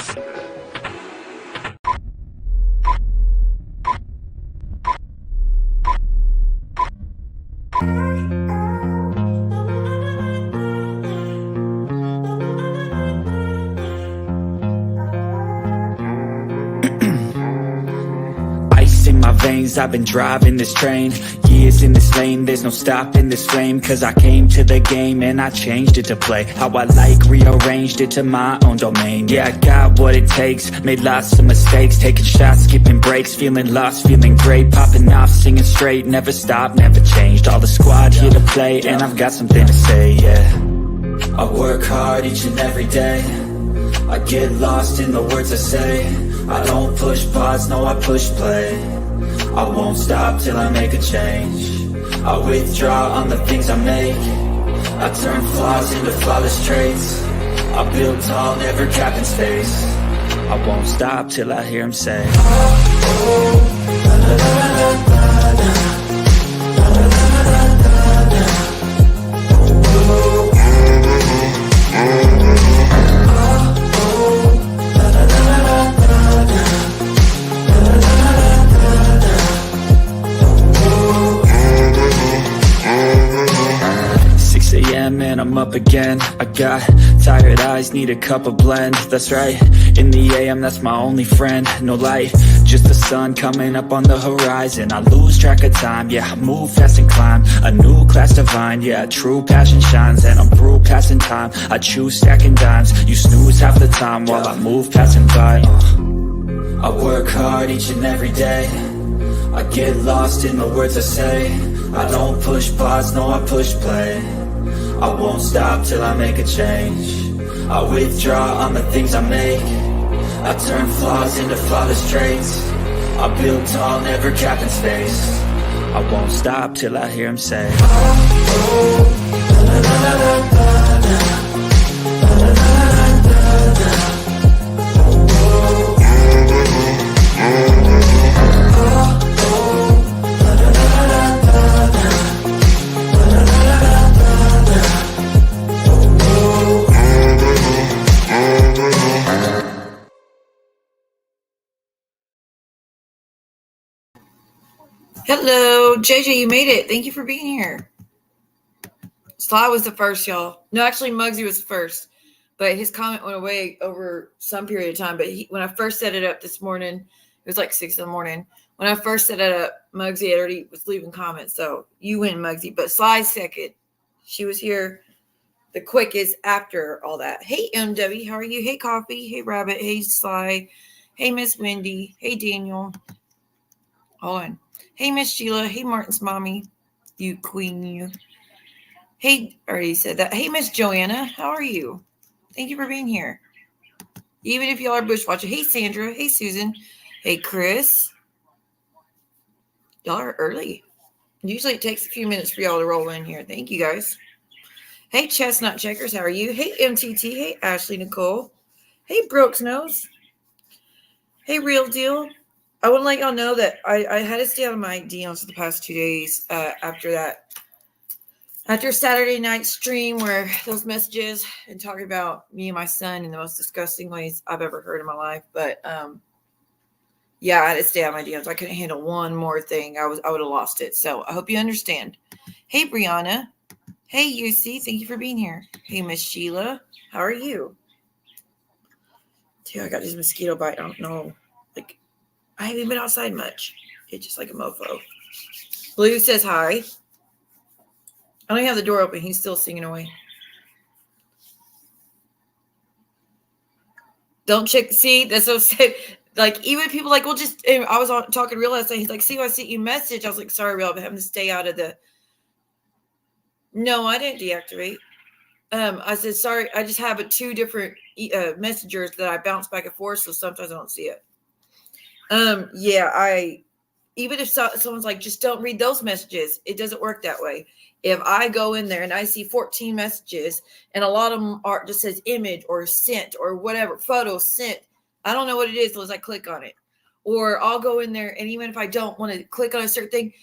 In my veins, I've been driving this train, years in this lane, there's no stopping this flame, cause I came to the game and I changed it to play how I like, rearranged it to my own domain. Yeah, I got what it takes, made lots of mistakes, taking shots, skipping breaks, feeling lost, feeling great, popping off, singing straight, never stopped, never changed, all the squad here to play, and I've got something to say, yeah. I work hard each and every day, I get lost in the words I say, I don't push pause, no I push play, I won't stop till I make a change, I withdraw on the things I make, I turn flaws into flawless traits, I build tall, never capping space, I won't stop till I hear him say, oh, la, la, la, la, la, la. And I'm up again, I got tired eyes, need a cup of blend, that's right, in the AM that's my only friend, no light, just the sun coming up on the horizon, I lose track of time, yeah, I move fast and climb, a new class divine, yeah, true passion shines, and I'm through passing time, I choose stacking dimes, you snooze half the time while I move passing by, I work hard each and every day, I get lost in the words I say, I don't push pause, no I push play, I won't stop till I make a change, I withdraw on the things I make, I turn flaws into flawless traits, I build tall, never capping space, I won't stop till I hear him say, oh, la, la, la, la, la, la, la, la, la, la, la. Hello, JJ, you made it. Thank you for being here. Sly was the first, y'all. No, actually, Muggsy was the first, but his comment went away over some period of time. But when I first set it up this morning, it was like 6 in the morning. When I first set it up, Muggsy already was leaving comments. So you win, Muggsy. But Sly's second. She was here the quickest after all that. Hey, MW, how are you? Hey, Coffee. Hey, Rabbit. Hey, Sly. Hey, Miss Wendy. Hey, Daniel. Hold on. Hey, Miss Sheila. Hey, Martin's mommy. You queen, you. Hey, I already said that. Hey, Miss Joanna. How are you? Thank you for being here. Even if y'all are bushwatching. Hey, Sandra. Hey, Susan. Hey, Chris. Y'all are early. Usually it takes a few minutes for y'all to roll in here. Thank you, guys. Hey, Chestnut Checkers. How are you? Hey, MTT. Hey, Ashley Nicole. Hey, Brooks Nose. Hey, Real Deal. I want to let y'all know that I had to stay out of my DMs for the past 2 days after Saturday night stream where those messages and talking about me and my son in the most disgusting ways I've ever heard in my life. But yeah, I had to stay out of my DMs. I couldn't handle one more thing. I would have lost it. So I hope you understand. Hey, Brianna. Hey, UC. Thank you for being here. Hey, Miss Sheila. How are you? Dude, I got this mosquito bite. I don't know. I haven't been outside much. It's just like a mofo. Blue says hi. I don't even have the door open. He's still singing away. Don't check. See, that's so sad. Like, even people like, well, just, I was talking to Real last night. He's like, see, I sent you a message. I was like, sorry, Real, but having to stay out of the. No, I didn't deactivate. I said, sorry, I just have 2 different messengers that I bounce back and forth, so sometimes I don't see it. Yeah, even if someone's like, just don't read those messages, it doesn't work that way. If I go in there and I see 14 messages and a lot of them are just says image or sent or whatever, photo sent, I don't know what it is unless I click on it. Or I'll go in there and even if I don't want to click on a certain thing,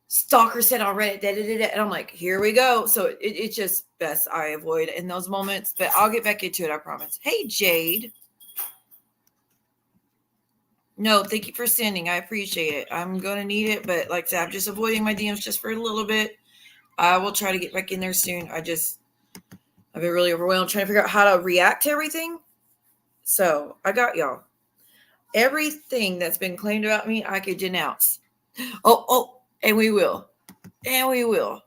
stalker said on Reddit, and I'm like, here we go. So it's just best I avoid in those moments, but I'll get back into it, I promise. Hey, Jade. No, thank you for sending. I appreciate it. I'm going to need it, but like I said, I'm just avoiding my DMs just for a little bit. I will try to get back in there soon. I've been really overwhelmed trying to figure out how to react to everything. So I got y'all. Everything that's been claimed about me, I could denounce. Oh, and we will. And we will.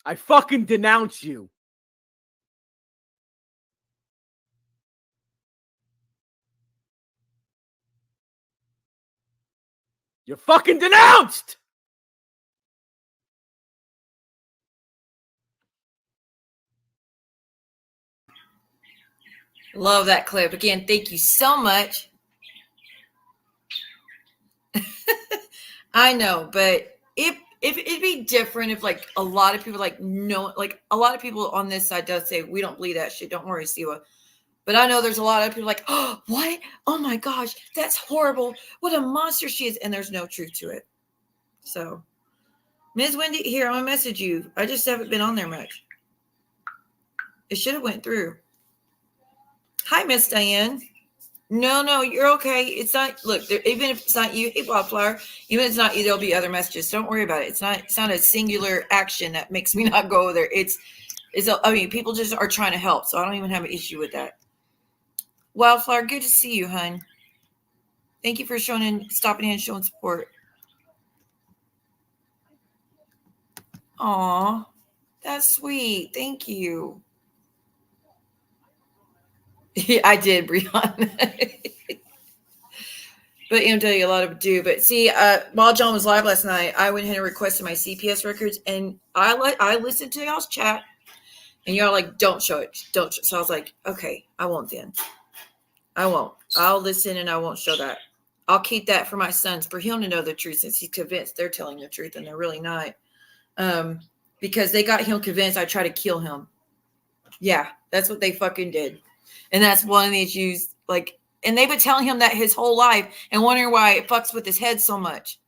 I fucking denounce you. You're fucking denounced! Love that clip. Again, thank you so much. I know, but if it'd be different if like a lot of people like no, like a lot of people on this side does say we don't believe that shit. Don't worry, Siwa. But I know there's a lot of people like, oh, what? Oh my gosh, that's horrible. What a monster she is. And there's no truth to it. So, Ms. Wendy, here, I'm going to message you. I just haven't been on there much. It should have went through. Hi, Miss Diane. No, you're okay. It's not, look, even if it's not you, hey, Wildflower, even if it's not you, there'll be other messages. Don't worry about it. It's not a singular action that makes me not go there. I mean, people just are trying to help. So I don't even have an issue with that. Wildflower, good to see you, hun. Thank you for stopping in and showing support. Aw, that's sweet. Thank you. Yeah, I did, Brianna. But you know, tell you a lot of do. But see, while John was live last night, I went ahead and requested my CPS records, and I listened to y'all's chat, and y'all like, don't show it, don't. So I was like, okay, I won't then. I won't. I'll listen and I won't show that. I'll keep that for my sons, for him to know the truth, since he's convinced they're telling the truth and they're really not. Because they got him convinced I try to kill him. Yeah, that's what they fucking did. And that's one of the issues. Like, and they've been telling him that his whole life and wondering why it fucks with his head so much.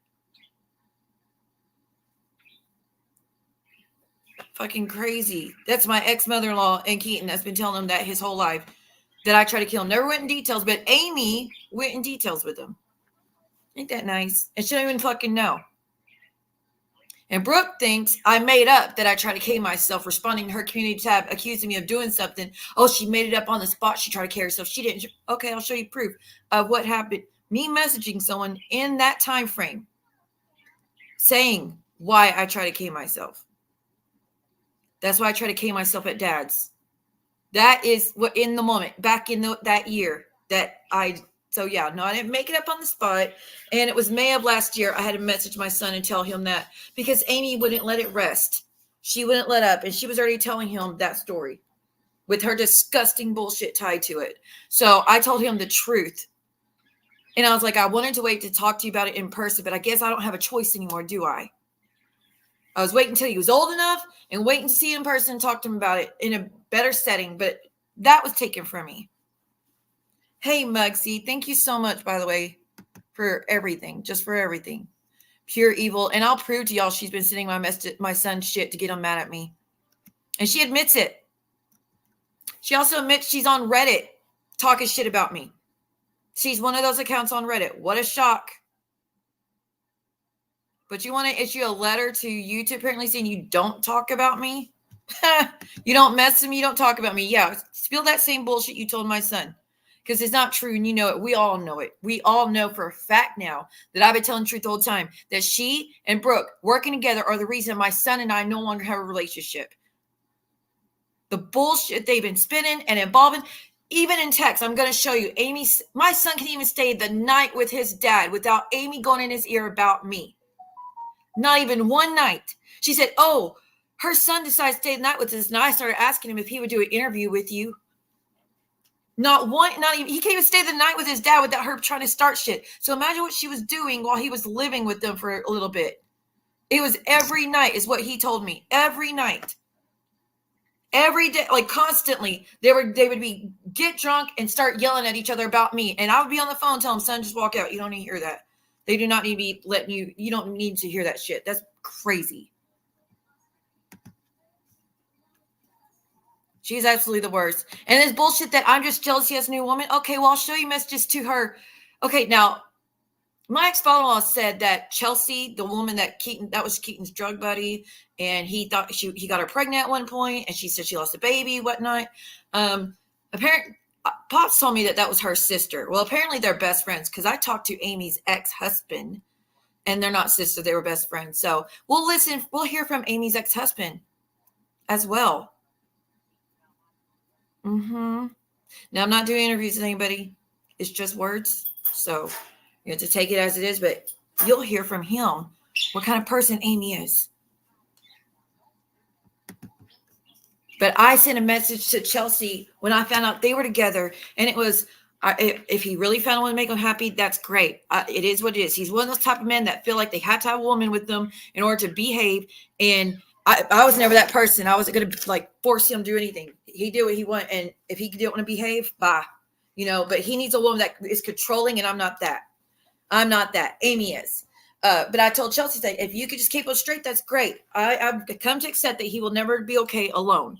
Fucking crazy. That's my ex-mother-in-law and Keaton that's been telling him that his whole life. That I try to kill him. Never went in details, but Amy went in details with him. Ain't that nice? And she don't even fucking know. And Brooke thinks I made up that I tried to kill myself, responding to her community tab, accusing me of doing something. Oh, she made it up on the spot. She tried to kill herself. She didn't. Okay, I'll show you proof of what happened. Me messaging someone in that time frame saying why I try to kill myself. That's why I try to kill myself at Dad's. That is what in the moment, back in that year that so yeah, no, I didn't make it up on the spot. And it was May of last year. I had to message my son and tell him that because Amy wouldn't let it rest. She wouldn't let up. And she was already telling him that story with her disgusting bullshit tied to it. So I told him the truth. And I was like, I wanted to wait to talk to you about it in person, but I guess I don't have a choice anymore, do I? I was waiting until he was old enough and waiting to see him in person and talk to him about it in a better setting, but that was taken from me. Hey, Mugsy, thank you so much, by the way, for everything, just for everything. Pure evil. And I'll prove to y'all she's been sending my son shit to get him mad at me. And she admits it. She also admits she's on Reddit talking shit about me. She's one of those accounts on Reddit. What a shock. But you want to issue a letter to YouTube apparently saying you don't talk about me? You don't mess with me, you don't talk about me. Yeah, spill that same bullshit you told my son. Because it's not true, and you know it. We all know it. We all know for a fact now that I've been telling the truth the whole time, that she and Brooke working together are the reason my son and I no longer have a relationship. The bullshit they've been spinning and involving, even in text, I'm going to show you. My son can even stay the night with his dad without Amy going in his ear about me. Not even one night. She said, oh, her son decided to stay the night with us. And I started asking him if he would do an interview with you. Not even, he can't even stay the night with his dad without her trying to start shit. So imagine what she was doing while he was living with them for a little bit. It was every night is what he told me. Every night. Every day, like constantly, they would be get drunk and start yelling at each other about me. And I would be on the phone telling him, son, just walk out. You don't need to hear that. They do not need to be letting you. You don't need to hear that shit. That's crazy. She's absolutely the worst. And this bullshit that I'm just jealous he has a new woman. Okay, well, I'll show you messages to her. Okay, now, my ex-father-in-law said that Chelsea, the woman that was Keaton's drug buddy, and he thought he got her pregnant at one point, and she said she lost a baby, whatnot. Apparently, Pops told me that was her sister. Well, apparently they're best friends, because I talked to Amy's ex-husband, and they're not sisters, they were best friends. So we'll hear from Amy's ex-husband as well. Now, I'm not doing interviews with anybody. It's just words. So you have to take it as it is, but you'll hear from him what kind of person Amy is. But I sent a message to Chelsea when I found out they were together, and it was, if he really found one to make him happy, that's great. It is what it is. He's one of those type of men that feel like they had to have a woman with them in order to behave, and I was never that person. I wasn't going to like force him to do anything. He did what he wanted, and if he didn't want to behave, bye. But he needs a woman that is controlling, and I'm not that. I'm not that. Amy is. But I told Chelsea that if you could just keep him straight, that's great. I've come to accept that he will never be okay alone.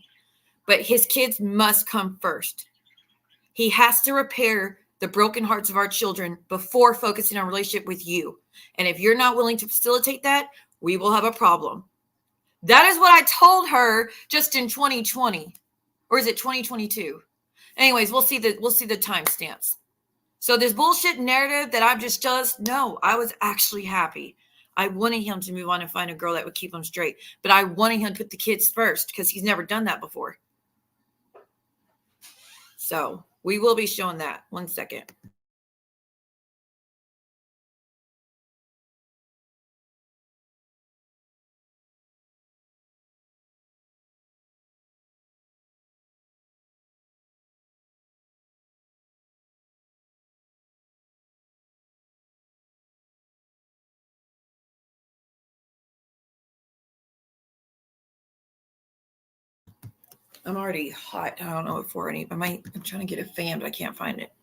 But his kids must come first. He has to repair the broken hearts of our children before focusing on a relationship with you. And if you're not willing to facilitate that, we will have a problem. That is what I told her just in 2020. Or is it 2022? Anyways, we'll see the timestamps. So this bullshit narrative that I'm just jealous, no, I was actually happy. I wanted him to move on and find a girl that would keep him straight. But I wanted him to put the kids first because he's never done that before. So we will be showing that. 1 second. I'm already hot. I don't know what for any. I'm trying to get a fan, but I can't find it.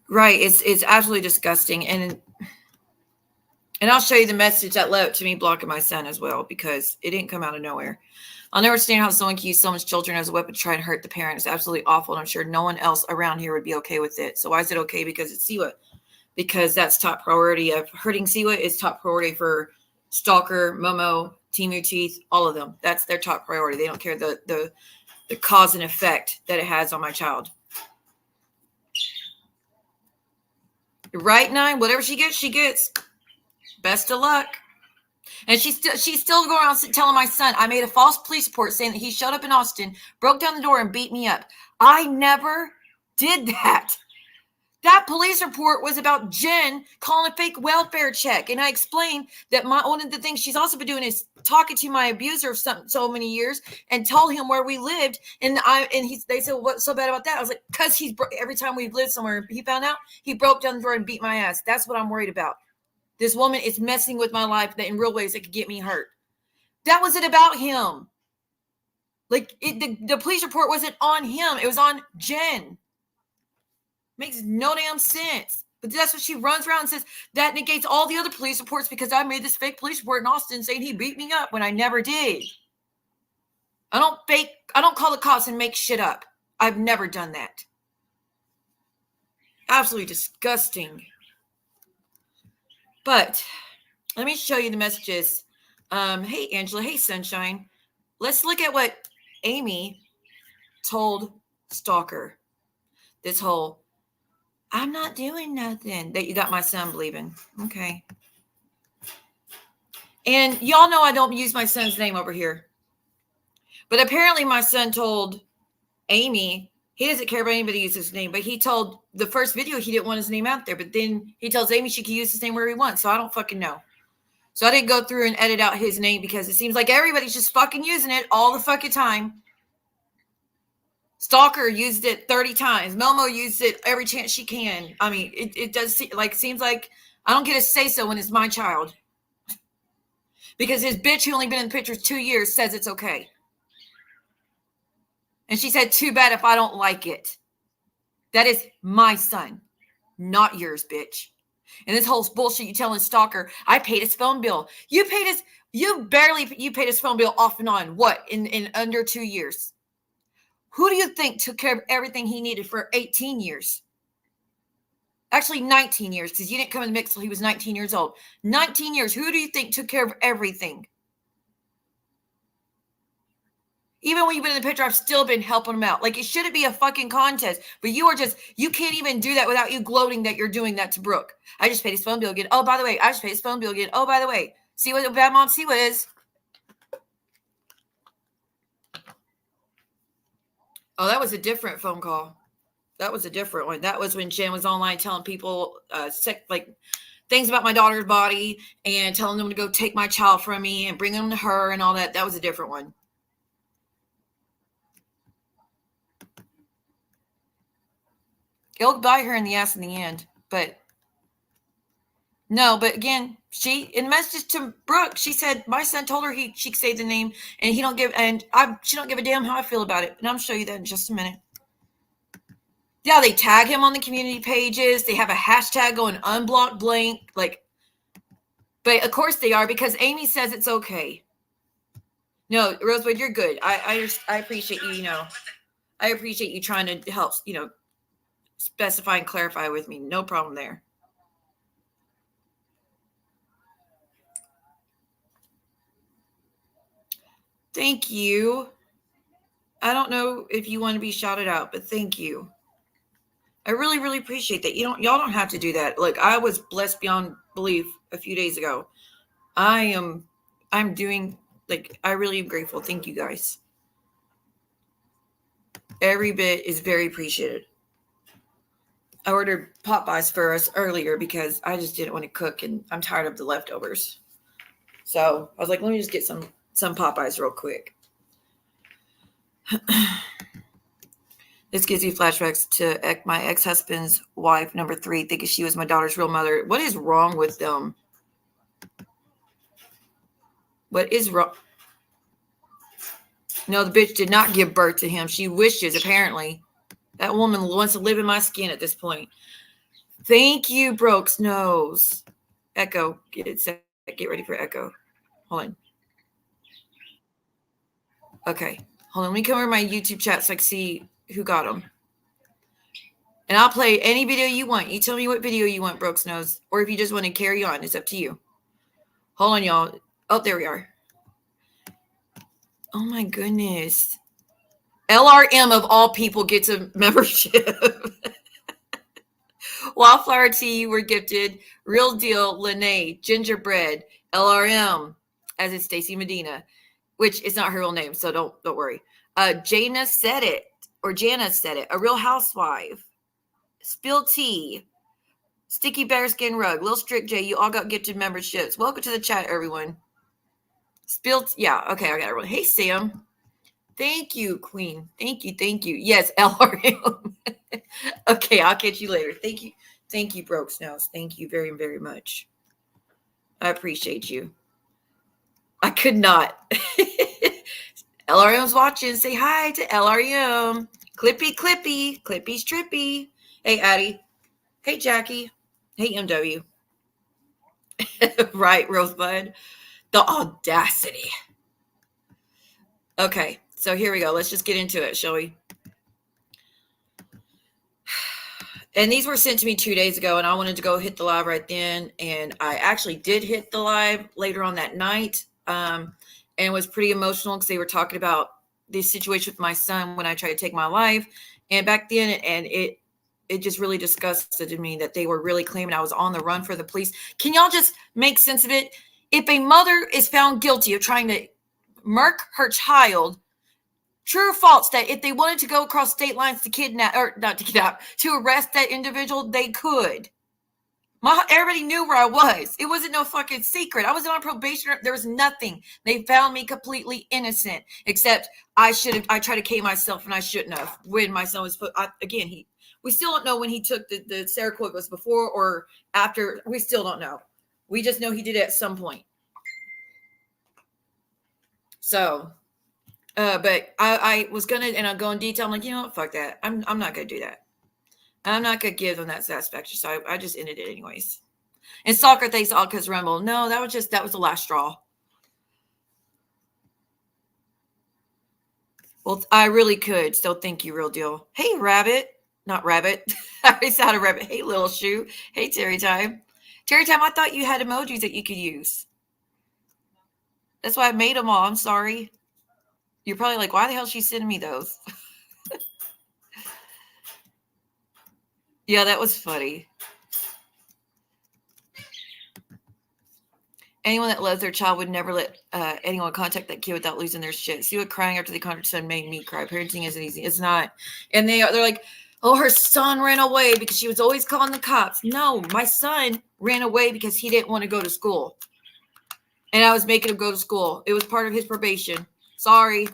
Right. It's absolutely disgusting. And I'll show you the message that led up to me blocking my son as well, because it didn't come out of nowhere. I'll never understand how someone can use someone's children as a weapon to try and hurt the parent. It's absolutely awful. And I'm sure no one else around here would be okay with it. So why is it okay? Because it's Siwa. Because that's top priority of hurting Siwa is top priority for Stalker, Momo, Timu Teeth, all of them. That's their top priority. They don't care the cause and effect that it has on my child. Right, 9, whatever she gets, she gets. Best of luck. And she's still going around telling my son, I made a false police report saying that he showed up in Austin, broke down the door, and beat me up. I never did that. That police report was about Jen calling a fake welfare check. And I explained that one of the things she's also been doing is talking to my abuser of so many years and told him where we lived. And they said, well, what's so bad about that? I was like, because every time we've lived somewhere, he found out, he broke down the door and beat my ass. That's what I'm worried about. This woman is messing with my life in real ways that could get me hurt. That wasn't about him. Like the police report wasn't on him. It was on Jen. Makes no damn sense. But that's what she runs around and says. That negates all the other police reports because I made this fake police report in Austin saying he beat me up when I never did. I don't call the cops and make shit up. I've never done that. Absolutely disgusting. But let me show you the messages. Hey, Angela. Hey, Sunshine. Let's look at what Amy told Stalker. This whole, I'm not doing nothing that you got my son believing. Okay. And y'all know I don't use my son's name over here. But apparently my son told Amy, he doesn't care about anybody uses his name, but he told the first video he didn't want his name out there. But then he tells Amy she can use his name where he wants. So I don't fucking know. So I didn't go through and edit out his name because it seems like everybody's just fucking using it all the fucking time. Stalker used it 30 times. Momo used it every chance she can. I mean, it does seems like I don't get a say so when it's my child. Because his bitch who only been in the picture 2 years says it's okay. And she said, too bad if I don't like it. That is my son. not yours, bitch. And this whole bullshit you telling Stalker, I paid his phone bill. You paid his phone bill off and on. What? In under 2 years. Who do you think took care of everything he needed for 18 years? Actually, 19 years, because you didn't come in the mix till he was 19 years old. 19 years. Who do you think took care of everything? Even when you've been in the picture, I've still been helping him out. Like, it shouldn't be a fucking contest. But you can't even do that without you gloating that you're doing that to Brooke. I just paid his phone bill again. Oh, by the way, I just paid his phone bill again. Oh, by the way, see what bad mom, see what is. Oh, that was a different phone call. That was a different one. That was when Jen was online telling people things about my daughter's body and telling them to go take my child from me and bring them to her and all that. That was a different one. It'll bite her in the ass in the end. But no, but again, in the message to Brooke, she said my son told her she could say the name and she don't give a damn how I feel about it. And I'm gonna show you that in just a minute. Yeah, they tag him on the community pages. They have a hashtag going unblock blank. But of course they are, because Amy says it's okay. No, Rosebud, you're good. I appreciate you, I appreciate you trying to help, specify and clarify with me. No problem there. Thank you. I don't know if you want to be shouted out, but thank you. I really, really appreciate that. Y'all don't have to do that. Look, I was blessed beyond belief a few days ago. I'm doing, I really am grateful. Thank you guys. Every bit is very appreciated. I ordered Popeyes for us earlier because I just didn't want to cook and I'm tired of the leftovers. So I was like, let me just get some Popeyes real quick. This gives you flashbacks to my ex-husband's wife, number 3, thinking she was my daughter's real mother. What is wrong with them? What is wrong? No, the bitch did not give birth to him. She wishes, apparently. That woman wants to live in my skin at this point. Thank you, Brooks Nose. Echo, get ready for Echo. Hold on. Okay, hold on. Let me come over to my YouTube chat so I can see who got them. And I'll play any video you want. You tell me what video you want, Brooks Nose. Or if you just want to carry on, it's up to you. Hold on, y'all. Oh, there we are. Oh, my goodness. LRM, of all people, gets a membership. Wildflower tea, you were gifted. Real deal, Lene. Gingerbread. LRM, as in Stacy Medina, which is not her real name, so don't worry. Jana said it. Or Jana said it. A Real Housewife. Spill Tea. Sticky Bearskin Rug. Lil Strict J, you all got gifted memberships. Welcome to the chat, everyone. Yeah, okay, I got everyone. Hey, Sam. Thank you, Queen. Thank you. Yes, LRM. Okay, I'll catch you later. Thank you, Broke Snows. Thank you very, very much. I appreciate you. I could not. LRM's watching. Say hi to LRM. Clippy's trippy. Hey, Addie. Hey, Jackie. Hey, MW. Right, Rosebud. The audacity. Okay, so here we go. Let's just get into it, shall we? And these were sent to me 2 days ago, and I wanted to go hit the live right then. And I actually did hit the live later on that night, and was pretty emotional because they were talking about the situation with my son when I tried to take my life. And back then, and it just really disgusted me that they were really claiming I was on the run for the police. Can y'all just make sense of it? If a mother is found guilty of trying to murk her child, true or false, that if they wanted to go across state lines to to arrest that individual, they could. Everybody knew where I was. It wasn't no fucking secret. I was on probation. There was nothing. They found me completely innocent, except I tried to K myself and I shouldn't have. When my son was we still don't know when he took the Seroquel, was before or after. We still don't know. We just know he did it at some point. So, but I was gonna, and I'll go in detail. I'm like, you know what? Fuck that. I'm not gonna do that. I'm not going to give them that satisfaction. So I just ended it anyways. And Stalker thanks all because Rumble. No, that was the last straw. Well, I really could. So thank you, real deal. Hey, Rabbit. Not Rabbit. I already said a Rabbit. Hey, Little Shoe. Hey, Terry Time. Terry Time, I thought you had emojis that you could use. That's why I made them all. I'm sorry. You're probably like, why the hell is she sending me those? Yeah, that was funny. Anyone that loves their child would never let anyone contact that kid without losing their shit. See what crying after they contact son made me cry. Parenting isn't easy. It's not. And they're like, oh, her son ran away because she was always calling the cops. No, my son ran away because he didn't want to go to school. And I was making him go to school. It was part of his probation. Sorry.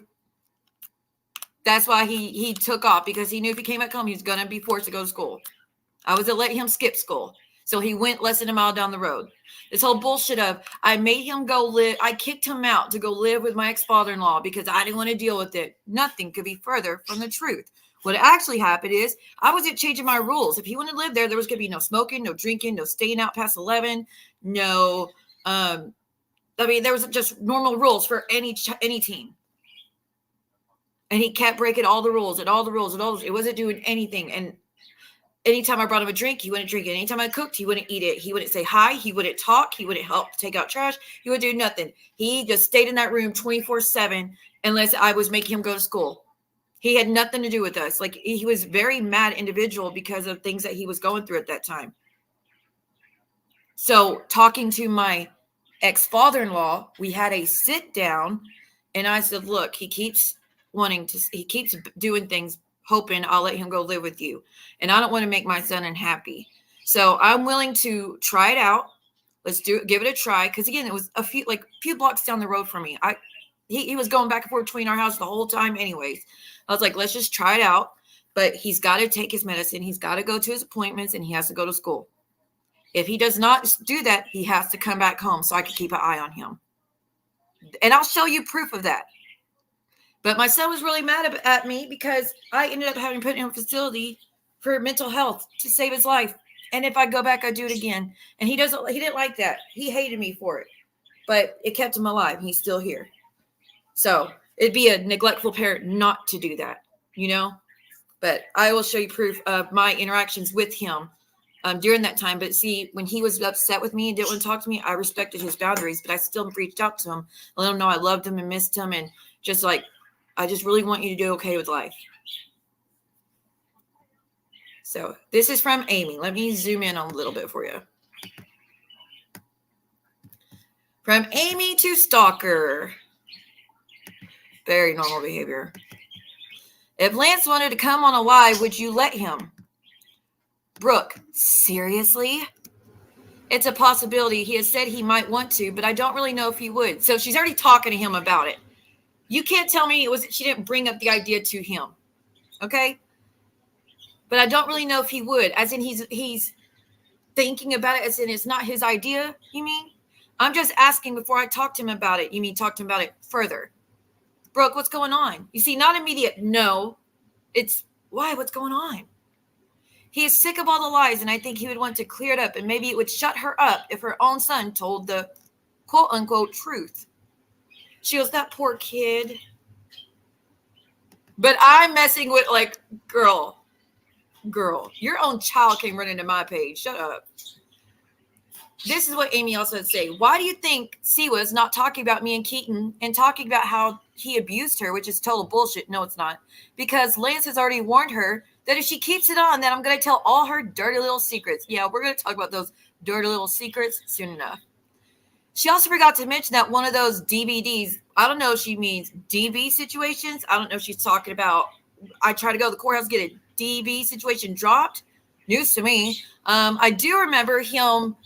That's why he took off, because he knew if he came back home, he was going to be forced to go to school. I was going to let him skip school. So he went less than a mile down the road. This whole bullshit of I made him go live. I kicked him out to go live with my ex-father-in-law because I didn't want to deal with it. Nothing could be further from the truth. What actually happened is I wasn't changing my rules. If he wanted to live there, there was going to be no smoking, no drinking, no staying out past 11, no. There was just normal rules for any teen. And he kept breaking all the rules and all the rules and all. It wasn't doing anything. And anytime I brought him a drink, he wouldn't drink it. Anytime I cooked, he wouldn't eat it. He wouldn't say hi. He wouldn't talk. He wouldn't help take out trash. He would do nothing. He just stayed in that room 24/7 unless I was making him go to school. He had nothing to do with us. Like, he was a very mad individual because of things that he was going through at that time. So talking to my ex-father-in-law, we had a sit down, and I said, look, he keeps doing things hoping I'll let him go live with you. And I don't want to make my son unhappy. So I'm willing to try it out. Let's give it a try. Because again, it was a few blocks down the road from me. He was going back and forth between our house the whole time anyways. I was like, let's just try it out. But he's got to take his medicine. He's got to go to his appointments, and he has to go to school. If he does not do that, he has to come back home so I can keep an eye on him. And I'll show you proof of that. But my son was really mad at me because I ended up having to put him in a facility for mental health to save his life. And if I go back, I do it again. And he didn't like that. He hated me for it. But it kept him alive. He's still here. So it'd be a neglectful parent not to do that, you know? But I will show you proof of my interactions with him during that time. But see, when he was upset with me and didn't want to talk to me, I respected his boundaries. But I still reached out to him, let him know I loved him and missed him, and just like, I just really want you to do okay with life. So this is from Amy. Let me zoom in a little bit for you. From Amy to Stalker. Very normal behavior. If Lance wanted to come on a live, would you let him? Brooke, seriously? It's a possibility. He has said he might want to, but I don't really know if he would. So she's already talking to him about it. You can't tell me she didn't bring up the idea to him. Okay? But I don't really know if he would. As in he's thinking about it, as in it's not his idea, you mean? I'm just asking before I talk to him about it. You mean talk to him about it further? Brooke, what's going on? You see, not immediate no. It's why? What's going on? He is sick of all the lies, and I think he would want to clear it up, and maybe it would shut her up if her own son told the quote-unquote truth. She goes, that poor kid. But I'm messing with, like, girl, your own child came running to my page. Shut up. This is what Amy also had to say. Why do you think Siwa is not talking about me and Keaton and talking about how he abused her, which is total bullshit? No, it's not. Because Lance has already warned her that if she keeps it on, then I'm going to tell all her dirty little secrets. Yeah, we're going to talk about those dirty little secrets soon enough. She also forgot to mention that one of those DVDs, I don't know if she means DV situations. I don't know if she's talking about, I try to go to the courthouse, get a DV situation dropped. News to me. I do remember him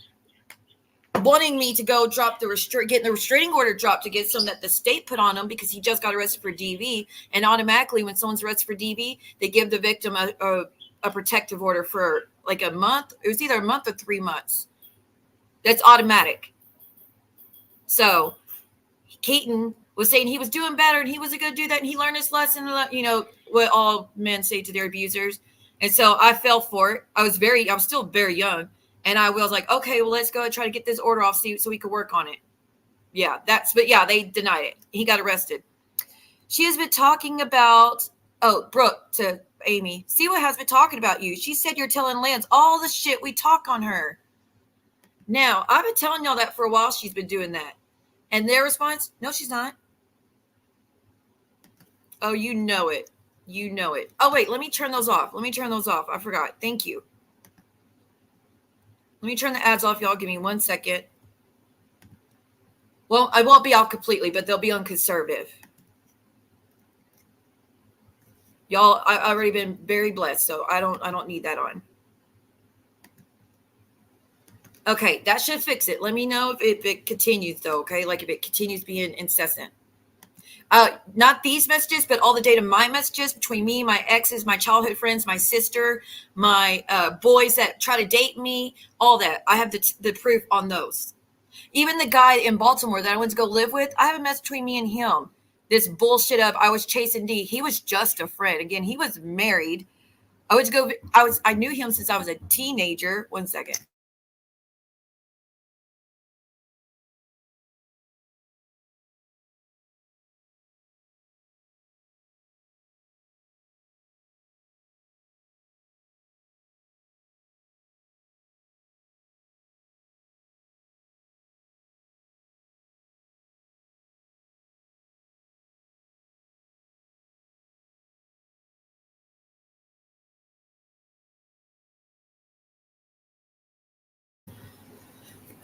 wanting me to go drop getting the restraining order dropped to get some that the state put on him because he just got arrested for DV. And automatically when someone's arrested for DV, they give the victim a protective order for like a month. It was either a month or 3 months. That's automatic. So Keaton was saying he was doing better and he wasn't going to do that. And he learned his lesson, you know, what all men say to their abusers. And so I fell for it. I was still very young. And I was like, okay, well, let's go and try to get this order off so we could work on it. Yeah, they denied it. He got arrested. She has been talking about, Brooke to Amy. Siwa has been talking about you. She said you're telling Lance all the shit we talk on her. Now, I've been telling y'all that for a while. She's been doing that. And their response, no, she's not. Oh, you know it. You know it. Oh, wait, let me turn those off. I forgot. Thank you. Let me turn the ads off, y'all. Give me 1 second. Well, I won't be out completely, but they'll be on conservative. Y'all, I've already been very blessed, so I don't need that on. Okay, that should fix it. Let me know if it continues, though, okay? Like if it continues being incessant. Not these messages, but all the data, my messages between me, my exes, my childhood friends, my sister, my boys that try to date me, all that. I have the proof on those. Even the guy in Baltimore that I went to go live with, I have a mess between me and him. This bullshit of I was chasing D. He was just a friend. Again, he was married. I knew him since I was a teenager. 1 second.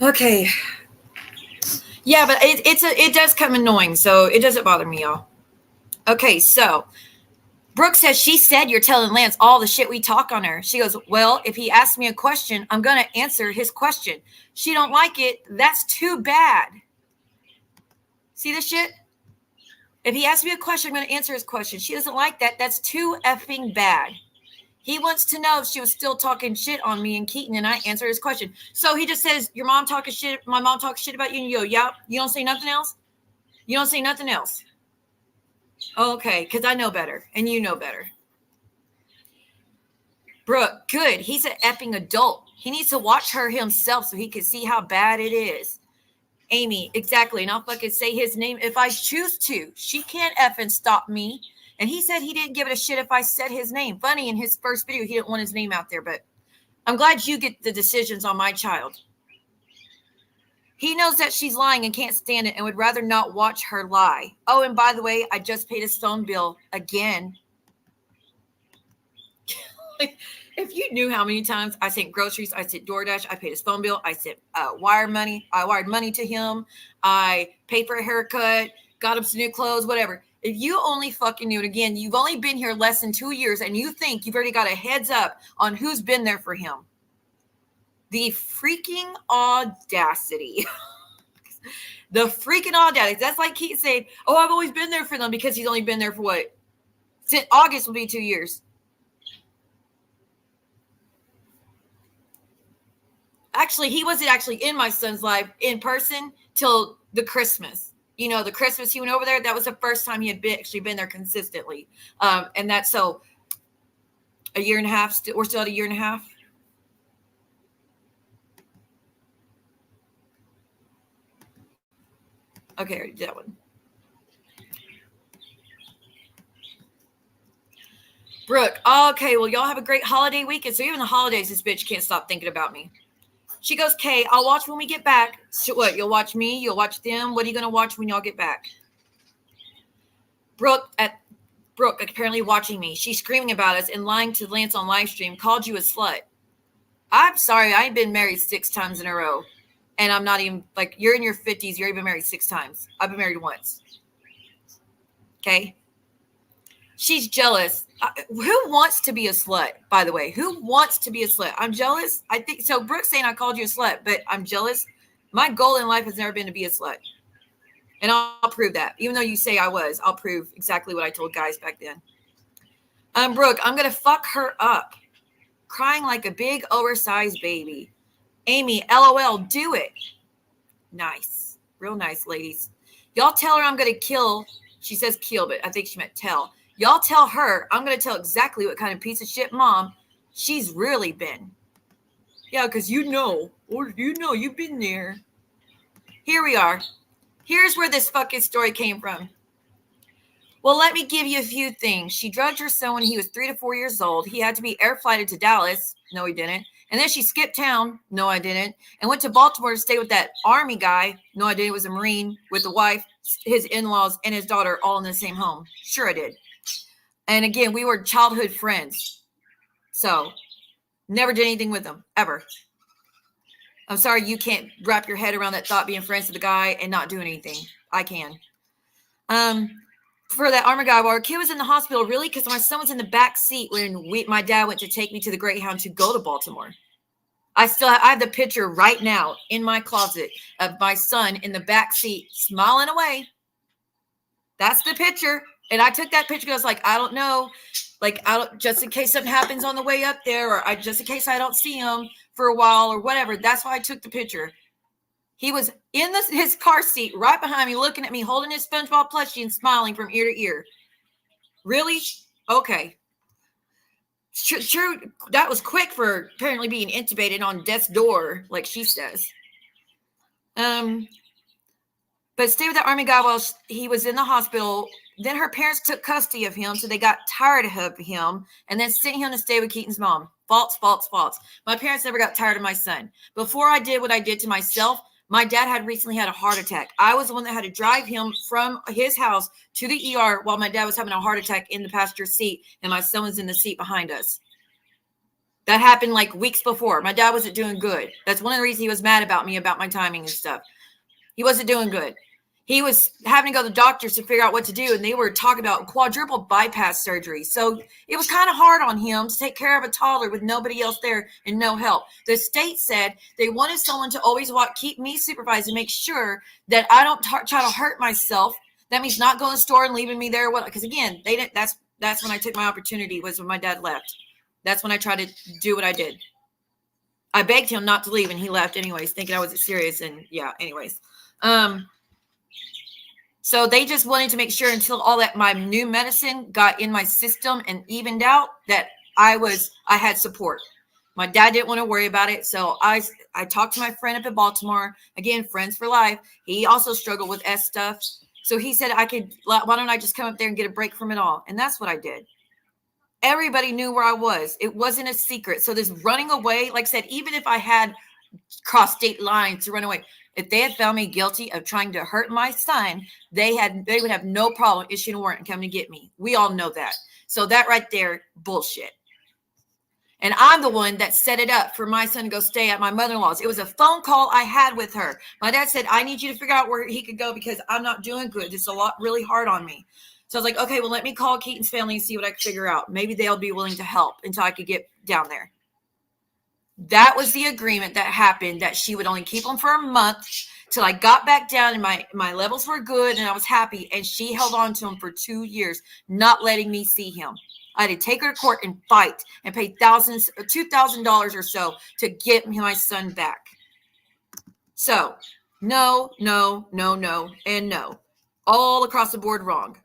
Okay. Yeah, but it does come annoying, so it doesn't bother me, y'all. Okay, so Brooke says she said you're telling Lance all the shit we talk on her. She goes, well, if he asks me a question, I'm gonna answer his question. She don't like it. That's too bad. See this shit? If he asks me a question, I'm gonna answer his question. She doesn't like that. That's too effing bad. He wants to know if she was still talking shit on me and Keaton, and I answered his question. So he just says, your mom talking shit, my mom talks shit about you, and you go, yeah, you don't say nothing else? You don't say nothing else? Okay, because I know better, and you know better. Brooke, good. He's an effing adult. He needs to watch her himself so he can see how bad it is. Amy, exactly, and I'll fucking say his name if I choose to. She can't effing stop me. And he said he didn't give it a shit if I said his name. Funny, in his first video, he didn't want his name out there, but I'm glad you get the decisions on my child. He knows that she's lying and can't stand it and would rather not watch her lie. Oh, and by the way, I just paid his phone bill again. If you knew how many times I sent groceries, I sent DoorDash, I paid his phone bill, I sent wire money, I wired money to him, I paid for a haircut, got him some new clothes, whatever. If you only fucking knew it, again, you've only been here less than 2 years and you think you've already got a heads up on who's been there for him. The freaking audacity. The freaking audacity. That's like Keith saying, oh, I've always been there for them, because he's only been there for what? Since August will be 2 years. Actually, he wasn't actually in my son's life in person till the Christmas. You know, the Christmas he went over there, that was the first time he had actually been there consistently. And that's so a year and a half. We're still at a year and a half. Okay, I already did that one. Brooke, okay, well, y'all have a great holiday weekend. So even the holidays, this bitch can't stop thinking about me. She goes, Kay, I'll watch when we get back. So what, you'll watch me? You'll watch them? What are you going to watch when y'all get back? Brooke apparently watching me. She's screaming about us and lying to Lance on live stream. Called you a slut. I'm sorry. I ain't been married 6 times in a row. And I'm not even, like, you're in your 50s. You're even married 6 times. I've been married once. Okay? She's jealous. Who wants to be a slut, by the way? Who wants to be a slut? I'm jealous. I think so. Brooke's saying I called you a slut, but I'm jealous. My goal in life has never been to be a slut. And I'll prove that. Even though you say I was, I'll prove exactly what I told guys back then. Brooke, I'm going to fuck her up. Crying like a big oversized baby. Amy, LOL, do it. Nice. Real nice, ladies. Y'all tell her I'm going to kill. She says kill, but I think she meant tell. Y'all tell her I'm going to tell exactly what kind of piece of shit mom She's really been. Yeah, because you've been there. Here we are. Here's where this fucking story came from. Well, let me give you a few things. She drugged her son when he was 3 to 4 years old. He had to be air flighted to Dallas. No, he didn't. And then she skipped town. No, I didn't. And went to Baltimore to stay with that Army guy. No, I didn't. It was a Marine with the wife, his in-laws, and his daughter all in the same home. Sure, I did. And again, we were childhood friends. So, never did anything with them, ever. I'm sorry you can't wrap your head around that thought, being friends with the guy and not doing anything. I can. For that Army guy, while our kid was in the hospital, really, because my son was in the back seat when my dad went to take me to the Greyhound to go to Baltimore. I have the picture right now in my closet of my son in the back seat smiling away. That's the picture. And I took that picture because I was like, I don't know, like, just in case something happens on the way up there, or just in case I don't see him for a while or whatever. That's why I took the picture. He was in his car seat right behind me, looking at me, holding his SpongeBob plushie and smiling from ear to ear. Really? Okay. Sure. That was quick for apparently being intubated on death's door, like she says. But stayed with the Army guy while he was in the hospital. Then her parents took custody of him, so they got tired of him and then sent him to stay with Keaton's mom. False. My parents never got tired of my son. Before I did what I did to myself, my dad had recently had a heart attack. I was the one that had to drive him from his house to the ER while my dad was having a heart attack in the passenger seat, and my son was in the seat behind us. That happened like weeks before. My dad wasn't doing good. That's one of the reasons he was mad about me, about my timing and stuff. He wasn't doing good. He was having to go to the doctors to figure out what to do, and they were talking about quadruple bypass surgery. So it was kind of hard on him to take care of a toddler with nobody else there and no help. The state said they wanted someone to always keep me supervised and make sure that I don't try to hurt myself. That means not going to the store and leaving me there. Because again, they didn't. That's when I took my opportunity, was when my dad left. That's when I tried to do what I did. I begged him not to leave, and he left anyways, thinking I wasn't serious. And yeah, anyways. So they just wanted to make sure until all that my new medicine got in my system and evened out that I had support. My dad didn't want to worry about it. So I talked to my friend up in Baltimore, again, friends for life. He also struggled with S stuff. So he said, why don't I just come up there and get a break from it all? And that's what I did. Everybody knew where I was. It wasn't a secret. So this running away, like I said, even if I had crossed state lines to run away, if they had found me guilty of trying to hurt my son, they would have no problem issuing a warrant and coming to get me. We all know that. So that right there, bullshit. And I'm the one that set it up for my son to go stay at my mother-in-law's. It was a phone call I had with her. My dad said, I need you to figure out where he could go because I'm not doing good. It's really hard on me. So I was like, okay, well, let me call Keaton's family and see what I can figure out. Maybe they'll be willing to help until I could get down there. That was the agreement that happened, that she would only keep him for a month till I got back down and my levels were good and I was happy. And she held on to him for 2 years, not letting me see him. I had to take her to court and fight and pay $2,000 or so to get my son back. So no, and no. All across the board wrong.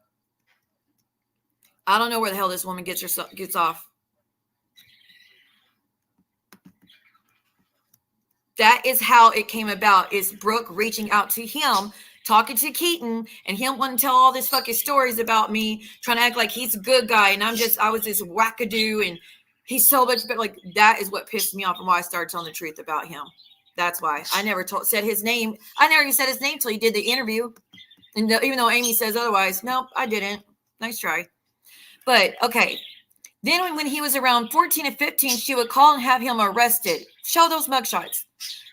I don't know where the hell this woman gets off. That is how it came about, is Brooke reaching out to him, talking to Keaton, and him wanting to tell all these fucking stories about me, trying to act like he's a good guy, and I was this wackadoo, and he's so much better. Like, that is what pissed me off and why I started telling the truth about him. That's why I never said his name. I never even said his name till he did the interview. And even though Amy says otherwise, nope, I didn't. Nice try. But, okay. Then when he was around 14 and 15, she would call and have him arrested. Show those mugshots.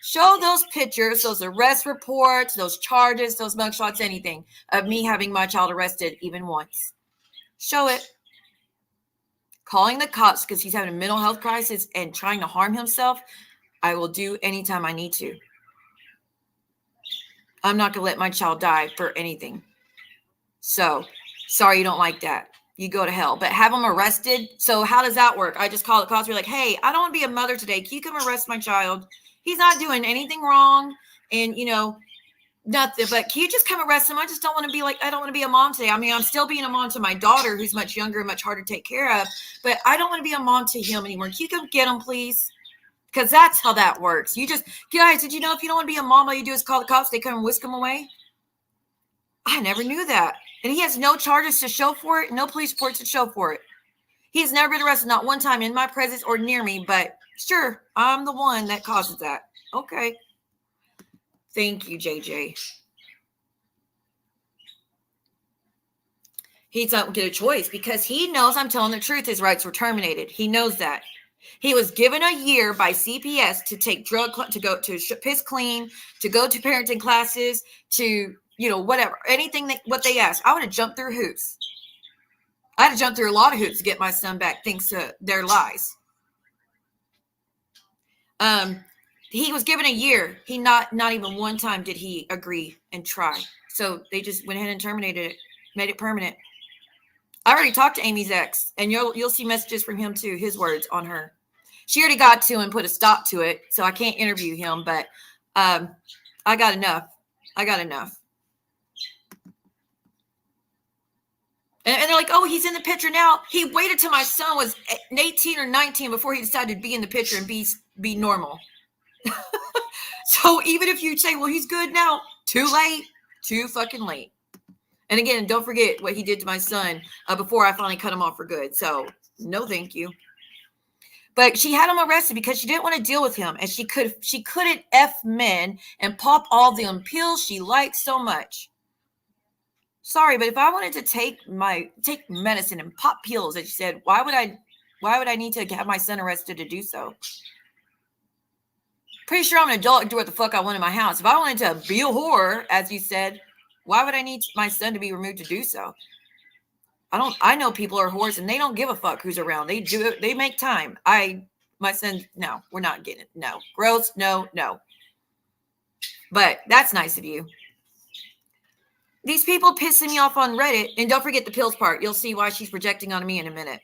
Show those pictures, those arrest reports, those charges, those mugshots, anything of me having my child arrested even once. Show it. Calling the cops because he's having a mental health crisis and trying to harm himself, I will do anytime I need to. I'm not going to let my child die for anything. So, sorry you don't like that. You go to hell. But have him arrested. So how does that work? I just call the cops. We're like, hey, I don't want to be a mother today. Can you come arrest my child? He's not doing anything wrong. And, Nothing, but can you just come arrest him? I just don't want to be like, I don't want to be a mom today. I mean, I'm still being a mom to my daughter, who's much younger and much harder to take care of, but I don't want to be a mom to him anymore. Can you come get him, please? Because that's how that works. You just, guys, did you know if you don't want to be a mom, all you do is call the cops, they come and whisk him away? I never knew that. And he has no charges to show for it, no police reports to show for it. He has never been arrested, not one time in my presence or near me, but sure, I'm the one that causes that. Okay. Thank you, JJ. He doesn't get a choice because he knows I'm telling the truth. His rights were terminated. He knows that. He was given a year by CPS to take to go to piss clean, to go to parenting classes, to, whatever, anything what they asked. I would have jumped through hoops. I had to jump through a lot of hoops to get my son back, thanks to their lies. He was given a year. He not even one time did he agree and try. So they just went ahead and terminated it, made it permanent. I already talked to Amy's ex, and you'll see messages from him too, his words on her. She already got to and put a stop to it, so I can't interview him, but I got enough. And they're like, oh, he's in the picture now. He waited till my son was 18 or 19 before he decided to be in the picture and be normal. So even if you say, well, he's good now, too late, too fucking late. And again, don't forget what he did to my son before I finally cut him off for good. So no, thank you. But she had him arrested because she didn't want to deal with him. And she couldn't F men and pop all the pills she liked so much. Sorry, but if I wanted to take medicine and pop pills, as she said, why would I need to have my son arrested to do so? Pretty sure I'm an adult and do what the fuck I want in my house. If I wanted to be a whore, as you said, why would I need my son to be removed to do so? I know people are whores and they don't give a fuck who's around. They do it. They make time. My son, no, we're not getting it. No. Gross. No. But that's nice of you. These people pissing me off on Reddit, and don't forget the pills part. You'll see why she's projecting on me in a minute.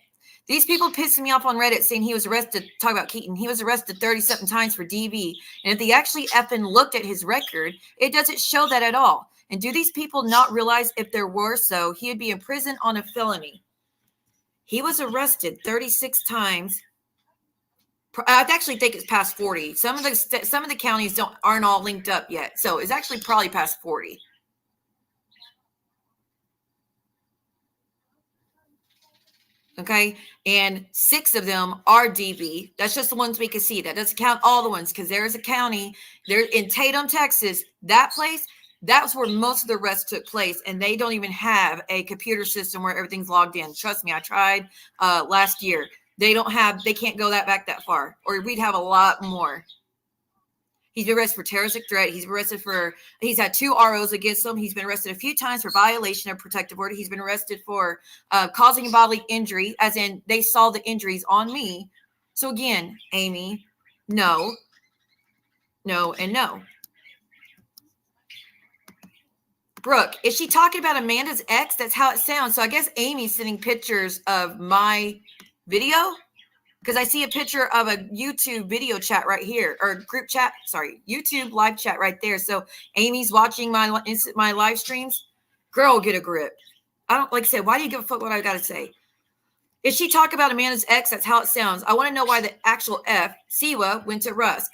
These people pissing me off on Reddit saying he was arrested. Talk about Keaton. He was arrested 30-something times for DV. And if they actually effing looked at his record, it doesn't show that at all. And do these people not realize if there were so, he would be in prison on a felony? He was arrested 36 times. I actually think it's past 40. Some of the counties aren't all linked up yet. So it's actually probably past 40. Okay, and 6 of them are DV. That's just the ones we can see. That doesn't count all the ones because there is a county there in Tatum, Texas. That place, that's where most of the arrests took place, and they don't even have a computer system where everything's logged in. Trust me, I tried last year. They can't go back that far, or we'd have a lot more. He's been arrested for terroristic threat. He's had 2 ROs against him. He's been arrested a few times for violation of protective order. He's been arrested for causing bodily injury, as in they saw the injuries on me. So again, Amy, no, and no. Brooke, is she talking about Amanda's ex? That's how it sounds. So I guess Amy's sending pictures of my video. Because I see a picture of a YouTube video chat right here, or group chat, YouTube live chat right there. So Amy's watching my live streams. Girl, get a grip. I don't, like I said, why do you give a fuck what I got to say? If she talk about Amanda's ex, that's how it sounds. I want to know why the actual F, Siwa, went to Rusk.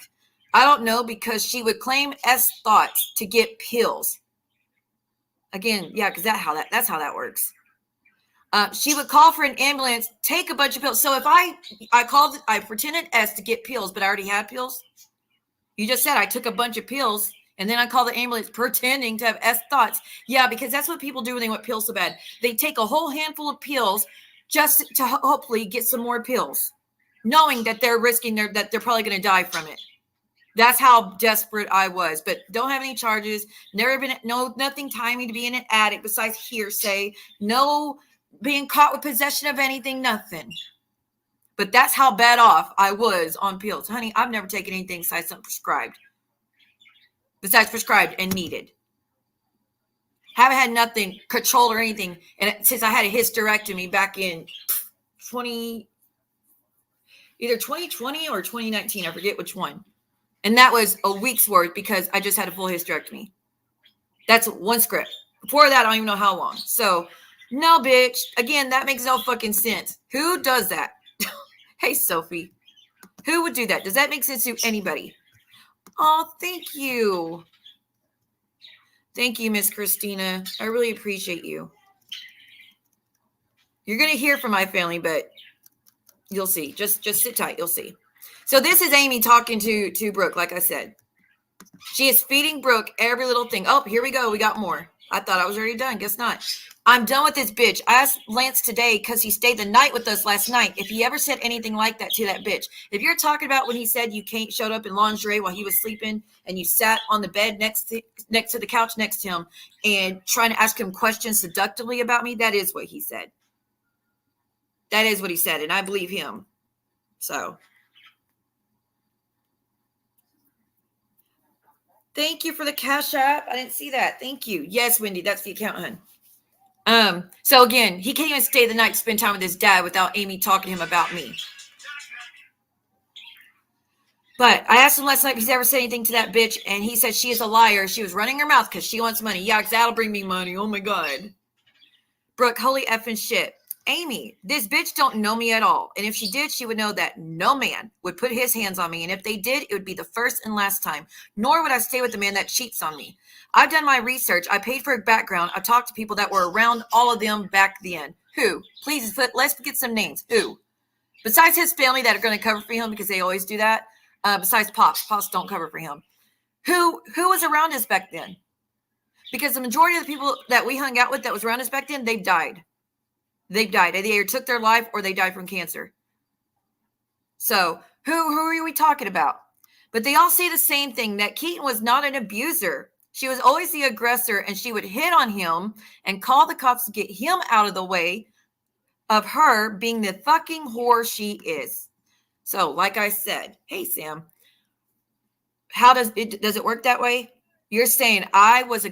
I don't know, because she would claim S thoughts to get pills. Again, yeah, because that's how that works. She would call for an ambulance, take a bunch of pills. So if I pretended S to get pills, but I already had pills. You just said I took a bunch of pills and then I called the ambulance pretending to have S thoughts. Yeah, because that's what people do when they want pills so bad. They take a whole handful of pills just to hopefully get some more pills, knowing that they're risking that they're probably going to die from it. That's how desperate I was, but don't have any charges. Nothing tying me to being an addict besides hearsay. No being caught with possession of anything, nothing. But that's how bad off I was on pills. Honey, I've never taken anything besides something prescribed. Besides prescribed and needed. Haven't had nothing controlled or anything. And since I had a hysterectomy back in either 2020 or 2019, I forget which one. And that was a week's worth because I just had a full hysterectomy. That's one script. Before that, I don't even know how long. So, no, bitch. Again, that makes no fucking sense. Who does that? Hey, Sophie. Who would do that? Does that make sense to anybody? Oh, thank you. Thank you, Miss Christina. I really appreciate you. You're going to hear from my family, but you'll see. Just sit tight. You'll see. So this is Amy talking to Brooke, like I said. She is feeding Brooke every little thing. Oh, here we go. We got more. I thought I was already done. Guess not. I'm done with this bitch. I asked Lance today because he stayed the night with us last night if he ever said anything like that to that bitch. If you're talking about when he said you can't showed up in lingerie while he was sleeping and you sat on the bed next to the couch next to him and trying to ask him questions seductively about me, that is what he said. That is what he said, and I believe him. So thank you for the Cash App. I didn't see that. Thank you. Yes, Wendy, that's the account, hun. So again, he can't even stay the night to spend time with his dad without Amy talking to him about me. But I asked him last night if he's ever said anything to that bitch, and he said she is a liar. She was running her mouth because she wants money. Yeah, because that'll bring me money. Oh my God. Brooke, holy effing shit. Amy, this bitch don't know me at all. And if she did, she would know that no man would put his hands on me. And if they did, it would be the first and last time. Nor would I stay with the man that cheats on me. I've done my research. I paid for a background. I talked to people that were around all of them back then. Who? Please, let's get some names. Who? Besides his family that are going to cover for him because they always do that. Besides Pops. Pops don't cover for him. Who was around us back then? Because the majority of the people that we hung out with that was around us back then, they've died. They've died. They either took their life or they died from cancer. So who are we talking about? But they all say the same thing, that Keaton was not an abuser. She was always the aggressor, and she would hit on him and call the cops to get him out of the way of her being the fucking whore she is. So like I said, hey, Sam, how does it work that way? You're saying I was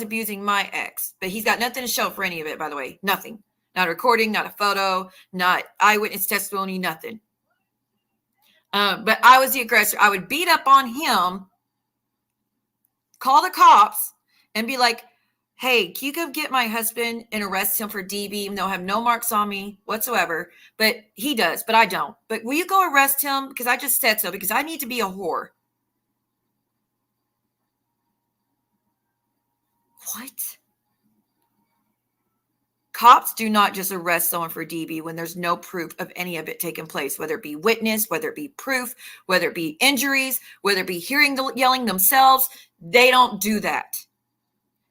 abusing my ex, but he's got nothing to show for any of it, by the way. Nothing. Not a recording, not a photo, not eyewitness testimony, nothing. But I was the aggressor. I would beat up on him, call the cops, and be like, hey, can you come get my husband and arrest him for DV, even though I have no marks on me whatsoever? But he does, but I don't. But will you go arrest him? Because I just said so, because I need to be a whore. What? Cops do not just arrest someone for DV when there's no proof of any of it taking place, whether it be witness, whether it be proof, whether it be injuries, whether it be hearing the yelling themselves. They don't do that.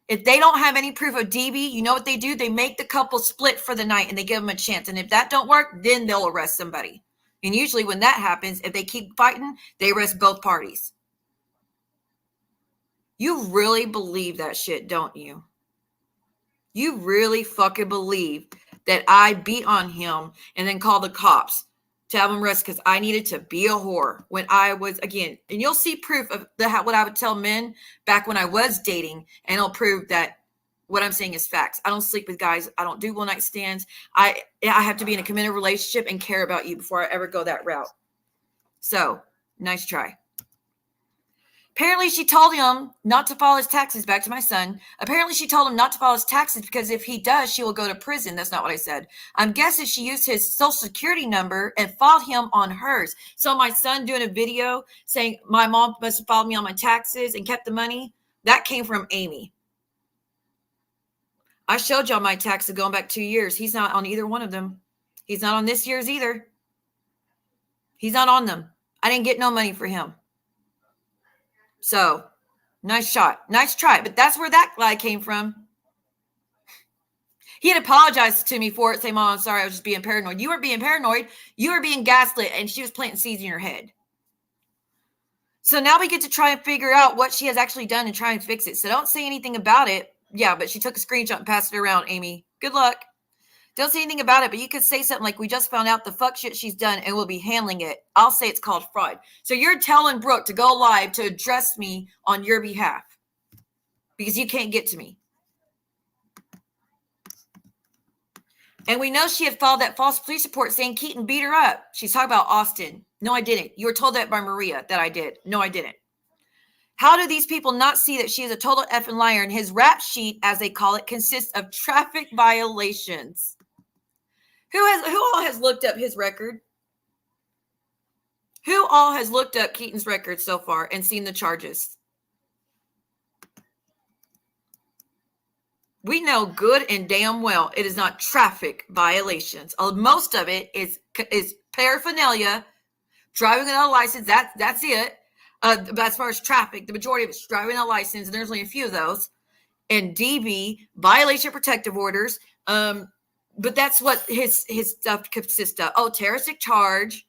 If they don't have any proof of DV, you know what they do? They make the couple split for the night and they give them a chance. And if that don't work, then they'll arrest somebody. And usually when that happens, if they keep fighting, they arrest both parties. You really believe that shit, don't you? You really fucking believe that I beat on him and then called the cops to have him arrested because I needed to be a whore when I was, again, and you'll see proof of what I would tell men back when I was dating, and it'll prove that what I'm saying is facts. I don't sleep with guys. I don't do one-night stands. I have to be in a committed relationship and care about you before I ever go that route. So, nice try. Apparently, she told him not to file his taxes back to my son. Apparently, she told him not to file his taxes because if he does, she will go to prison. That's not what I said. I'm guessing she used his social security number and filed him on hers. So my son doing a video saying my mom must have filed me on my taxes and kept the money, that came from Amy. I showed y'all my taxes going back 2 years. He's not on either one of them. He's not on this year's either. He's not on them. I didn't get no money for him. So, nice shot. Nice try. But that's where that lie came from. He had apologized to me for it, saying, Mom, I'm sorry, I was just being paranoid. You weren't being paranoid. You were being gaslit, and she was planting seeds in your head. So now we get to try and figure out what she has actually done and try and fix it. So don't say anything about it. Yeah, but she took a screenshot and passed it around, Amy. Good luck. Don't say anything about it, but you could say something like, we just found out the fuck shit she's done and we'll be handling it. I'll say it's called fraud. So you're telling Brooke to go live to address me on your behalf because you can't get to me. And we know she had filed that false police report saying Keaton beat her up. She's talking about Austin. No, I didn't. You were told that by Maria that I did. No, I didn't. How do these people not see that she is a total effing liar and his rap sheet, as they call it, consists of traffic violations? Who all has looked up his record? Who all has looked up Keaton's record so far and seen the charges? We know good and damn well it is not traffic violations. Most of it is paraphernalia, driving without a license. That's it. But as far as traffic, the majority of it's driving without a license, and there's only a few of those. And DB, violation of protective orders. But that's what his stuff consists of. Oh, terroristic charge.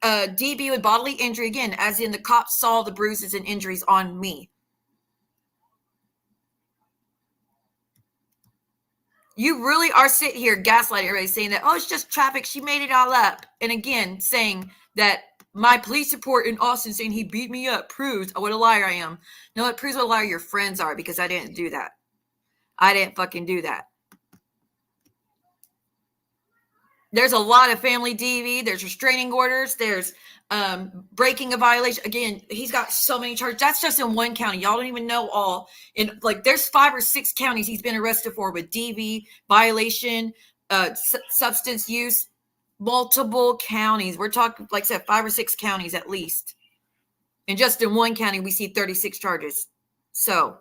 DB with bodily injury, again, as in the cops saw the bruises and injuries on me. You really are sitting here gaslighting everybody, saying that, oh, it's just traffic. She made it all up. And again, saying that my police report in Austin saying he beat me up proves what a liar I am. No, it proves what a liar your friends are, because I didn't do that. I didn't fucking do that. There's a lot of family DV. There's restraining orders. There's breaking a violation. Again, he's got so many charges. That's just in one county. Y'all don't even know all. In like, there's 5 or 6 counties he's been arrested for with DV, violation, substance use. Multiple counties. We're talking, like I said, 5 or 6 counties at least. And just in one county, we see 36 charges. So,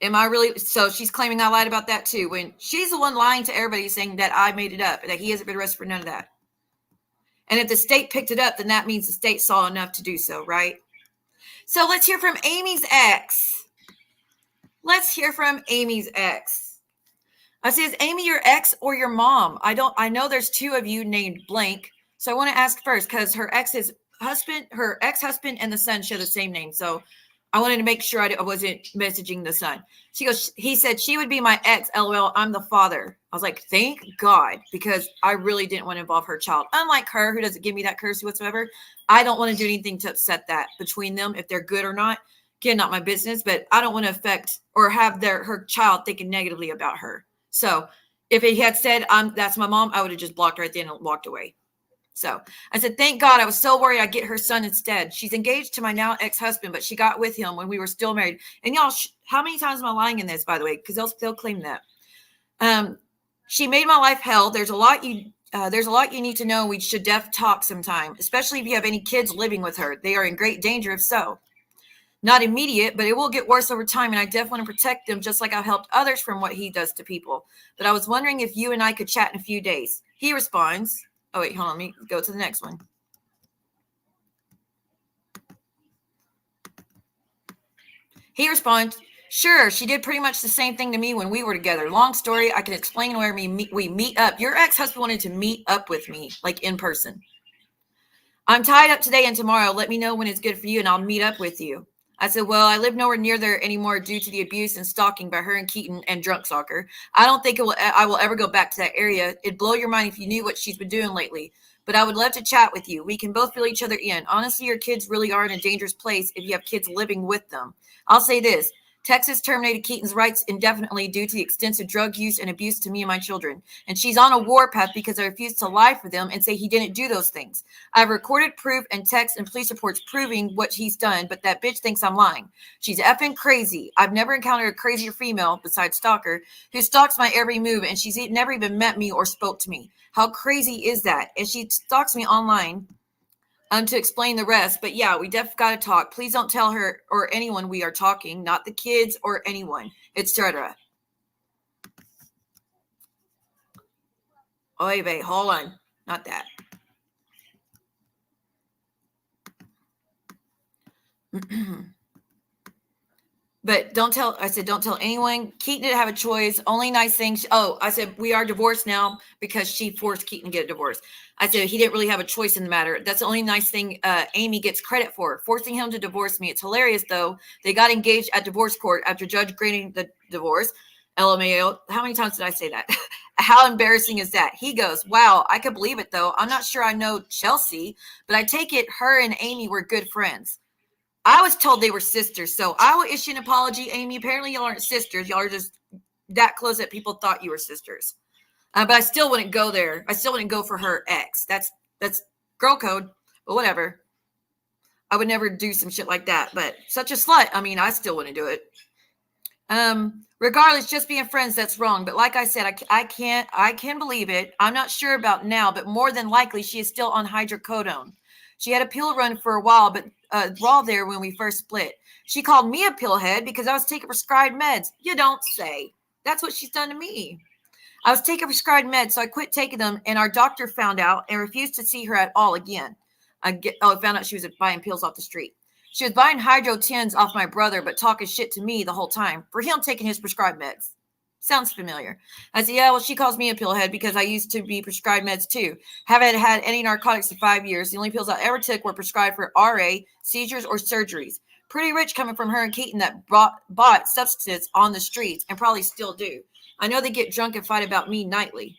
am I really? So she's claiming I lied about that too, when she's the one lying to everybody, saying that I made it up, that he hasn't been arrested for none of that. And if the state picked it up, then that means the state saw enough to do so, right? So let's hear from Amy's ex. Let's hear from Amy's ex. I say, is Amy your ex or your mom? I know there's 2 of you named blank. So I want to ask first, because her ex-husband and the son share the same name. So I wanted to make sure I wasn't messaging the son. He said she would be my ex, LOL, I'm the father. I was like, thank God, because I really didn't want to involve her child. Unlike her, who doesn't give me that courtesy whatsoever, I don't want to do anything to upset that between them, if they're good or not. Again, not my business, but I don't want to affect or have her child thinking negatively about her. So if he had said, that's my mom, I would have just blocked right then and walked away. So I said, thank God. I was so worried I'd get her son instead. She's engaged to my now ex-husband, but she got with him when we were still married. And y'all, how many times am I lying in this, by the way? Because they'll claim that. She made my life hell. There's a lot you need to know. We should talk sometime, especially if you have any kids living with her. They are in great danger if so. Not immediate, but it will get worse over time, and I definitely want to protect them, just like I've helped others from what he does to people. But I was wondering if you and I could chat in a few days. He responds, oh, wait, hold on. Let me go to the next one. He responds, sure, she did pretty much the same thing to me when we were together. Long story, I can explain where we meet up. Your ex-husband wanted to meet up with me, like in person. I'm tied up today and tomorrow. Let me know when it's good for you, and I'll meet up with you. I said, well, I live nowhere near there anymore due to the abuse and stalking by her and Keaton and Drunk Stalker. I don't think I will ever go back to that area. It'd blow your mind if you knew what she's been doing lately. But I would love to chat with you. We can both fill each other in. Honestly, your kids really are in a dangerous place if you have kids living with them. I'll say this. Texas terminated Keaton's rights indefinitely due to the extensive drug use and abuse to me and my children. And she's on a warpath because I refused to lie for them and say he didn't do those things. I have recorded proof and text and police reports proving what he's done, but that bitch thinks I'm lying. She's effing crazy. I've never encountered a crazier female, besides Stalker, who stalks my every move, and she's never even met me or spoke to me. How crazy is that? And she stalks me online. To explain the rest, but yeah, we definitely got to talk. Please don't tell her or anyone we are talking, not the kids or anyone, etc. Oh, wait, hold on. Not that. But don't tell anyone. Keaton didn't have a choice. Only nice things. Oh, I said, we are divorced now because she forced Keaton to get a divorce. I said, he didn't really have a choice in the matter. That's the only nice thing Amy gets credit for, forcing him to divorce me. It's hilarious, though. They got engaged at divorce court after judge granting the divorce. LMAO. How many times did I say that? How embarrassing is that? He goes, wow, I could believe it, though. I'm not sure I know Chelsea, but I take it her and Amy were good friends. I was told they were sisters, so I will issue an apology, Amy. Apparently, y'all aren't sisters. Y'all are just that close that people thought you were sisters. But I still wouldn't go there. I still wouldn't go for her ex. That's girl code, but whatever. I would never do some shit like that, but such a slut. I mean, I still wouldn't do it. Regardless, just being friends, that's wrong. But like I said, I can believe it. I'm not sure about now, but more than likely she is still on hydrocodone. She had a pill run for a while, but while there when we first split, she called me a pillhead because I was taking prescribed meds. You don't say. That's what she's done to me. I was taking prescribed meds, so I quit taking them, and our doctor found out and refused to see her at all again. I found out she was buying pills off the street. She was buying Hydro 10s off my brother, but talking shit to me the whole time for him taking his prescribed meds. Sounds familiar. I said, yeah, well, she calls me a pillhead because I used to be prescribed meds too. Haven't had any narcotics in 5 years. The only pills I ever took were prescribed for RA, seizures, or surgeries. Pretty rich coming from her and Keaton that bought substances on the streets and probably still do. I know they get drunk and fight about me nightly.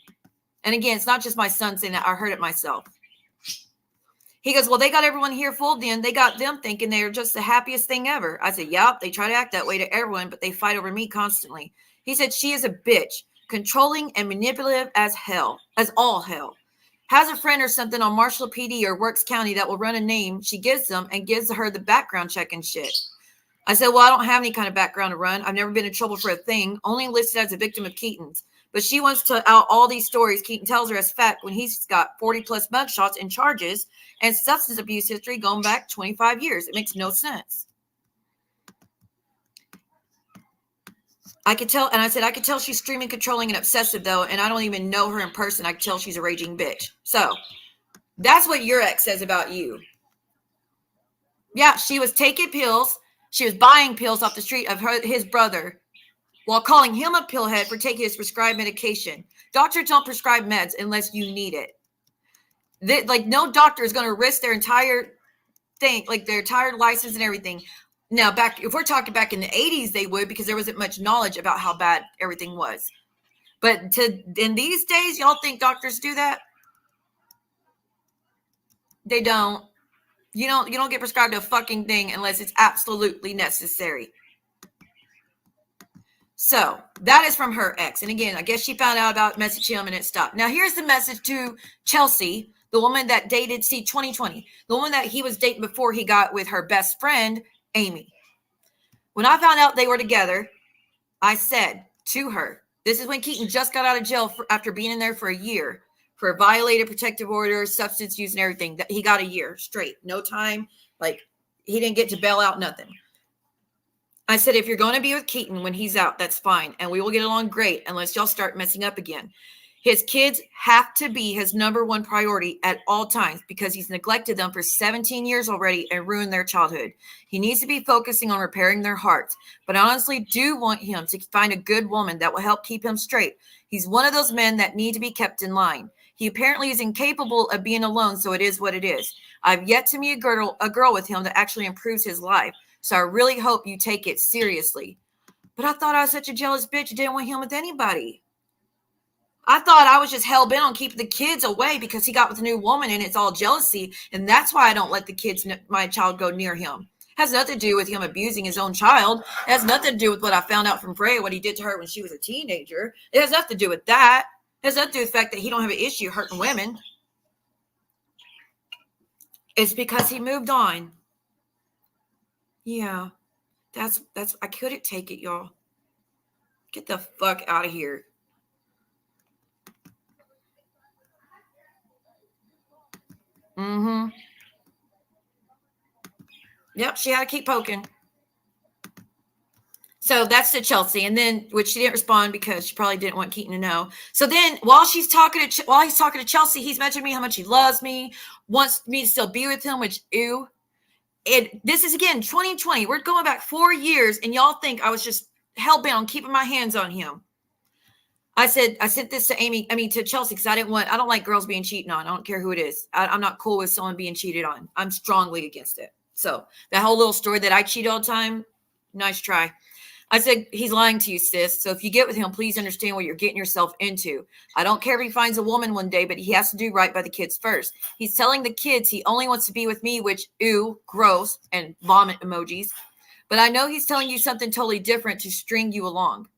And again, it's not just my son saying that. I heard it myself. He goes, well, they got everyone here fooled in. They got them thinking they're just the happiest thing ever. I said, yep, they try to act that way to everyone, but they fight over me constantly. He said, she is a bitch, controlling and manipulative as hell, as all hell. Has a friend or something on Marshall PD or Works County that will run a name. She gives them and gives her the background check and shit. I said, well, I don't have any kind of background to run. I've never been in trouble for a thing, only listed as a victim of Keaton's. But she wants to out all these stories Keaton tells her as fact when he's got 40 plus mugshots and charges and substance abuse history going back 25 years. It makes no sense. I could tell, and I said, I could tell she's extremely controlling and obsessive though, and I don't even know her in person. I could tell she's a raging bitch. So that's what your ex says about you. Yeah, she was taking pills. She was buying pills off the street of his brother while calling him a pillhead for taking his prescribed medication. Doctors don't prescribe meds unless you need it. Like no doctor is going to risk their entire thing, like their entire license and everything. Now, if we're talking back in the 80s, they would because there wasn't much knowledge about how bad everything was. But in these days, y'all think doctors do that? They don't. You don't get prescribed a fucking thing unless it's absolutely necessary. So that is from her ex. And again, I guess she found out about message him and it stopped. Now here's the message to Chelsea, the woman that dated 2020, the woman that he was dating before he got with her best friend, Amy. When I found out they were together, I said to her, this is when Keaton just got out of jail after being in there for a year for violated protective order, substance use and everything. That he got a year straight, no time. Like he didn't get to bail out, nothing. I said, if you're going to be with Keaton when he's out, that's fine. And we will get along great unless y'all start messing up again. His kids have to be his number one priority at all times because he's neglected them for 17 years already and ruined their childhood. He needs to be focusing on repairing their hearts. But I honestly do want him to find a good woman that will help keep him straight. He's one of those men that need to be kept in line. He apparently is incapable of being alone, so it is what it is. I've yet to meet a girl with him that actually improves his life. So I really hope you take it seriously. But I thought I was such a jealous bitch. I didn't want him with anybody. I thought I was just hell-bent on keeping the kids away because he got with a new woman and it's all jealousy. And that's why I don't let my child go near him. It has nothing to do with him abusing his own child. It has nothing to do with what I found out from Freya, what he did to her when she was a teenager. It has nothing to do with that. It has nothing to do with the fact that he don't have an issue hurting women. It's because he moved on. Yeah, that's I couldn't take it, y'all. Get the fuck out of here. Yep, she had to keep poking. So that's to Chelsea, and then which she didn't respond because she probably didn't want Keaton to know. So then while he's talking to Chelsea, he's mentioned me how much he loves me, wants me to still be with him, which ew. This is again 2020. We're going back 4 years, and y'all think I was just hell-bent on keeping my hands on him. I sent this to Chelsea because I don't like girls being cheated on. I don't care who it is. I'm not cool with someone being cheated on. I'm strongly against it. So that whole little story that I cheat all the time, nice try. I said, he's lying to you, sis. So if you get with him, please understand what you're getting yourself into. I don't care if he finds a woman one day, but he has to do right by the kids first. He's telling the kids he only wants to be with me, which, ew, gross, and vomit emojis. But I know he's telling you something totally different to string you along.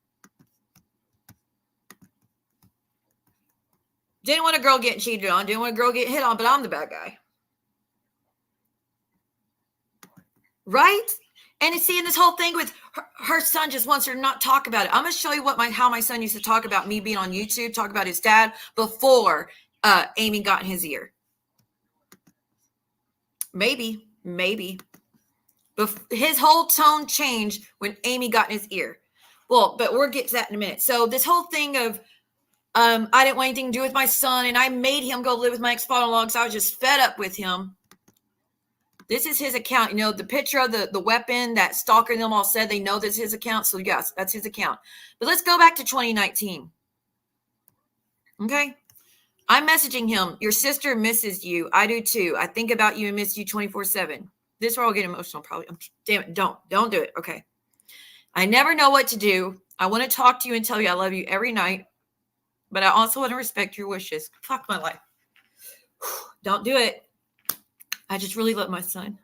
Didn't want a girl getting cheated on. Didn't want a girl getting hit on, but I'm the bad guy. Right? And it's seeing this whole thing with her son just wants her to not talk about it. I'm going to show you how my son used to talk about me being on YouTube, talk about his dad before Amy got in his ear. Maybe. His whole tone changed when Amy got in his ear. Well, but we'll get to that in a minute. So this whole thing of I didn't want anything to do with my son, and I made him go live with my ex-father-in-law because I was just fed up with him. This is his account. You know, the picture of the weapon that Stalker and them all said they know that's his account. So yes, that's his account. But let's go back to 2019. Okay. I'm messaging him. Your sister misses you. I do too. I think about you and miss you 24/7. This is where I'll get emotional probably. Damn it. Don't do it. Okay. I never know what to do. I want to talk to you and tell you I love you every night, but I also want to respect your wishes. Fuck my life. Don't do it. I just really love my son.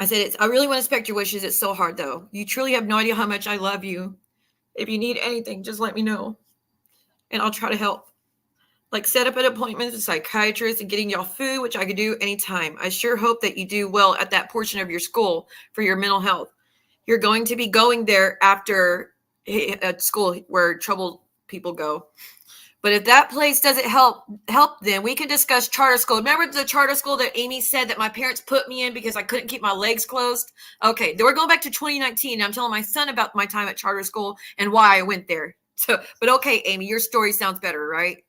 I said, I really want to respect your wishes. It's so hard, though. You truly have no idea how much I love you. If you need anything, just let me know, and I'll try to help. Like set up an appointment with a psychiatrist and getting y'all food, which I could do anytime. I sure hope that you do well at that portion of your school for your mental health. You're going to be going there after at school where troubled people go. But if that place doesn't help, then we can discuss charter school. Remember the charter school that Amy said that my parents put me in because I couldn't keep my legs closed? Okay, we're going back to 2019. I'm telling my son about my time at charter school and why I went there. So, but okay, Amy, your story sounds better, right?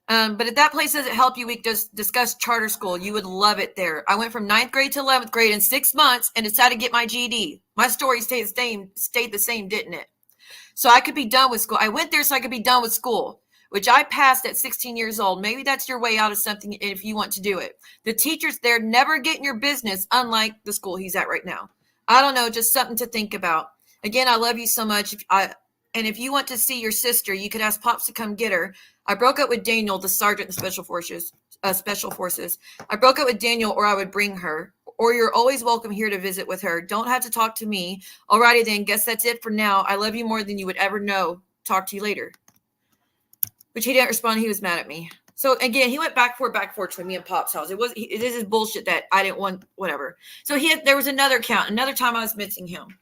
But if that place doesn't help you, we just discuss charter school. You would love it there. I went from 9th grade to 11th grade in 6 months and decided to get my GED. My story stayed the same, didn't it? So I could be done with school. I went there so I could be done with school, which I passed at 16 years old. Maybe that's your way out of something if you want to do it. The teachers there never get in your business, unlike the school he's at right now. I don't know, just something to think about. Again, I love you so much. And if you want to see your sister, you could ask Pops to come get her. I broke up with Daniel, the sergeant in Special Forces. I broke up with Daniel, or I would bring her. Or you're always welcome here to visit with her. Don't have to talk to me. Alrighty then, guess that's it for now. I love you more than you would ever know. Talk to you later. Which he didn't respond. He was mad at me. So again, he went back and forth to me and Pop's house. It is bullshit that I didn't want, whatever. So there was another account. Another time I was missing him.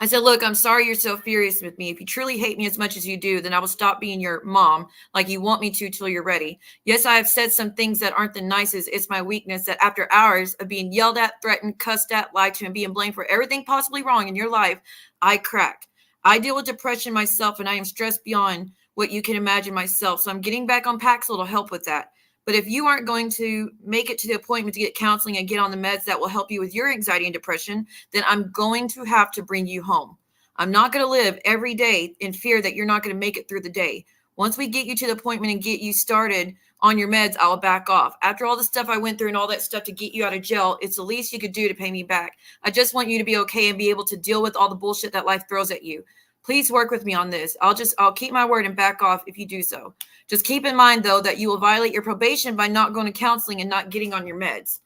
I said, look, I'm sorry you're so furious with me. If you truly hate me as much as you do, then I will stop being your mom like you want me to till you're ready. Yes, I have said some things that aren't the nicest. It's my weakness that after hours of being yelled at, threatened, cussed at, lied to, and being blamed for everything possibly wrong in your life, I crack. I deal with depression myself, and I am stressed beyond what you can imagine myself. So I'm getting back on Paxil to help with that. But if you aren't going to make it to the appointment to get counseling and get on the meds that will help you with your anxiety and depression, then I'm going to have to bring you home. I'm not going to live every day in fear that you're not going to make it through the day. Once we get you to the appointment and get you started on your meds, I'll back off. After all the stuff I went through and all that stuff to get you out of jail, it's the least you could do to pay me back. I just want you to be okay and be able to deal with all the bullshit that life throws at you. Please work with me on this. I'll keep my word and back off if you do so. Just keep in mind, though, that you will violate your probation by not going to counseling and not getting on your meds.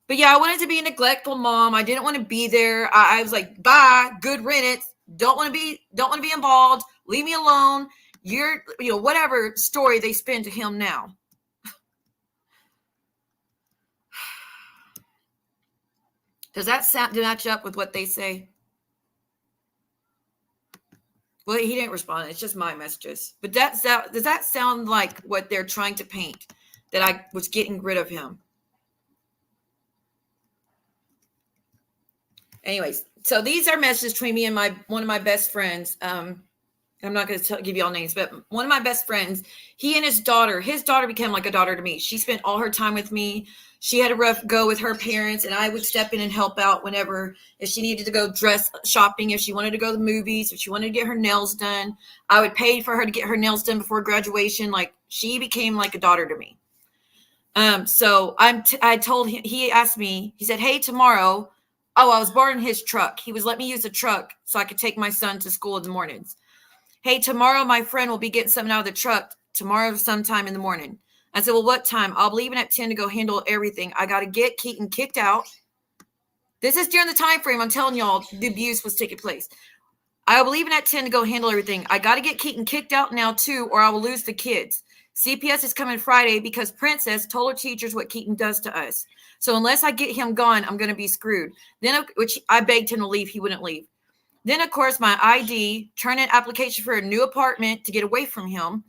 But yeah, I wanted to be a neglectful mom. I didn't want to be there. I was like, bye, good riddance. Don't want to be involved. Leave me alone. Whatever story they spin to him now. Does that match up with what they say? Well, he didn't respond. It's just my messages. But does that sound like what they're trying to paint? That I was getting rid of him? Anyways, so these are messages between me and one of my best friends. I'm not going to give you all names, but one of my best friends, he and his daughter became like a daughter to me. She spent all her time with me. She had a rough go with her parents, and I would step in and help out whenever, if she needed to go dress shopping, if she wanted to go to the movies, if she wanted to get her nails done, I would pay for her to get her nails done before graduation. Like, she became like a daughter to me. So I told him, he asked me, he said, hey, tomorrow, I was borrowing his truck. He was letting me use the truck so I could take my son to school in the mornings. Hey, tomorrow my friend will be getting something out of the truck tomorrow sometime in the morning. I said, well, what time? I'll be leaving at 10 to go handle everything. I got to get Keaton kicked out. This is during the time frame I'm telling y'all the abuse was taking place. I will be leaving at 10 to go handle everything. I got to get Keaton kicked out now too, or I will lose the kids. CPS is coming Friday because Princess told her teachers what Keaton does to us. So unless I get him gone, I'm going to be screwed. Then, which I begged him to leave. He wouldn't leave. Then, of course, my ID, turn in application for a new apartment to get away from him.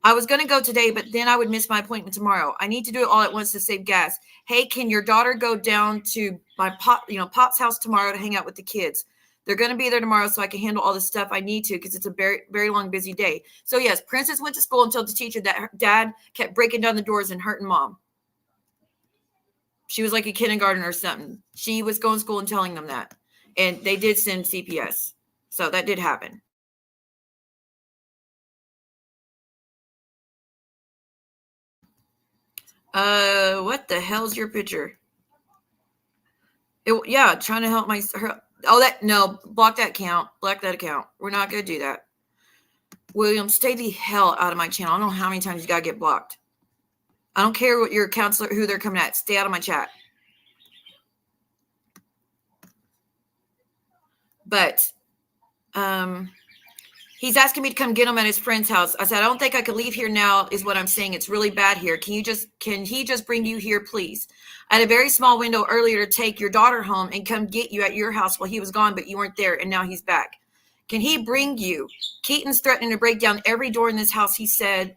I was going to go today, but then I would miss my appointment tomorrow. I need to do it all at once to save gas. Hey, can your daughter go down to my Pop's house tomorrow to hang out with the kids? They're going to be there tomorrow so I can handle all the stuff I need to because it's a very, very long, busy day. So, yes, Princess went to school and told the teacher that her dad kept breaking down the doors and hurting mom. She was like a kindergarten or something. She was going to school and telling them that. And they did send CPS. So that did happen. What the hell's your picture? Yeah, trying to help her. Oh, block that account. Block that account. We're not going to do that. William, stay the hell out of my channel. I don't know how many times you got to get blocked. I don't care what your counselor, who they're coming at. Stay out of my chat. But, he's asking me to come get him at his friend's house. I said, I don't think I could leave here now is what I'm saying. It's really bad here. Can he just bring you here, please? I had a very small window earlier to take your daughter home and come get you at your house while he was gone, but you weren't there, and now he's back. Can he bring you? Keaton's threatening to break down every door in this house, he said,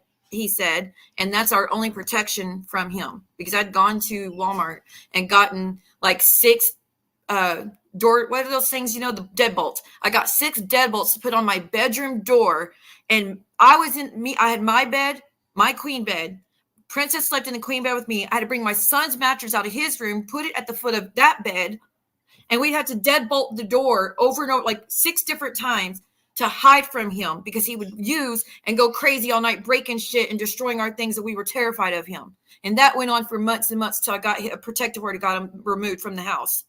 and that's our only protection from him. Because I'd gone to Walmart and gotten like 6 door, what are those things, the deadbolts. I got 6 deadbolts to put on my bedroom door, and I had my bed, my queen bed. Princess slept in the queen bed with me. I had to bring my son's mattress out of his room, put it at the foot of that bed, and we'd have to deadbolt the door over and over like 6 different times to hide from him because he would use and go crazy all night, breaking shit and destroying our things that we were terrified of him. And that went on for months and months till I got a protective order, got him removed from the house.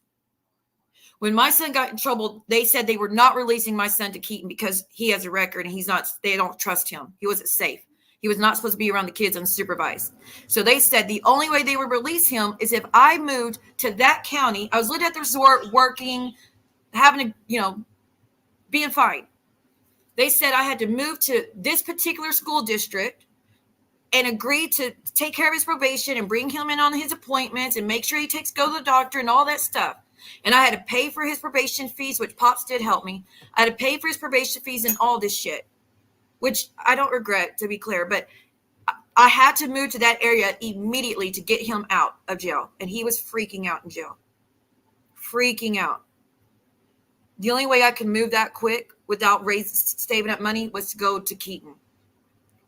When my son got in trouble, they said they were not releasing my son to Keaton because he has a record and they don't trust him. He wasn't safe. He was not supposed to be around the kids unsupervised. So they said the only way they would release him is if I moved to that county. I was living at the resort, working, having being fine. They said I had to move to this particular school district and agree to take care of his probation and bring him in on his appointments and make sure he go to the doctor and all that stuff. And I had to pay for his probation fees, which Pops did help me. I had to pay for his probation fees and all this shit, which I don't regret, to be clear. But I had to move to that area immediately to get him out of jail. And he was freaking out in jail. Freaking out. The only way I could move that quick without saving up money was to go to Keaton.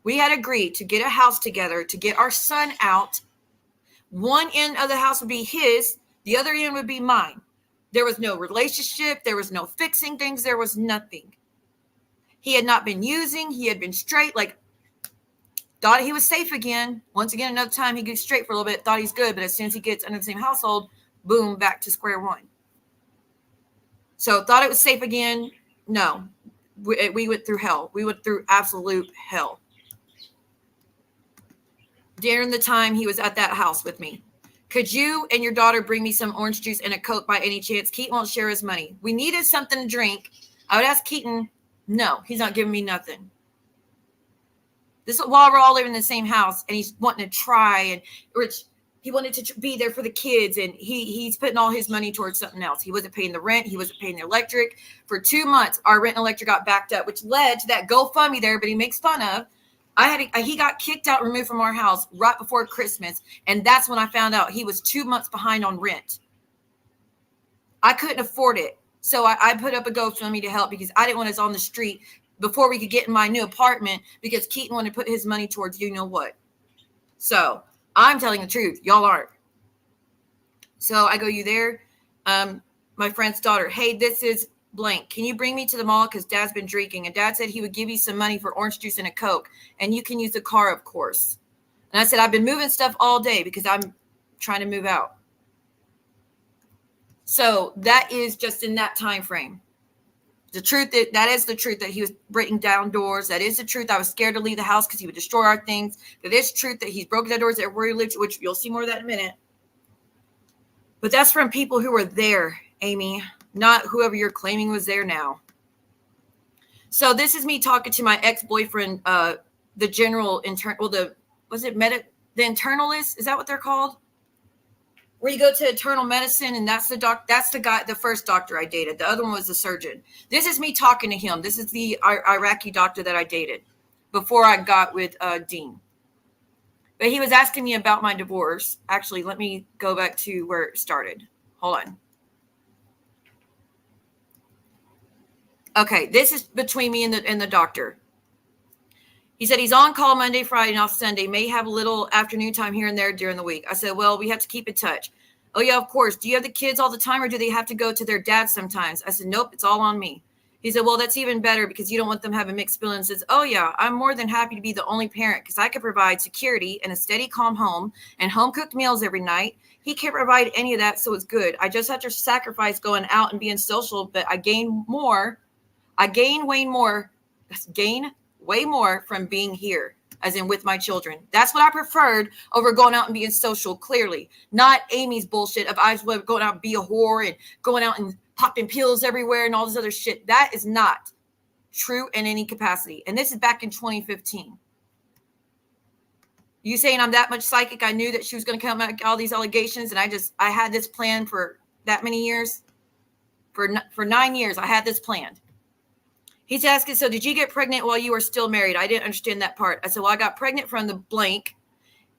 We had agreed to get a house together to get our son out. One end of the house would be his. The other end would be mine. There was no relationship. There was no fixing things. There was nothing. He had not been using. He had been straight. Thought he was safe again. Once again, another time he gets straight for a little bit. Thought he's good. But as soon as he gets under the same household, boom, back to square one. So thought it was safe again. No. We went through hell. We went through absolute hell. During the time he was at that house with me. Could you and your daughter bring me some orange juice and a Coke by any chance? Keaton won't share his money. We needed something to drink. I would ask Keaton. No, he's not giving me nothing. This is while we're all living in the same house, and he's wanting to try, and he wanted to be there for the kids, and he's putting all his money towards something else. He wasn't paying the rent. He wasn't paying the electric. For 2 months, our rent and electric got backed up, which led to that GoFundMe there, but he makes fun of. He got kicked out, removed from our house right before Christmas. And that's when I found out he was 2 months behind on rent. I couldn't afford it. So I put up a GoFundMe to help because I didn't want us on the street before we could get in my new apartment because Keaton wanted to put his money towards you know what. So I'm telling the truth. Y'all aren't. So I go, you there? My friend's daughter. Hey, this is blank. Can you bring me to the mall? Because Dad's been drinking. And Dad said he would give you some money for orange juice and a Coke. And you can use the car, of course. And I said, I've been moving stuff all day because I'm trying to move out. So that is just in that time frame. The truth that is the truth that he was breaking down doors. That is the truth. I was scared to leave the house because he would destroy our things. That is truth that he's broken down doors everywhere he lived, which you'll see more of that in a minute. But that's from people who were there Amy, not whoever you're claiming was there now. So this is me talking to my ex-boyfriend, the general intern, well, the internalist? Is that what they're called? Where you go to internal medicine, and that's the guy, the first doctor I dated. The other one was the surgeon. This is me talking to him. This is the Iraqi doctor that I dated before I got with Dean. But he was asking me about my divorce. Actually, let me go back to where it started. Hold on. Okay, this is between me and the doctor. He said he's on call Monday, Friday, and off Sunday. May have a little afternoon time here and there during the week. I said, well, we have to keep in touch. Oh, yeah, of course. Do you have the kids all the time, or do they have to go to their dad sometimes? I said, nope, it's all on me. He said, well, that's even better because you don't want them having mixed feelings. Says, oh, yeah, I'm more than happy to be the only parent because I can provide security and a steady, calm home and home-cooked meals every night. He can't provide any of that, so it's good. I just have to sacrifice going out and being social, but I gain way more from being here, as in with my children. That's what I preferred over going out and being social, clearly. Not Amy's bullshit of I was going out and be a whore and going out and popping pills everywhere and all this other shit. That is not true in any capacity. And this is back in 2015. You saying I'm that much psychic? I knew that she was going to come out with all these allegations, and I had this plan for that many years. For 9 years, I had this planned. He's asking, so did you get pregnant while you were still married? I didn't understand that part. I said, well, I got pregnant from the blank.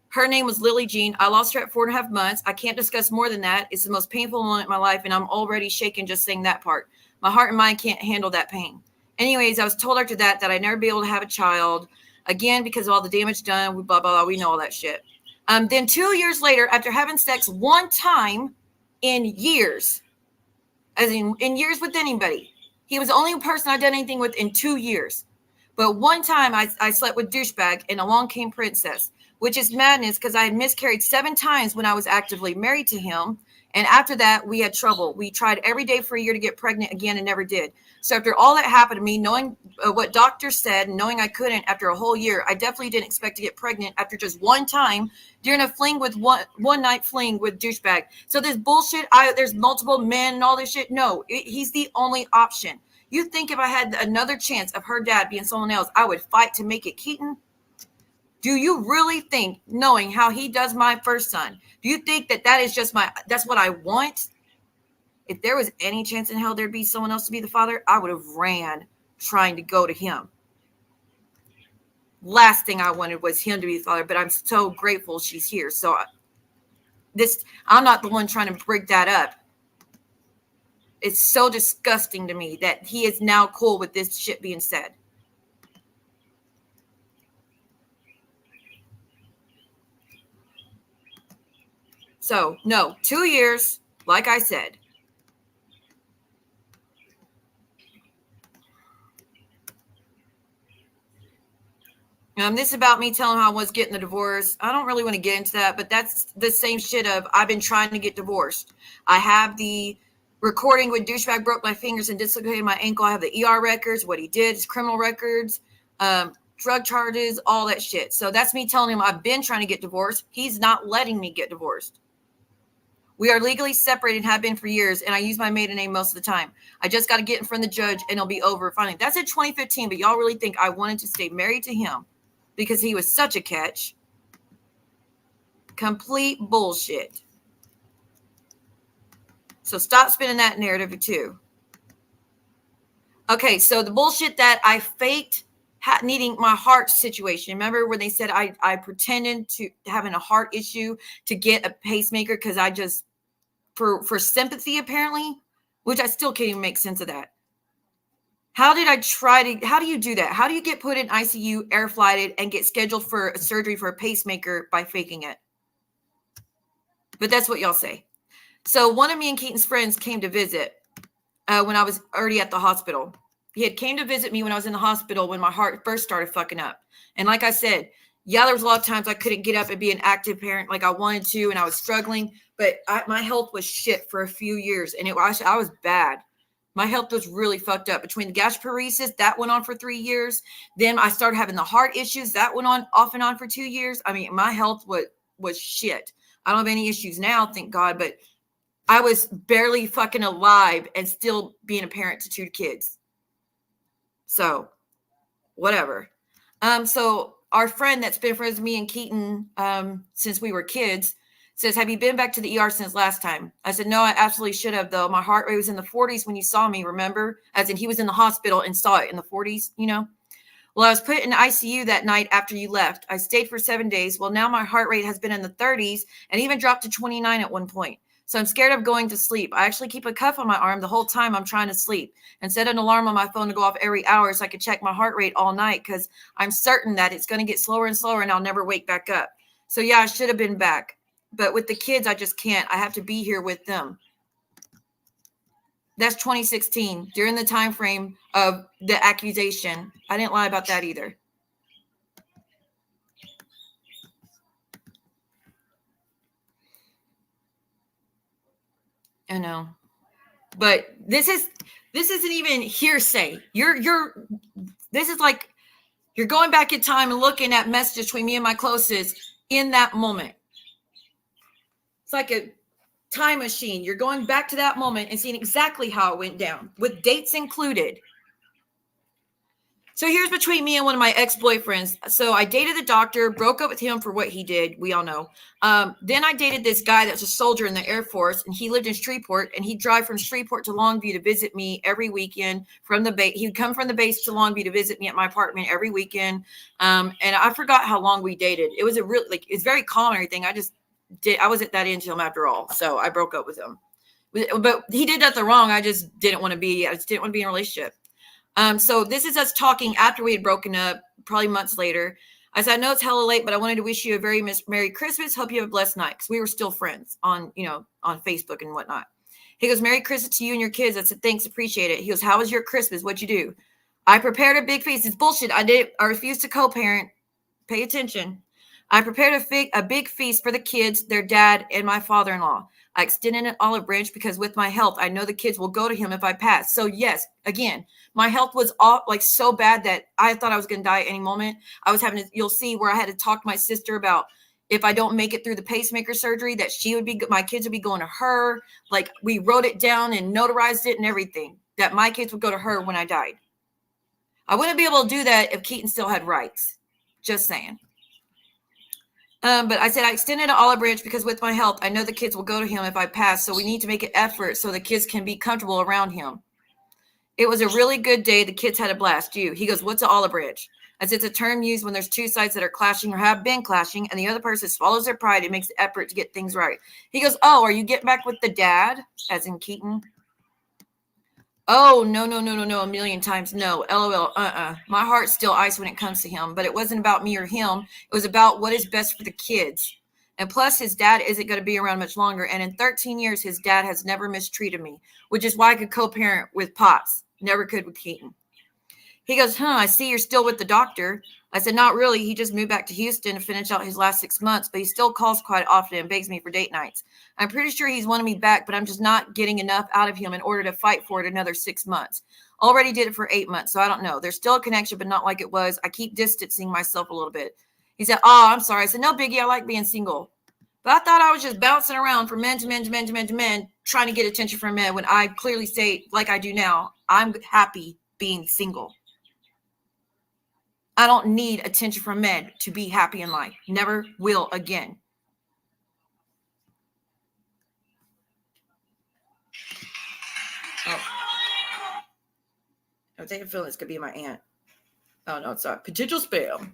Her name was Lily Jean. I lost her at 4.5 months. I can't discuss more than that. It's the most painful moment in my life, and I'm already shaken just saying that part. My heart and mind can't handle that pain. Anyways, I was told after that I'd never be able to have a child again because of all the damage done. Blah, blah, blah. We know all that shit. Then 2 years later, after having sex one time in years, as in years with anybody, he was the only person I'd done anything with in 2 years. But one time I slept with douchebag, and along came princess, which is madness because I had miscarried 7 times when I was actively married to him. And after that, we had trouble. We tried every day for a year to get pregnant again and never did. So after all that happened to me, knowing what doctors said, and knowing I couldn't after a whole year, I definitely didn't expect to get pregnant after just one time during a fling with one night fling with douchebag. So this bullshit, there's multiple men and all this shit. No, he's the only option. You think if I had another chance of her dad being someone else, I would fight to make it Keaton? Do you really think, knowing how he does my first son, do you think that is just that's what I want? If there was any chance in hell there'd be someone else to be the father, I would have ran trying to go to him. Last thing I wanted was him to be the father, but I'm so grateful she's here. So I'm not the one trying to break that up. It's so disgusting to me that he is now cool with this shit being said. So, no, 2 years, like I said. This is about me telling how I was getting the divorce. I don't really want to get into that, but that's the same shit of I've been trying to get divorced. I have the recording when douchebag broke my fingers and dislocated my ankle. I have the ER records, what he did, his criminal records, drug charges, all that shit. So that's me telling him I've been trying to get divorced. He's not letting me get divorced. We are legally separated and have been for years, and I use my maiden name most of the time. I just got to get in front of the judge, and it'll be over finally. That's in 2015, but y'all really think I wanted to stay married to him because he was such a catch? Complete bullshit. So stop spinning that narrative too. Okay, so the bullshit that I faked needing my heart situation. Remember when they said I pretended to having a heart issue to get a pacemaker because I just, for sympathy apparently, which I still can't even make sense of that. How do you do that? How do you get put in ICU, air flighted, and get scheduled for a surgery for a pacemaker by faking it? But that's what y'all say. So one of me and Keaton's friends came to visit when I was already at the hospital. He had came to visit me when I was in the hospital when my heart first started fucking up. And like I said, yeah, there was a lot of times I couldn't get up and be an active parent like I wanted to, and I was struggling. But my health was shit for a few years, and I was bad. My health was really fucked up. Between the gastroparesis, that went on for 3 years. Then I started having the heart issues. That went on off and on for 2 years. I mean, my health was shit. I don't have any issues now, thank God. But I was barely fucking alive and still being a parent to 2 kids. So, whatever. So our friend that's been friends with me and Keaton since we were kids says, have you been back to the ER since last time? I said, no, I absolutely should have, though. My heart rate was in the 40s when you saw me, remember? As in he was in the hospital and saw it in the 40s, you know? Well, I was put in ICU that night after you left. I stayed for 7 days. Well, now my heart rate has been in the 30s and even dropped to 29 at one point. So I'm scared of going to sleep. I actually keep a cuff on my arm the whole time I'm trying to sleep and set an alarm on my phone to go off every hour so I can check my heart rate all night because I'm certain that it's going to get slower and slower and I'll never wake back up. So yeah, I should have been back. But with the kids, I just can't. I have to be here with them. That's 2016, during the time frame of the accusation. I didn't lie about that either. I know. But this isn't even hearsay. This is like you're going back in time and looking at messages between me and my closest in that moment. It's like a time machine. You're going back to that moment and seeing exactly how it went down with dates included. So here's between me and one of my ex-boyfriends. So I dated the doctor, broke up with him for what he did. We all know. Then I dated this guy that's a soldier in the Air Force, and he lived in Shreveport, and he'd drive from Shreveport to Longview to visit me every weekend from the base. He'd come from the base to Longview to visit me at my apartment every weekend. And I forgot how long we dated. It was it's very calm and everything. I wasn't that into him after all. So I broke up with him. But he did nothing wrong. I just didn't want to be in a relationship. So this is us talking after we had broken up, probably months later. I said, I know it's hella late, but I wanted to wish you a very Merry Christmas. Hope you have a blessed night. Because we were still friends on Facebook and whatnot. He goes, Merry Christmas to you and your kids. I said, thanks, appreciate it. He goes, how was your Christmas? What'd you do? I prepared a big feast. It's bullshit. I refused to co-parent. Pay attention. I prepared a big feast for the kids, their dad, and my father-in-law. I extended an olive branch because with my health, I know the kids will go to him if I pass. So yes, again, my health was so bad that I thought I was going to die at any moment. I was you'll see where I had to talk to my sister about if I don't make it through the pacemaker surgery, that my kids would be going to her. Like we wrote it down and notarized it and everything, that my kids would go to her when I died. I wouldn't be able to do that if Keaton still had rights. Just saying. But I said, I extended an olive branch because with my health, I know the kids will go to him if I pass. So we need to make an effort so the kids can be comfortable around him. It was a really good day. The kids had a blast. He goes, what's an olive branch? I said, it's a term used when there's two sides that are clashing or have been clashing, and the other person swallows their pride and makes the effort to get things right. He goes, oh, are you getting back with the dad? As in Keaton. Oh, no, a million times no. LOL, My heart's still ice when it comes to him, but it wasn't about me or him. It was about what is best for the kids. And plus, his dad isn't going to be around much longer. And in 13 years, his dad has never mistreated me, which is why I could co-parent with Potts. Never could with Keaton. He goes, I see you're still with the doctor. I said, not really. He just moved back to Houston to finish out his last 6 months, but he still calls quite often and begs me for date nights. I'm pretty sure he's wanted me back, but I'm just not getting enough out of him in order to fight for it another 6 months. Already did it for 8 months, so I don't know. There's still a connection, but not like it was. I keep distancing myself a little bit. He said, I'm sorry. I said, no, Biggie, I like being single. But I thought I was just bouncing around from men to men to men to men to men, trying to get attention from men when I clearly say, like I do now, I'm happy being single. I don't need attention from men to be happy in life. Never will again. Oh. I take a feeling this could be my aunt. Oh, no, it's not. Potential spam.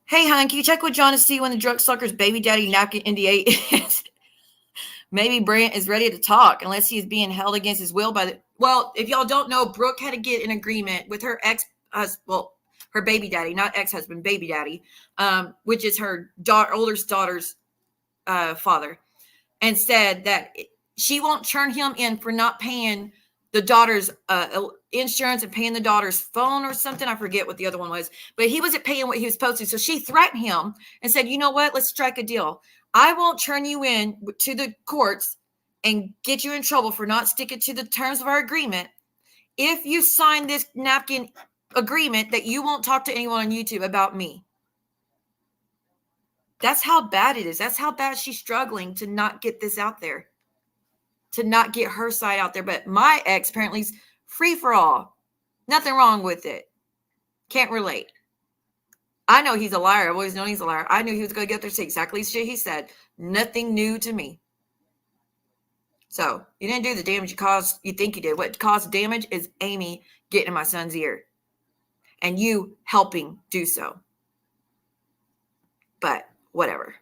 Hey, hon, can you check with John to see when the drunk stalker's baby daddy napkin NDA is? Maybe Brant is ready to talk unless he is being held against his will by the... Well, if y'all don't know, Brooke had to get an agreement with her her baby daddy, not ex-husband, baby daddy, which is her oldest daughter's father, and said that she won't turn him in for not paying the daughter's insurance and paying the daughter's phone or something. I forget what the other one was, but he wasn't paying what he was supposed to. So she threatened him and said, you know what? Let's strike a deal. I won't turn you in to the courts and get you in trouble for not sticking to the terms of our agreement if you sign this napkin agreement that you won't talk to anyone on YouTube about me. That's how bad it is. That's how bad she's struggling to not get this out there. to not get her side out there. But my ex apparently is free for all. Nothing wrong with it. Can't relate. I know he's a liar. I've always known he's a liar. I knew he was going to get there, say exactly the shit he said. Nothing new to me. So you didn't do the damage you think you did. What caused damage is Amy getting in my son's ear and you helping do so. But whatever.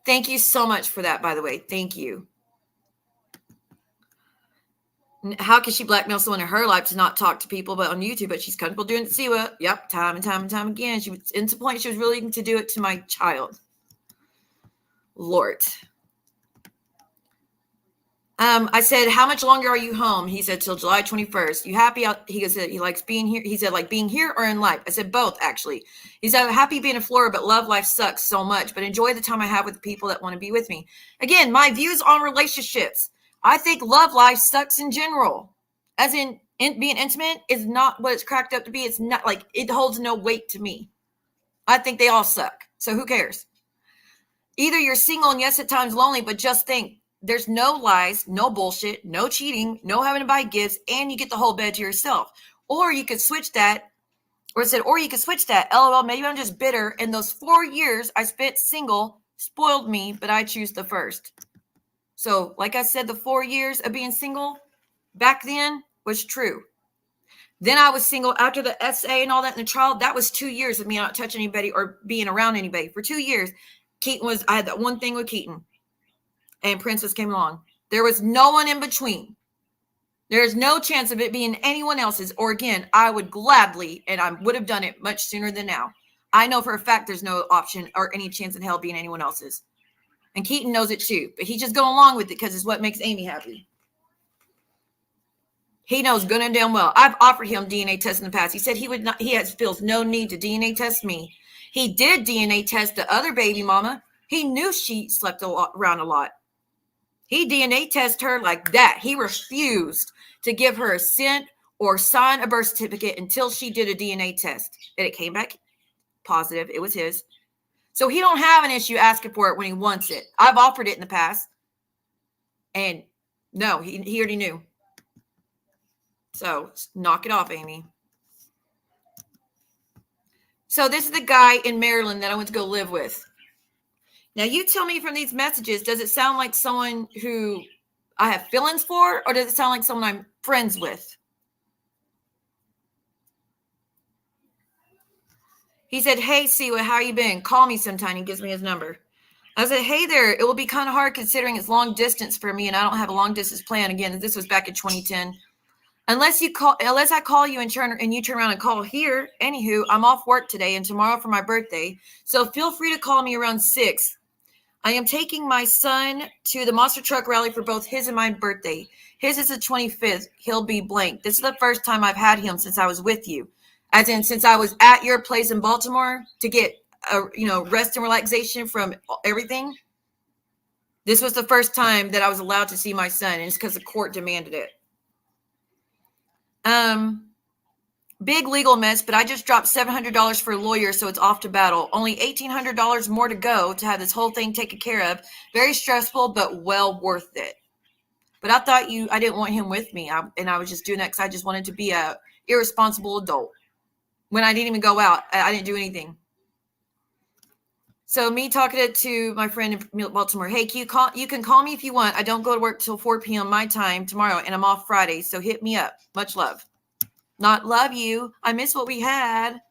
Thank you so much for that, by the way. Thank you. How can she blackmail someone in her life to not talk to people but on YouTube? But she's comfortable doing it to Siwa. Yep, time and time and time again. She was into the point she was willing to do it to my child. Lord. I said, how much longer are you home? He said, till July 21st. You happy? He said, he likes being here. He said, like being here or in life? I said, both, actually. He said, I'm happy being in Florida, but love life sucks so much. But enjoy the time I have with the people that want to be with me. Again, my views on relationships. I think love life sucks in general. As in being intimate is not what it's cracked up to be. It's not like it holds no weight to me. I think they all suck. So who cares? Either you're single and yes, at times lonely, but just think, there's no lies, no bullshit, no cheating, no having to buy gifts, and you get the whole bed to yourself. Or you could switch that, or you could switch that. LOL, maybe I'm just bitter. And those 4 years I spent single spoiled me, but I choose the first. So, like I said, the 4 years of being single back then was true. Then I was single after the SA and all that in the trial. That was 2 years of me not touching anybody or being around anybody. For 2 years, I had that one thing with Keaton. And Princess came along. There was no one in between. There's no chance of it being anyone else's. Or again, I would gladly, and I would have done it much sooner than now. I know for a fact there's no option or any chance in hell being anyone else's. And Keaton knows it too. But he's just going along with it because it's what makes Amy happy. He knows good and damn well. I've offered him DNA tests in the past. He said he would not. Feels no need to DNA test me. He did DNA test the other baby mama. He knew she slept around a lot. He DNA tested her like that. He refused to give her a cent or sign a birth certificate until she did a DNA test. And it came back positive. It was his. So he don't have an issue asking for it when he wants it. I've offered it in the past. And no, he already knew. So knock it off, Amy. So this is the guy in Maryland that I went to go live with. Now, you tell me from these messages, does it sound like someone who I have feelings for, or does it sound like someone I'm friends with? He said, hey, Siwa, how you been? Call me sometime. He gives me his number. I said, hey there. It will be kind of hard considering it's long distance for me, and I don't have a long distance plan. Again, this was back in 2010. Unless I call you and you turn around and call here. Anywho, I'm off work today and tomorrow for my birthday, so feel free to call me around 6. I am taking my son to the monster truck rally for both his and my birthday. His is the 25th. He'll be blank. This is the first time I've had him since I was with you. As in, since I was at your place in Baltimore to get, rest and relaxation from everything. This was the first time that I was allowed to see my son, and it's because the court demanded it. Big legal mess, but I just dropped $700 for a lawyer, so it's off to battle. Only $1,800 more to go to have this whole thing taken care of. Very stressful, but well worth it. But I thought I didn't want him with me, and I was just doing that because I just wanted to be a irresponsible adult. When I didn't even go out, I didn't do anything. So me talking to my friend in Baltimore, hey, you can call me if you want. I don't go to work till 4 p.m. my time tomorrow, and I'm off Friday, so hit me up. Much love. Not love you. I miss what we had.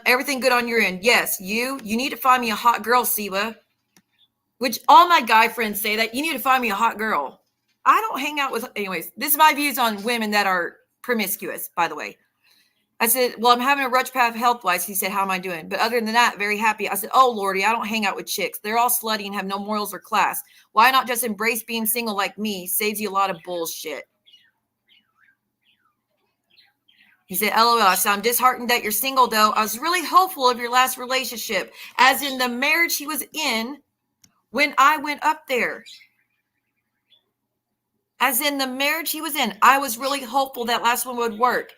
Everything good on your end? Yes. You need to find me a hot girl, Siwa. Which all my guy friends say that you need to find me a hot girl. I don't hang out with. Anyways, this is my views on women that are promiscuous. By the way, I said, well, I'm having a rough path health wise. He said, how am I doing? But other than that, very happy. I said, oh Lordy, I don't hang out with chicks. They're all slutty and have no morals or class. Why not just embrace being single like me? Saves you a lot of bullshit. He said, LOL. I said, I'm disheartened that you're single, though. I was really hopeful of your last relationship, as in the marriage he was in when I went up there. As in the marriage he was in, I was really hopeful that last one would work.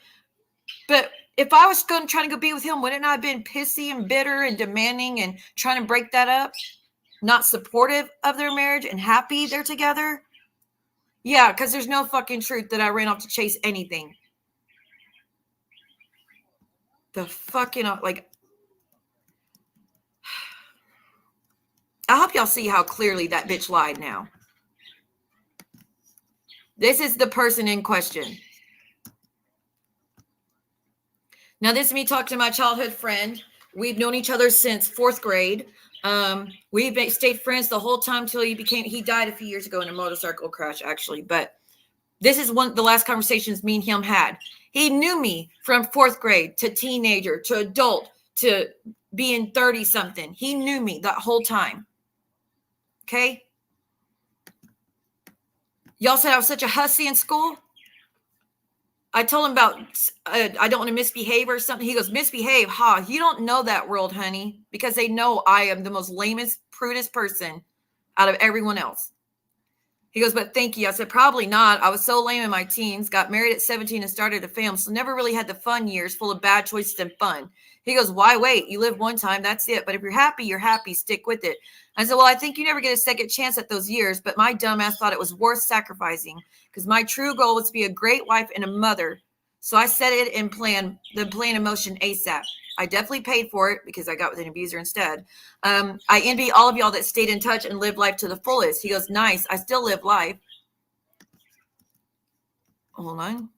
But if I was going to try to go be with him, wouldn't I have been pissy and bitter and demanding and trying to break that up? not supportive of their marriage and happy they're together. Yeah, because there's no fucking truth that I ran off to chase anything. The fucking, like, I hope y'all see how clearly that bitch lied now. This is the person in question. Now, this is me talking to my childhood friend. We've known each other since 4th grade. We've stayed friends the whole time till he died a few years ago in a motorcycle crash, actually. But this is the last conversations me and him had. He knew me from 4th grade to teenager to adult to being 30 something. He knew me that whole time. Okay. Y'all said I was such a hussy in school. I told him about, I don't want to misbehave or something. He goes, misbehave? Ha, you don't know that world, honey, because they know I am the most lamest, prudest person out of everyone else. He goes, but thank you. I said, probably not. I was so lame in my teens, got married at 17 and started a family. So never really had the fun years full of bad choices and fun. He goes, why wait? You live one time. That's it. But if you're happy, stick with it. I said, well, I think you never get a second chance at those years. But my dumbass thought it was worth sacrificing because my true goal was to be a great wife and a mother. So I set it in plan in motion ASAP. I definitely paid for it because I got with an abuser instead. I envy all of y'all that stayed in touch and lived life to the fullest. He goes, nice. I still live life. Hold on.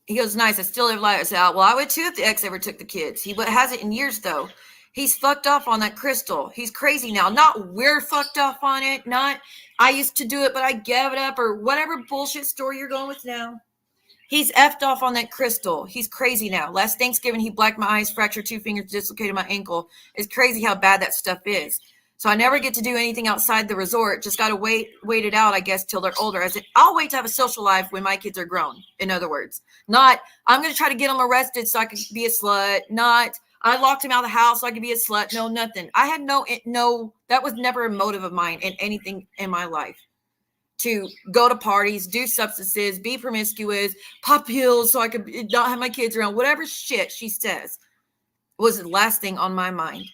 He goes, nice. I still live life. I said, well, I would too if the ex ever took the kids. He hasn't in years, though. He's fucked off on that crystal. He's crazy now. Not we're fucked off on it. Not I used to do it, but I gave it up or whatever bullshit story you're going with now. He's effed off on that crystal. He's crazy now. Last Thanksgiving, he blacked my eyes, fractured 2 fingers, dislocated my ankle. It's crazy how bad that stuff is. So I never get to do anything outside the resort. Just got to wait it out, I guess, till they're older. I said, I'll wait to have a social life when my kids are grown. In other words, not I'm going to try to get them arrested so I can be a slut. Not I locked him out of the house so I could be a slut. No, nothing. I had no, that was never a motive of mine in anything in my life. To go to parties, do substances, be promiscuous, pop pills so I could not have my kids around. Whatever shit she says was the last thing on my mind.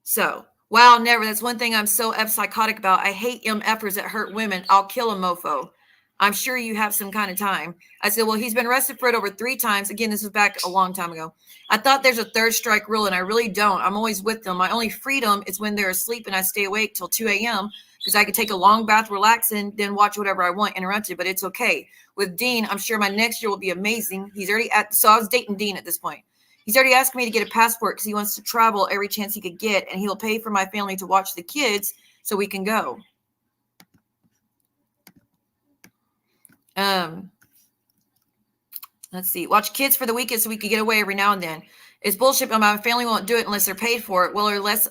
So, wow, never. That's one thing I'm so psychotic about. I hate MFers that hurt women. I'll kill a mofo. I'm sure you have some kind of time. I said, well, he's been arrested for it over 3 times. Again, this was back a long time ago. I thought there's a 3rd strike rule, and I really don't. I'm always with them. My only freedom is when they're asleep and I stay awake till 2 a.m. because I could take a long bath, relax, and then watch whatever I want interrupted, but it's okay. With Dean, I'm sure my next year will be amazing. He's already so I was dating Dean at this point. He's already asked me to get a passport because he wants to travel every chance he could get, and he'll pay for my family to watch the kids so we can go. Let's see. Watch kids for the weekend so we can get away every now and then. It's bullshit, but my family won't do it unless they're paid for it. Unless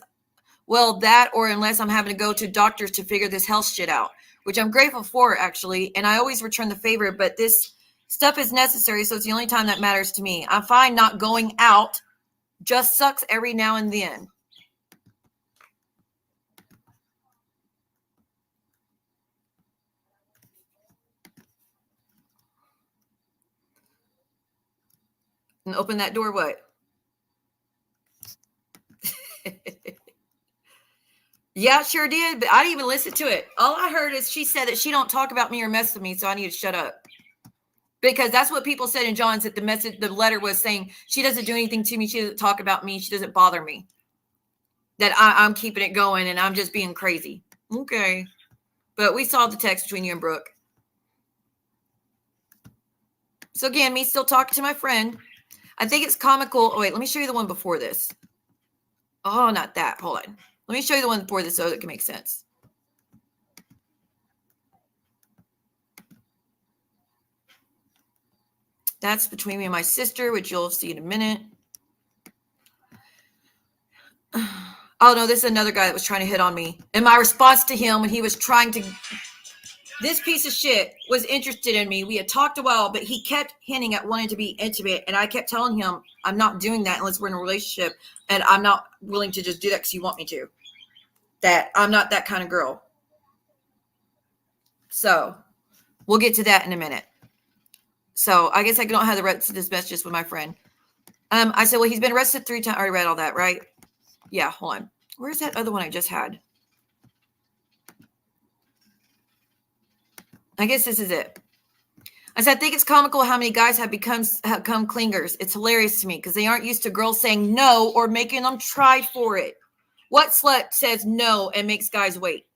I'm having to go to doctors to figure this health shit out, which I'm grateful for, actually. And I always return the favor, but this stuff is necessary, so it's the only time that matters to me. I'm fine not going out. Just sucks every now and then. And open that door, what? Yeah, sure did, but I didn't even listen to it. All I heard is she said that she don't talk about me or mess with me, so I need to shut up. Because that's what people said in John's, that the letter was saying she doesn't do anything to me, she doesn't talk about me, she doesn't bother me. That I'm keeping it going and I'm just being crazy. Okay. But we saw the text between you and Brooke. So again, me still talking to my friend. I think it's comical. Oh, wait, let me show you the one before this. Oh, not that. Hold on. Let me show you the one before this so it can make sense. That's between me and my sister, which you'll see in a minute. Oh, no, this is another guy that was trying to hit on me. And my response to him when he was trying to... This piece of shit was interested in me. We had talked a while, but he kept hinting at wanting to be intimate. And I kept telling him, I'm not doing that unless we're in a relationship. And I'm not willing to just do that because you want me to. That I'm not that kind of girl. So we'll get to that in a minute. So I guess I don't have the rest of this messages with my friend. I said, well, he's been arrested 3 times. I already read all that, right? Yeah, hold on. Where's that other one I just had? I guess this is it. I said, I think it's comical how many guys have become clingers. It's hilarious to me because they aren't used to girls saying no or making them try for it. What slut says no and makes guys wait?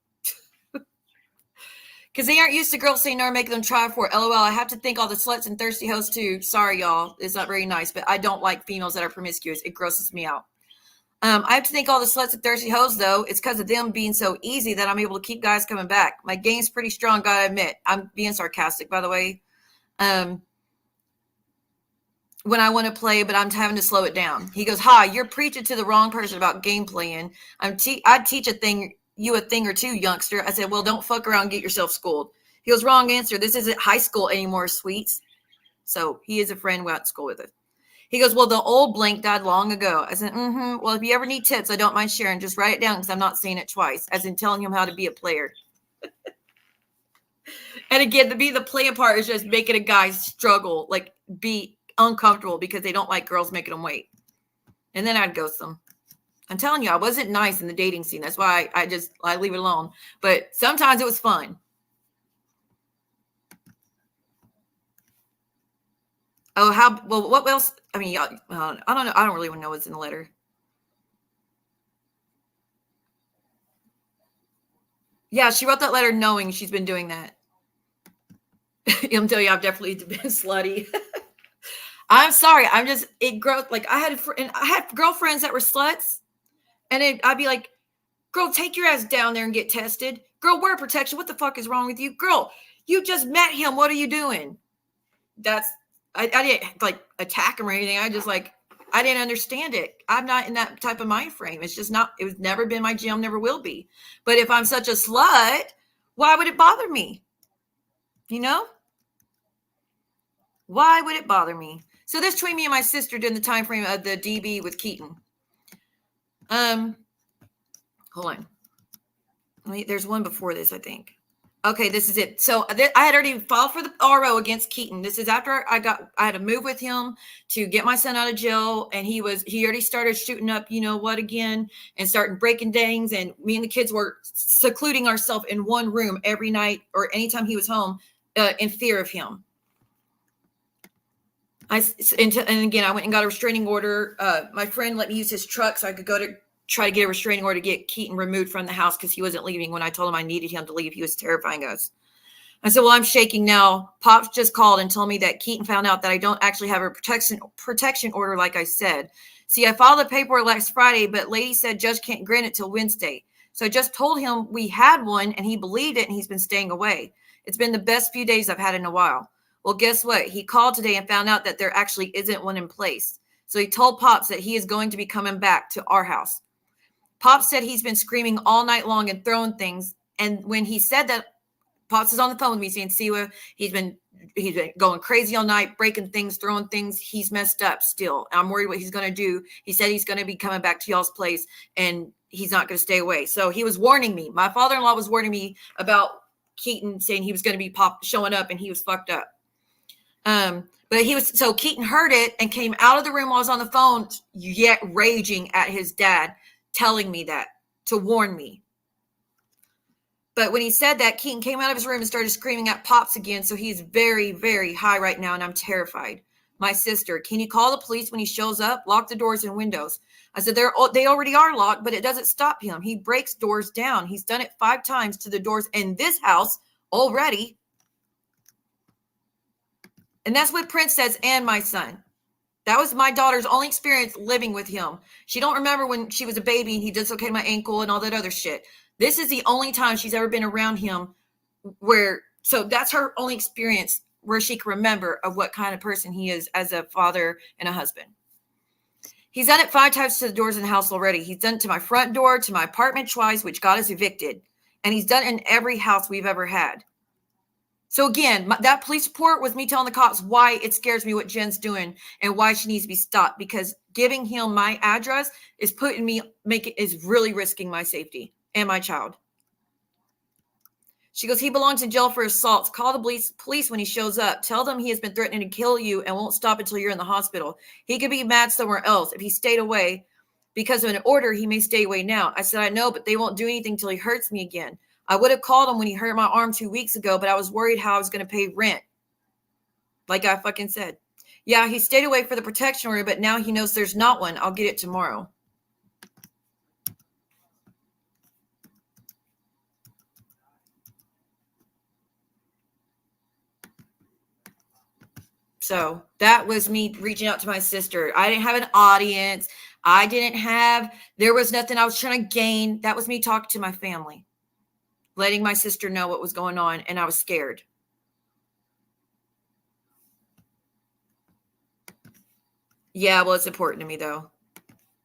Because they aren't used to girls saying no or making them try for it. LOL, I have to think all the sluts and thirsty hoes too. Sorry, y'all. It's not very nice, but I don't like females that are promiscuous. It grosses me out. I have to think all the sluts and thirsty hoes, though. It's because of them being so easy that I'm able to keep guys coming back. My game's pretty strong, gotta admit. I'm being sarcastic, by the way. When I want to play, but I'm having to slow it down. He goes, hi, you're preaching to the wrong person about game playing. I'd teach you a thing or two, youngster. I said, well, don't fuck around and get yourself schooled. He goes, wrong answer. This isn't high school anymore, sweets. So he is a friend we went to school with us. He goes, well, the old blank died long ago. I said, well, if you ever need tips, I don't mind sharing. Just write it down because I'm not saying it twice, as in telling him how to be a player. And again, the player part is just making a guy struggle, like be uncomfortable because they don't like girls making them wait. And then I'd ghost them. I'm telling you, I wasn't nice in the dating scene. That's why I leave it alone. But sometimes it was fun. Oh, what else? I mean, I don't know. I don't really want to know what's in the letter. Yeah, she wrote that letter knowing she's been doing that. I'm telling you, I've definitely been slutty. I'm sorry. It grows. Like I had girlfriends that were sluts, and I'd be like, girl, take your ass down there and get tested. Girl, wear protection. What the fuck is wrong with you? Girl, you just met him. What are you doing? I didn't like attack him or anything. I didn't understand it. I'm not in that type of mind frame. It's just not, it was never been my jam, never will be. But if I'm such a slut, why would it bother me? You know? Why would it bother me? So this between me and my sister during the time frame of the DB with Keaton. Hold on. There's one before this, I think. Okay, this is it. So I had already filed for the RO against Keaton. This is after I had to move with him to get my son out of jail. And he already started shooting up, you know what, again, and starting breaking things. And me and the kids were secluding ourselves in one room every night or anytime he was home in fear of him. And again, I went and got a restraining order. My friend let me use his truck so I could go to try to get a restraining order to get Keaton removed from the house because he wasn't leaving when I told him I needed him to leave. He was terrifying us. I said, well, I'm shaking now. Pops just called and told me that Keaton found out that I don't actually have a protection order like I said. See, I filed the paperwork last Friday, but lady said judge can't grant it till Wednesday. So I just told him we had one and he believed it and he's been staying away. It's been the best few days I've had in a while. Well, guess what? He called today and found out that there actually isn't one in place. So he told Pops that he is going to be coming back to our house. Pops said he's been screaming all night long and throwing things. And when he said that, Pops is on the phone with me saying, Siwa, he's been going crazy all night, breaking things, throwing things. He's messed up still. I'm worried what he's going to do. He said he's going to be coming back to y'all's place and he's not going to stay away. So he was warning me. My father-in-law was warning me about Keaton saying he was going to be showing up and he was fucked up. But so Keaton heard it and came out of the room while I was on the phone, yet raging at his dad, telling me that to warn me. But when he said that, Keaton came out of his room and started screaming at Pops again. So he's very, very high right now. And I'm terrified. My sister, can you call the police when he shows up? Lock the doors and windows. I said, they already are locked, but it doesn't stop him. He breaks doors down. He's done it 5 times to the doors in this house already. And that's what Prince says, and my son. That was my daughter's only experience living with him. She don't remember when she was a baby and he dislocated my ankle and all that other shit. This is the only time she's ever been around him so that's her only experience where she can remember of what kind of person he is as a father and a husband. He's done it 5 times to the doors in the house already. He's done it to my front door, to my apartment twice, which got us evicted. And he's done it in every house we've ever had. So again, that police report was me telling the cops why it scares me what Jen's doing and why she needs to be stopped, because giving him my address is is really risking my safety and my child. She goes, he belongs in jail for assaults. Call the police when he shows up. Tell them he has been threatening to kill you and won't stop until you're in the hospital. He could be mad somewhere else. If he stayed away because of an order, he may stay away now. I said, I know, but they won't do anything until he hurts me again. I would have called him when he hurt my arm 2 weeks ago, but I was worried how I was going to pay rent. Like I fucking said. Yeah, he stayed away for the protection order, but now he knows there's not one. I'll get it tomorrow. So that was me reaching out to my sister. I didn't have an audience. There was nothing I was trying to gain. That was me talking to my family, letting my sister know what was going on. And I was scared. Yeah, well, it's important to me though,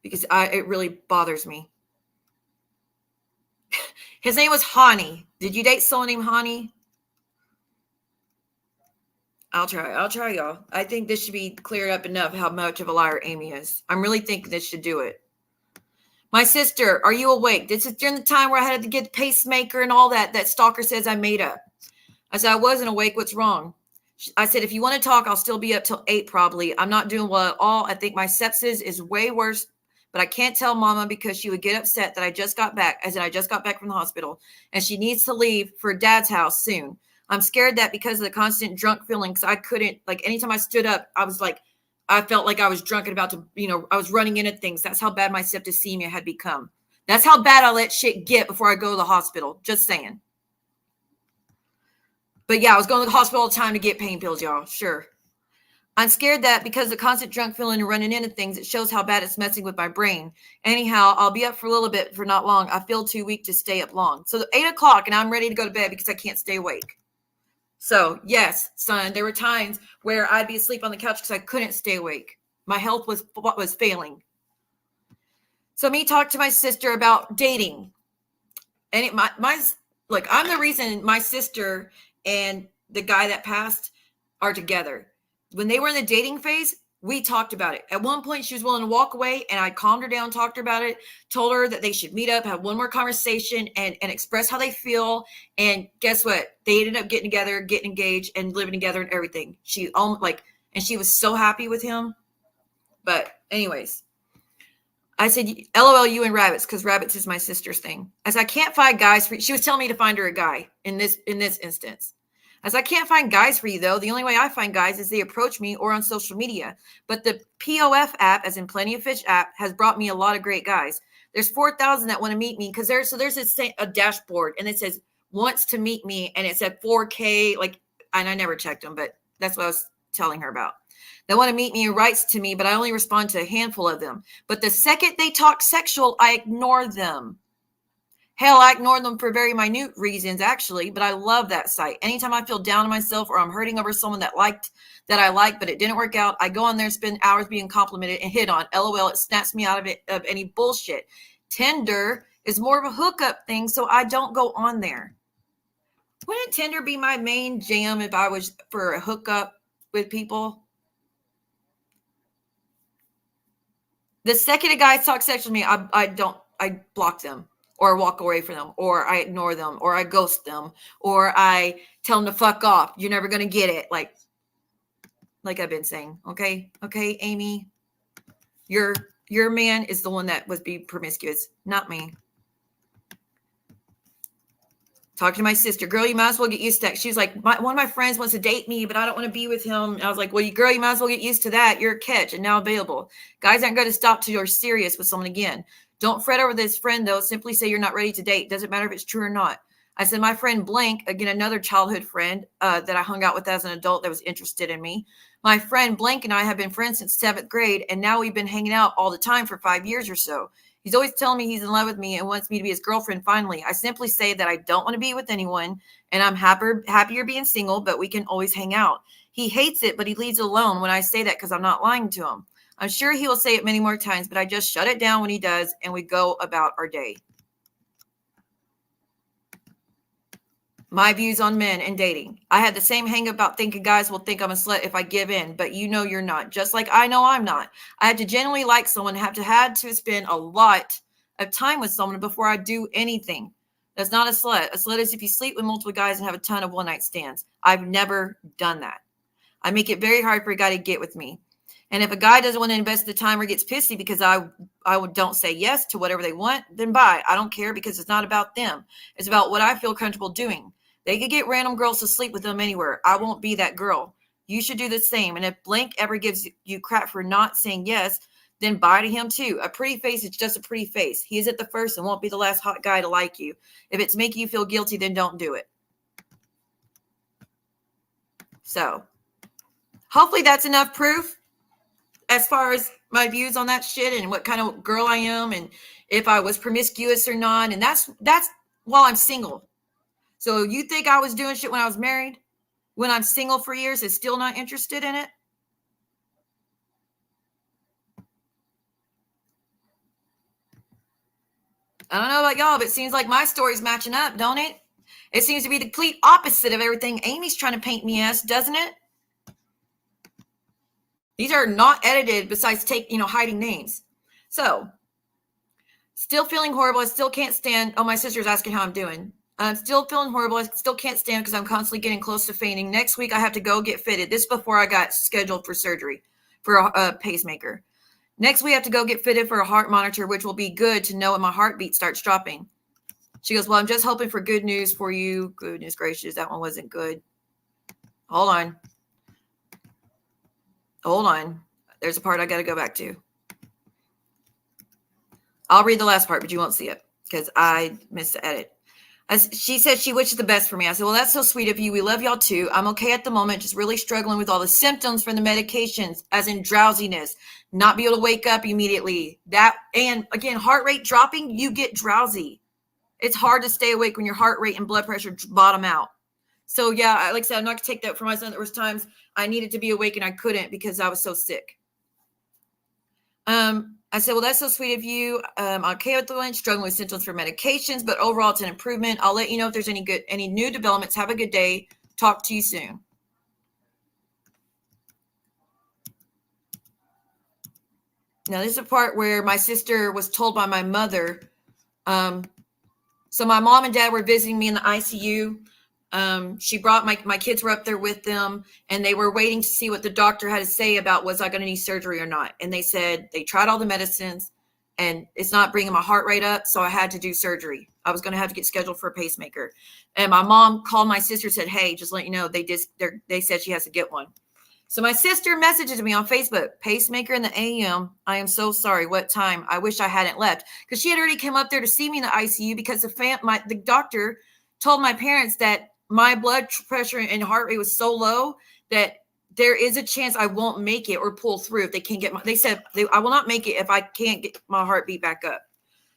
because it really bothers me. His name was Hani. Did you date someone named Hani? I'll try, y'all. I think this should be cleared up enough how much of a liar Amy is. I'm really thinking this should do it. My sister, are you awake? This is during the time where I had to get the pacemaker and all that Stalker says I made up. I said, I wasn't awake. What's wrong? I said, if you want to talk, I'll still be up till 8 probably. I'm not doing well at all. I think my sepsis is way worse, but I can't tell Mama because she would get upset that I just got back. I said, I just got back from the hospital and she needs to leave for Dad's house soon. I'm scared that because of the constant drunk feeling, because I couldn't, like, anytime I stood up, I felt like I was drunk and about to, I was running into things. That's how bad my septicemia had become. That's how bad I let shit get before I go to the hospital. Just saying. But yeah, I was going to the hospital all the time to get pain pills, y'all. Sure. I'm scared that because of the constant drunk feeling and running into things, it shows how bad it's messing with my brain. Anyhow, I'll be up for a little bit, for not long. I feel too weak to stay up long. So 8 o'clock and I'm ready to go to bed because I can't stay awake. So yes, son, there were times where I'd be asleep on the couch because I couldn't stay awake. My health was failing. So me talk to my sister about dating. And I'm the reason my sister and the guy that passed are together. When they were in the dating phase, we talked about it. At one point, she was willing to walk away, and I calmed her down, talked to her about it, told her that they should meet up, have one more conversation, and express how they feel. And guess what? They ended up getting together, getting engaged, and living together and everything. And she was so happy with him. But anyways, I said, LOL, you and rabbits, because rabbits is my sister's thing. I said, I can't find guys for you. She was telling me to find her a guy in this instance. I said, I can't find guys for you, though. The only way I find guys is they approach me or on social media. But the POF app, as in Plenty of Fish app, has brought me a lot of great guys. There's 4,000 that want to meet me because there's a dashboard and it says wants to meet me. And it said 4K, and I never checked them, but that's what I was telling her about. They want to meet me and writes to me, but I only respond to a handful of them. But the second they talk sexual, I ignore them. Hell, I ignore them for very minute reasons, actually, but I love that site. Anytime I feel down on myself or I'm hurting over someone that I like, but it didn't work out, I go on there and spend hours being complimented and hit on. LOL, it snaps me out of any bullshit. Tinder is more of a hookup thing, so I don't go on there. Wouldn't Tinder be my main jam if I was for a hookup with people? The second a guy talks sexually to me, I block them. Or walk away from them, or I ignore them, or I ghost them, or I tell them to fuck off. You're never going to get it. Like I've been saying. Okay, Amy, your man is the one that was being promiscuous, not me. Talking to my sister, girl, you might as well get used to that. She was like, one of my friends wants to date me, but I don't want to be with him. And I was like, well, girl, you might as well get used to that. You're a catch and now available. Guys aren't going to stop till you're serious with someone again. Don't fret over this friend, though. Simply say you're not ready to date. Doesn't matter if it's true or not. I said, my friend Blank, again, another childhood friend that I hung out with as an adult that was interested in me. My friend Blank and I have been friends since 7th grade, and now we've been hanging out all the time for 5 years or so. He's always telling me he's in love with me and wants me to be his girlfriend finally. I simply say that I don't want to be with anyone, and I'm happier being single, but we can always hang out. He hates it, but he leaves it alone when I say that because I'm not lying to him. I'm sure he will say it many more times, but I just shut it down when he does, and we go about our day. My views on men and dating. I had the same hang about thinking guys will think I'm a slut if I give in, but you know you're not. Just like I know I'm not. I had to genuinely like someone, had to spend a lot of time with someone before I do anything. That's not a slut. A slut is if you sleep with multiple guys and have a ton of one-night stands. I've never done that. I make it very hard for a guy to get with me. And if a guy doesn't want to invest the time or gets pissy because I don't say yes to whatever they want, then bye. I don't care because it's not about them. It's about what I feel comfortable doing. They could get random girls to sleep with them anywhere. I won't be that girl. You should do the same. And if Blank ever gives you crap for not saying yes, then bye to him too. A pretty face is just a pretty face. He isn't the first and won't be the last hot guy to like you. If it's making you feel guilty, then don't do it. So hopefully that's enough proof as far as my views on that shit and what kind of girl I am and if I was promiscuous or not. And that's while I'm single. So you think I was doing shit when I was married? When I'm single for years is still not interested in it? I don't know about y'all, but it seems like my story's matching up, don't it? It seems to be the complete opposite of everything Amy's trying to paint me as, doesn't it? These are not edited besides hiding names. So, still feeling horrible. I still can't stand. Oh, my sister's asking how I'm doing. I'm still feeling horrible. I still can't stand because I'm constantly getting close to fainting. Next week, I have to go get fitted. This is before I got scheduled for surgery for a pacemaker. Next, we have to go get fitted for a heart monitor, which will be good to know when my heartbeat starts dropping. She goes, well, I'm just hoping for good news for you. Goodness gracious, that one wasn't good. Hold on. Hold on. There's a part I got to go back to. I'll read the last part, but you won't see it because I missed the edit. She said she wishes the best for me. I said, well, that's so sweet of you. We love y'all too. I'm okay at the moment, just really struggling with all the symptoms from the medications, as in drowsiness, not be able to wake up immediately. That, and again, heart rate dropping, you get drowsy. It's hard to stay awake when your heart rate and blood pressure bottom out. So yeah, like I said, I'm not going to take that for my son. There was times I needed to be awake and I couldn't because I was so sick. I said, well, that's so sweet of you. I'm okay with the one, struggling with symptoms for medications, but overall it's an improvement. I'll let you know if there's any new developments. Have a good day. Talk to you soon. Now, this is a part where my sister was told by my mother. So my mom and dad were visiting me in the ICU. She brought my kids were up there with them and they were waiting to see what the doctor had to say about was I going to need surgery or not. And they said they tried all the medicines and it's not bringing my heart rate up. So I had to do surgery. I was going to have to get scheduled for a pacemaker. And my mom called my sister, said, hey, just let you know, they said she has to get one. So my sister messages me on Facebook, pacemaker in the AM. I am so sorry. What time? I wish I hadn't left. Because she had already come up there to see me in the ICU because the doctor told my parents that my blood pressure and heart rate was so low that there is a chance I won't make it or pull through if they can't get they said I will not make it if I can't get my heartbeat back up.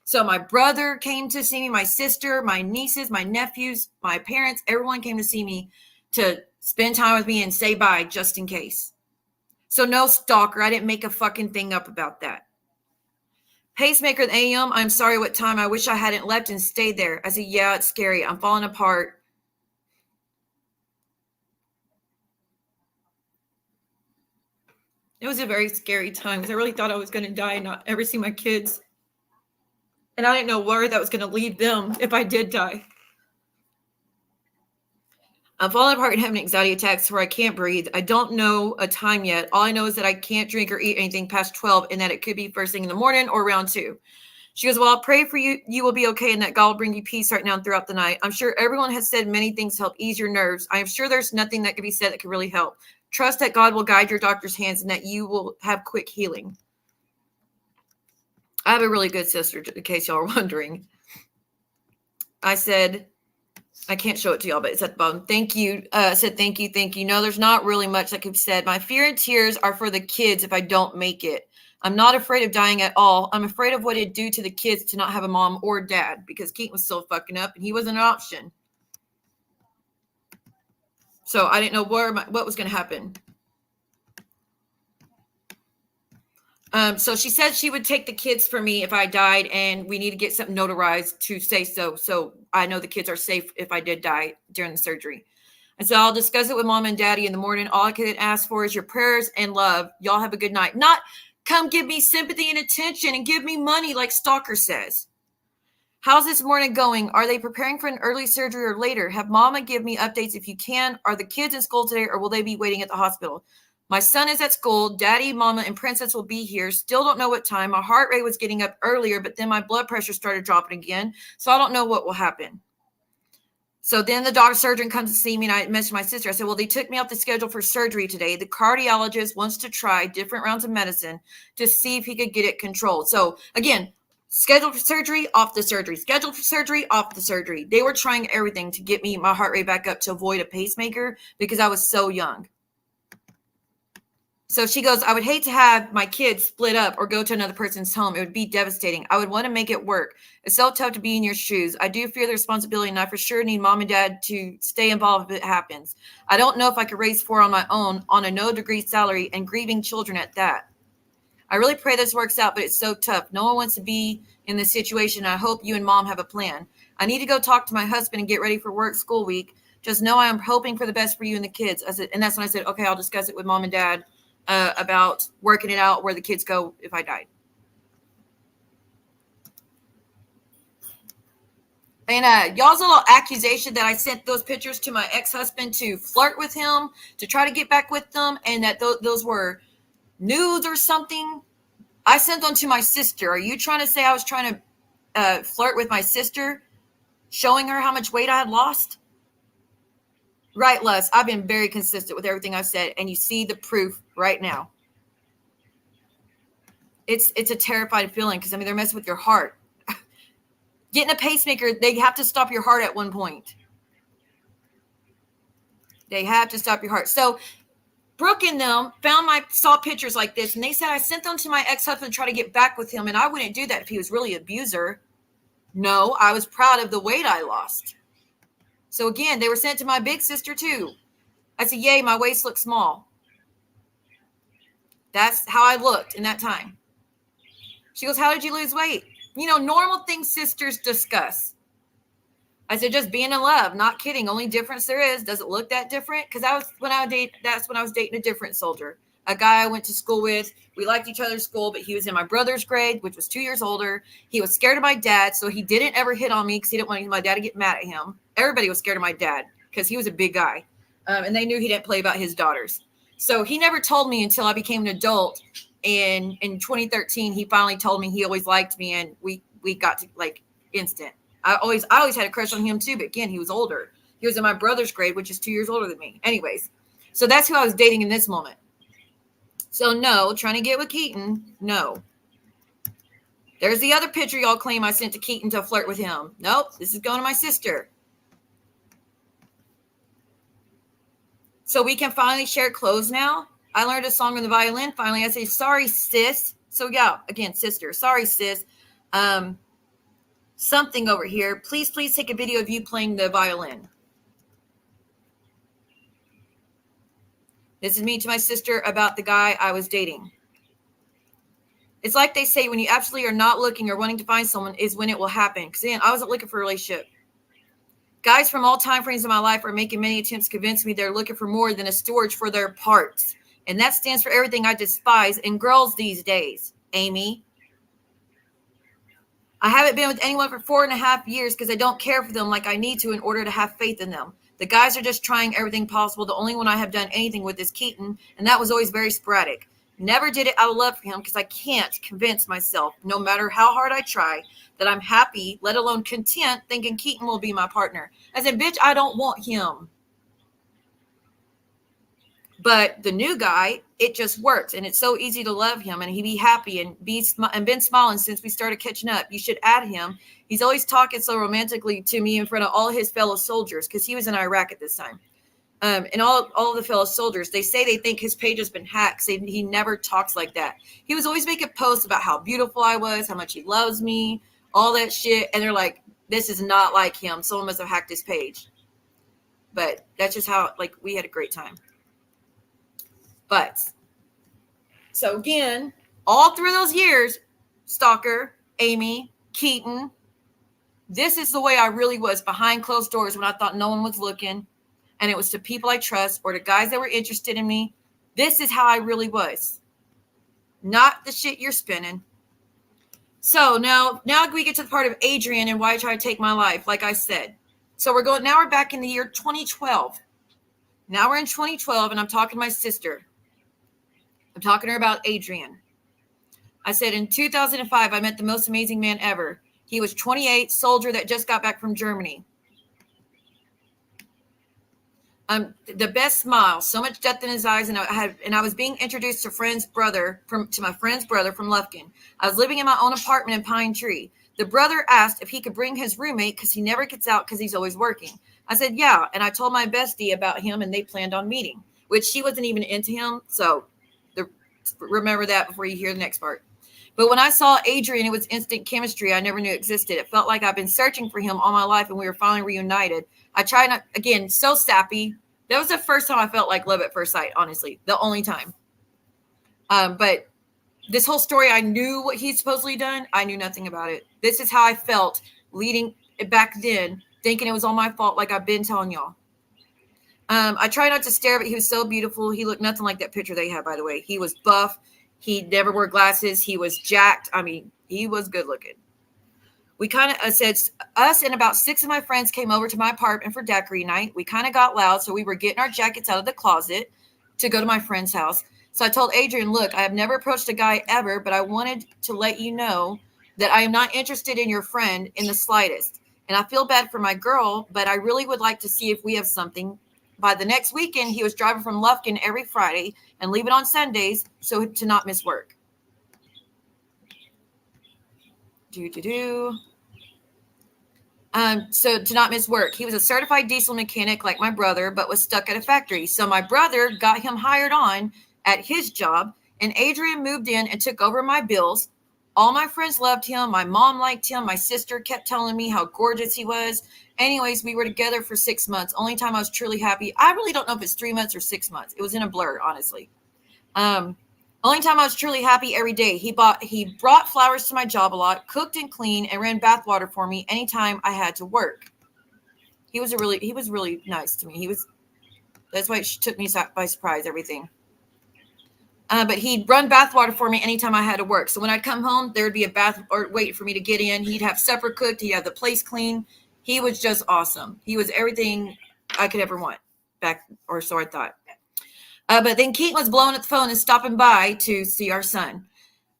So my brother came to see me, my sister, my nieces, my nephews, my parents, everyone came to see me to spend time with me and say bye just in case. So no stalker. I didn't make a fucking thing up about that. Pacemaker at AM. I'm sorry, what time? I wish I hadn't left and stayed there. I said, yeah, it's scary. I'm falling apart. It was a very scary time because I really thought I was going to die and not ever see my kids. And I didn't know where that was going to lead them if I did die. I'm falling apart and having anxiety attacks where I can't breathe. I don't know a time yet. All I know is that I can't drink or eat anything past 12 and that it could be first thing in the morning or around 2. She goes, well, I'll pray for you. You will be okay and that God will bring you peace right now and throughout the night. I'm sure everyone has said many things to help ease your nerves. I am sure there's nothing that can be said that can really help. Trust that God will guide your doctor's hands and that you will have quick healing. I have a really good sister, in case y'all are wondering. I said, I can't show it to y'all, but it's at the bottom. Thank you. I said, thank you. Thank you. No, there's not really much that can be said. My fear and tears are for the kids if I don't make it. I'm not afraid of dying at all. I'm afraid of what it'd do to the kids to not have a mom or dad because Keaton was still fucking up and he wasn't an option. So I didn't know what was going to happen. So she said she would take the kids for me if I died and we need to get something notarized to say so. So I know the kids are safe if I did die during the surgery. And so I'll discuss it with mom and daddy in the morning. All I can ask for is your prayers and love. Y'all have a good night. Not come give me sympathy and attention and give me money like Stalker says. How's this morning going? Are they preparing for an early surgery or later? Have mama give me updates if you can. Are the kids in school today or will they be waiting at the hospital? My son is at school. Daddy, mama, and princess will be here. Still don't know what time. My heart rate was getting up earlier, but then my blood pressure started dropping again. So I don't know what will happen. So then the doctor surgeon comes to see me, and I mentioned my sister. I said, well, they took me off the schedule for surgery today. The cardiologist wants to try different rounds of medicine to see if he could get it controlled. So again, scheduled for surgery, off the surgery. Scheduled for surgery, off the surgery. They were trying everything to get me my heart rate back up to avoid a pacemaker because I was so young. So she goes, I would hate to have my kids split up or go to another person's home. It would be devastating. I would want to make it work. It's so tough to be in your shoes. I do fear the responsibility, and I for sure need mom and dad to stay involved if it happens. I don't know if I could raise 4 on my own on a no-degree salary and grieving children at that. I really pray this works out, but it's so tough. No one wants to be in this situation. I hope you and mom have a plan. I need to go talk to my husband and get ready for work school week. Just know I am hoping for the best for you and the kids. And that's when I said, okay, I'll discuss it with mom and dad. About working it out where the kids go if I died. And y'all's little accusation that I sent those pictures to my ex-husband to flirt with him, to try to get back with them, and that those were nudes or something. I sent them to my sister. Are you trying to say I was trying to flirt with my sister, showing her how much weight I had lost? Right, Les. I've been very consistent with everything I've said, and you see the proof right now. It's a terrifying feeling because, I mean, they're messing with your heart. Getting a pacemaker, they have to stop your heart at one point. They have to stop your heart. So Brooke and them saw pictures like this, and they said I sent them to my ex-husband to try to get back with him, and I wouldn't do that if he was really an abuser. No, I was proud of the weight I lost. So again, they were sent to my big sister too. I said, yay, my waist looks small. That's how I looked in that time. She goes, how did you lose weight? You know, normal things sisters discuss. I said, just being in love. Not kidding. Only difference there is, does it look that different? Because that's when I was dating a different soldier. A guy I went to school with. We liked each other's school, but he was in my brother's grade, which was 2 years older. He was scared of my dad, so he didn't ever hit on me because he didn't want my dad to get mad at him. Everybody was scared of my dad because he was a big guy. And they knew he didn't play about his daughters. So he never told me until I became an adult. And in 2013, he finally told me he always liked me, and we got to like instant. I always had a crush on him too, but again, he was older. He was in my brother's grade, which is 2 years older than me. Anyways, so that's who I was dating in this moment. So no, trying to get with Keaton, no. There's the other picture y'all claim I sent to Keaton to flirt with him. Nope, this is going to my sister. So we can finally share clothes now. I learned a song on the violin. Finally, I say, sorry, sis. So yeah, again, sister. Sorry, sis. Something over here. Please take a video of you playing the violin. This is me to my sister about the guy I was dating. It's like they say, when you absolutely are not looking or wanting to find someone is when it will happen. Because again, I wasn't looking for a relationship. Guys from all time frames in my life are making many attempts to convince me they're looking for more than a storage for their parts. And that stands for everything I despise in girls these days, Amy. I haven't been with anyone for 4.5 years because I don't care for them like I need to in order to have faith in them. The guys are just trying everything possible. The only one I have done anything with is Keaton, and that was always very sporadic. Never did it out of love for him because I can't convince myself, no matter how hard I try, that I'm happy, let alone content, thinking Keaton will be my partner. I said, bitch, I don't want him. But the new guy, it just works, and it's so easy to love him, and he'd be happy and been smiling since we started catching up. You should add him. He's always talking so romantically to me in front of all his fellow soldiers because he was in Iraq at this time. And all the fellow soldiers, they say they think his page has been hacked. He never talks like that. He was always making posts about how beautiful I was, how much he loves me, all that shit. And they're like, this is not like him. Someone must have hacked his page. But that's just how, like, we had a great time. But, so again, all through those years, Stalker, Amy, Keaton, this is the way I really was behind closed doors when I thought no one was looking. And it was to people I trust or to guys that were interested in me. This is how I really was. Not the shit you're spinning. So now we get to the part of Adrian and why I try to take my life, like I said. So we're back in the year 2012. Now we're in 2012, and I'm talking to my sister. I'm talking to her about Adrian. I said, in 2005, I met the most amazing man ever. He was 28, soldier that just got back from Germany. The best smile, so much depth in his eyes, and I was being introduced to my friend's brother from Lufkin. I was living in my own apartment in Pine Tree. The brother asked if he could bring his roommate because he never gets out because he's always working. I said, yeah, and I told my bestie about him, and they planned on meeting, which she wasn't even into him, so remember that before you hear the next part. But when I saw Adrian, it was instant chemistry I never knew existed. It felt like I've been searching for him all my life, and we were finally reunited. I tried not, again, so sappy. That was the first time I felt like love at first sight, honestly. The only time. But this whole story, I knew what he'd supposedly done. I knew nothing about it. This is how I felt leading back then, thinking it was all my fault, like I've been telling y'all. I tried not to stare, but he was so beautiful. He looked nothing like that picture they had, by the way. He was buff. He never wore glasses. He was jacked. I mean, he was good looking. We kind of said, us and about 6 of my friends came over to my apartment for daiquiri night. We kind of got loud, so we were getting our jackets out of the closet to go to my friend's house. So I told Adrian, look, I have never approached a guy ever, but I wanted to let you know that I am not interested in your friend in the slightest. And I feel bad for my girl, but I really would like to see if we have something. By the next weekend, he was driving from Lufkin every Friday and leaving on Sundays so to not miss work. So to not miss work. He was a certified diesel mechanic like my brother, but was stuck at a factory. So my brother got him hired on at his job, and Adrian moved in and took over my bills. All my friends loved him. My mom liked him. My sister kept telling me how gorgeous he was. Anyways, we were together for 6 months. Only time I was truly happy. I really don't know if it's 3 months or 6 months. It was in a blur, honestly. Only time I was truly happy every day. He brought flowers to my job a lot, cooked and cleaned, and ran bath water for me anytime I had to work. He was really nice to me. That's why it took me by surprise, everything. But he'd run bath water for me anytime I had to work. So when I'd come home, there would be a bath or wait for me to get in. He'd have supper cooked. He'd have the place clean. He was just awesome. He was everything I could ever want or so I thought. But then Keaton was blowing up the phone and stopping by to see our son.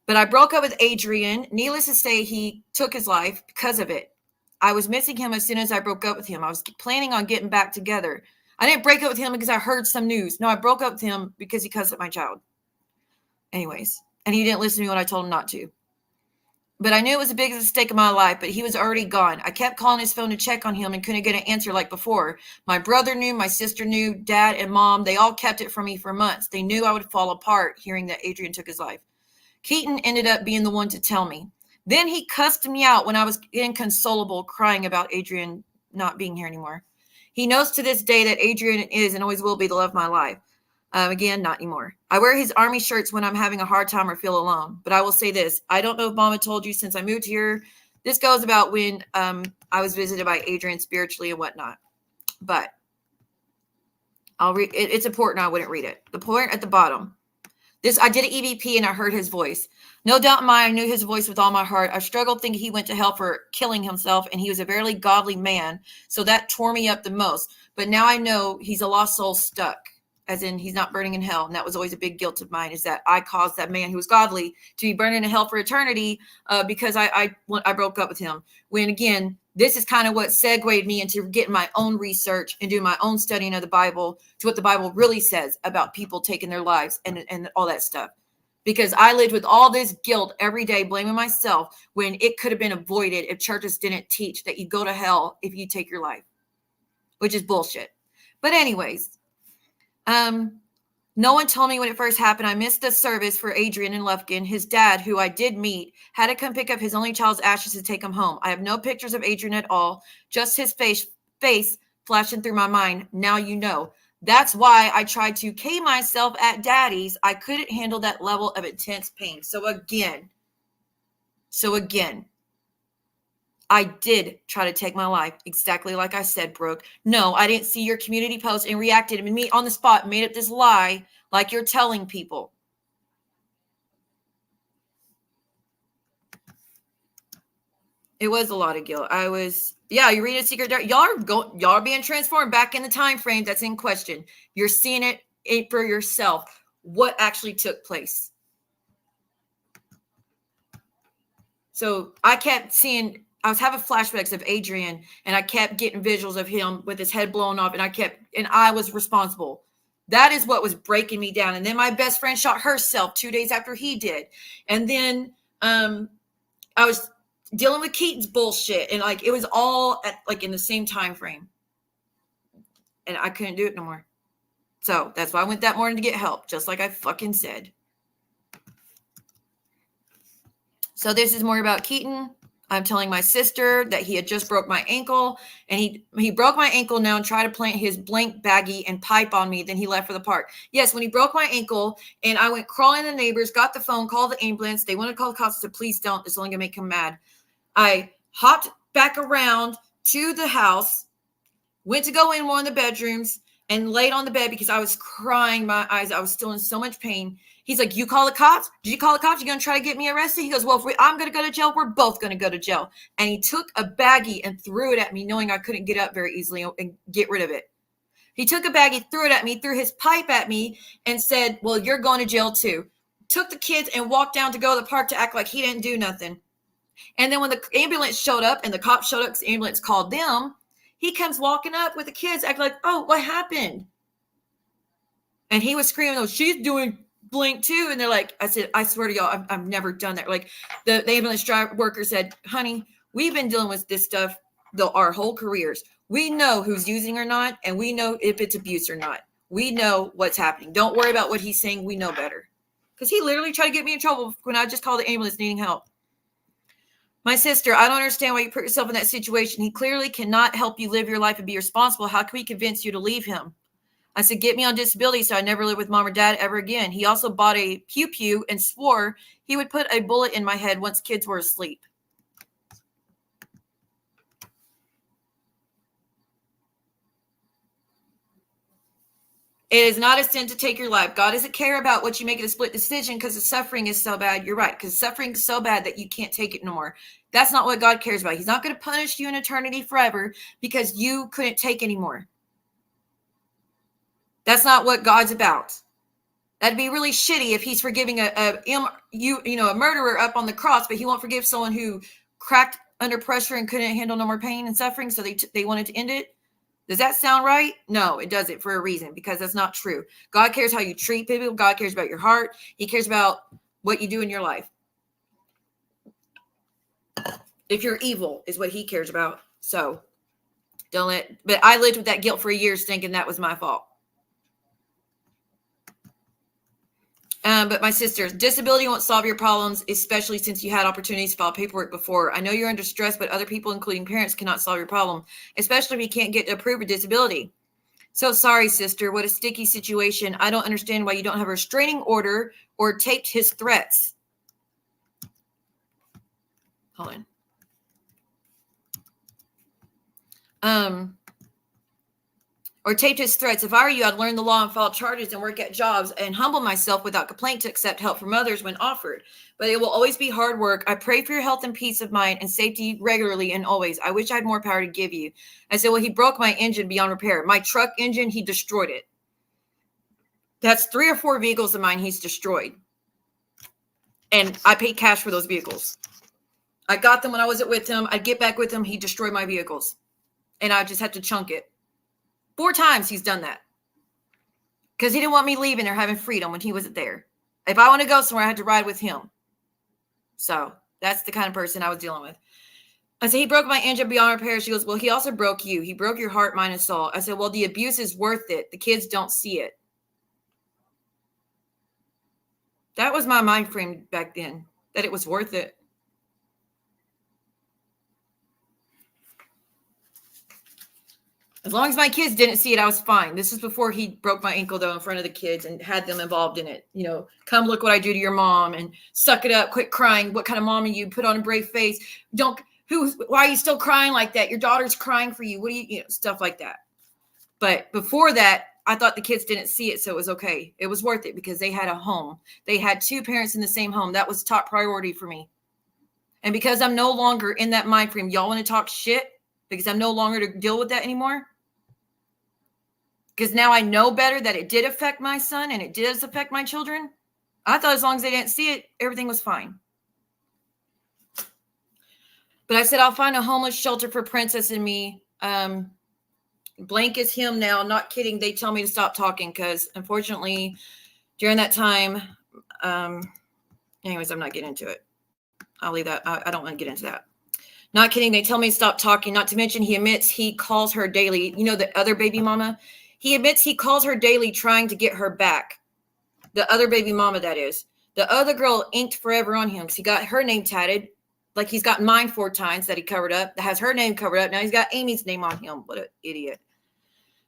But I broke up with Adrian. Needless to say, he took his life because of it. I was missing him as soon as I broke up with him. I was planning on getting back together. I didn't break up with him because I heard some news. No, I broke up with him because he cussed at my child. Anyways, and he didn't listen to me when I told him not to. But I knew it was the biggest mistake of my life, but he was already gone. I kept calling his phone to check on him and couldn't get an answer like before. My brother knew, my sister knew, dad and mom, they all kept it from me for months. They knew I would fall apart hearing that Adrian took his life. Keaton ended up being the one to tell me. Then he cussed me out when I was inconsolable, crying about Adrian not being here anymore. He knows to this day that Adrian is and always will be the love of my life. Again, not anymore. I wear his army shirts when I'm having a hard time or feel alone. But I will say this. I don't know if Mama told you since I moved here. This goes about when I was visited by Adrian spiritually and whatnot. But I'll read it. It's important. I wouldn't read it. The point at the bottom. I did an EVP and I heard his voice. No doubt in mind, I knew his voice with all my heart. I struggled thinking he went to hell for killing himself, and he was a very godly man. So that tore me up the most. But now I know he's a lost soul stuck. As in, he's not burning in hell. And that was always a big guilt of mine, is that I caused that man who was godly to be burning in hell for eternity because I broke up with him. When, again, this is kind of what segued me into getting my own research and doing my own studying of the Bible to what the Bible really says about people taking their lives and all that stuff. Because I lived with all this guilt every day, blaming myself when it could have been avoided if churches didn't teach that you go to hell if you take your life, which is bullshit. But anyways, no one told me when it first happened. I missed the service for Adrian in Lufkin. His dad, who I did meet, had to come pick up his only child's ashes to take him home. I have no pictures of Adrian at all, just his face flashing through my mind. Now you know. That's why I tried to K myself at Daddy's. I couldn't handle that level of intense pain. So again, I did try to take my life, exactly like I said, Brooke. No, I didn't see your community post and reacted and me on the spot, made up this lie like you're telling people. It was a lot of guilt. You read a secret diary. Y'all are being transformed back in the time frame that's in question. You're seeing it for yourself. What actually took place? So I was having flashbacks of Adrian, and I kept getting visuals of him with his head blown off, and I was responsible. That is what was breaking me down. And then my best friend shot herself 2 days after he did. And then I was dealing with Keaton's bullshit, and like it was all in the same time frame, and I couldn't do it no more. So that's why I went that morning to get help, just like I fucking said. So this is more about Keaton. I'm telling my sister that he had just broke my ankle, and he broke my ankle now and tried to plant his blank baggie and pipe on me. Then he left for the park. Yes, when he broke my ankle, and I went crawling to the neighbors, got the phone, called the ambulance. They wanted to call the cops. I said, please don't. It's only gonna make him mad. I hopped back around to the house, went to go in one of the bedrooms, and laid on the bed because I was crying my eyes. I was still in so much pain. He's like, you call the cops? Did you call the cops? You going to try to get me arrested? He goes, well, if I'm going to go to jail, we're both going to go to jail. And he took a baggie and threw it at me, knowing I couldn't get up very easily and get rid of it. He took a baggie, threw it at me, threw his pipe at me, and said, well, you're going to jail too. Took the kids and walked down to go to the park to act like he didn't do nothing. And then when the ambulance showed up and the cops showed up because the ambulance called them, he comes walking up with the kids, acting like, oh, what happened? And he was screaming, oh, she's doing blink too. And they're like, I said, I swear to y'all, I've never done that. Like the ambulance driver worker said, honey, we've been dealing with this stuff our whole careers. We know who's using or not, and we know if it's abuse or not. We know what's happening. Don't worry about what he's saying. We know better. Because he literally tried to get me in trouble when I just called the ambulance needing help. My sister, I don't understand why you put yourself in that situation. He clearly cannot help you live your life and be responsible. How can we convince you to leave him? I said, get me on disability so I never live with mom or dad ever again. He also bought a pew-pew and swore he would put a bullet in my head once kids were asleep. It is not a sin to take your life. God doesn't care about what you make it a split decision because the suffering is so bad. You're right, because suffering is so bad that you can't take it no more. That's not what God cares about. He's not going to punish you in eternity forever because you couldn't take anymore. That's not what God's about. That'd be really shitty if he's forgiving a murderer up on the cross, but he won't forgive someone who cracked under pressure and couldn't handle no more pain and suffering, so they wanted to end it. Does that sound right? No, it doesn't, for a reason, because that's not true. God cares how you treat people. God cares about your heart. He cares about what you do in your life. If you're evil is what he cares about. So but I lived with that guilt for years thinking that was my fault. But my sister, disability won't solve your problems, especially since you had opportunities to file paperwork before. I know you're under stress, but other people, including parents, cannot solve your problem, especially if you can't get to approve a disability. So sorry, sister. What a sticky situation. I don't understand why you don't have a restraining order or taped his threats. Hold on. Or taped his threats. If I were you, I'd learn the law and file charges and work at jobs and humble myself without complaint to accept help from others when offered. But it will always be hard work. I pray for your health and peace of mind and safety regularly and always. I wish I had more power to give you. I said, well, he broke my engine beyond repair. My truck engine, he destroyed it. That's 3 or 4 vehicles of mine he's destroyed. And I paid cash for those vehicles. I got them when I wasn't with him. I'd get back with him. He destroyed my vehicles. And I just had to chunk it. 4 times he's done that. Because he didn't want me leaving or having freedom when he wasn't there. If I want to go somewhere, I had to ride with him. So that's the kind of person I was dealing with. I said, he broke my engine beyond repair. She goes, well, he also broke you. He broke your heart, mind, and soul. I said, well, the abuse is worth it. The kids don't see it. That was my mind frame back then, that it was worth it. As long as my kids didn't see it, I was fine. This is before he broke my ankle, though, in front of the kids and had them involved in it. You know, come look what I do to your mom and suck it up, quit crying. What kind of mom are you? Put on a brave face. Why are you still crying like that? Your daughter's crying for you. What do you stuff like that. But before that, I thought the kids didn't see it, so it was okay. It was worth it because they had a home. They had 2 parents in the same home. That was top priority for me. And because I'm no longer in that mind frame, y'all want to talk shit because I'm no longer to deal with that anymore? Because now I know better that it did affect my son and it does affect my children. I thought as long as they didn't see it, everything was fine. But I said, I'll find a homeless shelter for Princess and me. Blank is him now. Not kidding. They tell me to stop talking because unfortunately during that time, anyways, I'm not getting into it. I'll leave that. I don't want to get into that. Not kidding. They tell me to stop talking. Not to mention he admits he calls her daily. You know, the other baby mama, he admits he calls her daily trying to get her back. The other baby mama, that is. The other girl inked forever on him because he got her name tatted. Like he's got mine 4 times that he covered up. That has her name covered up. Now he's got Amy's name on him. What an idiot.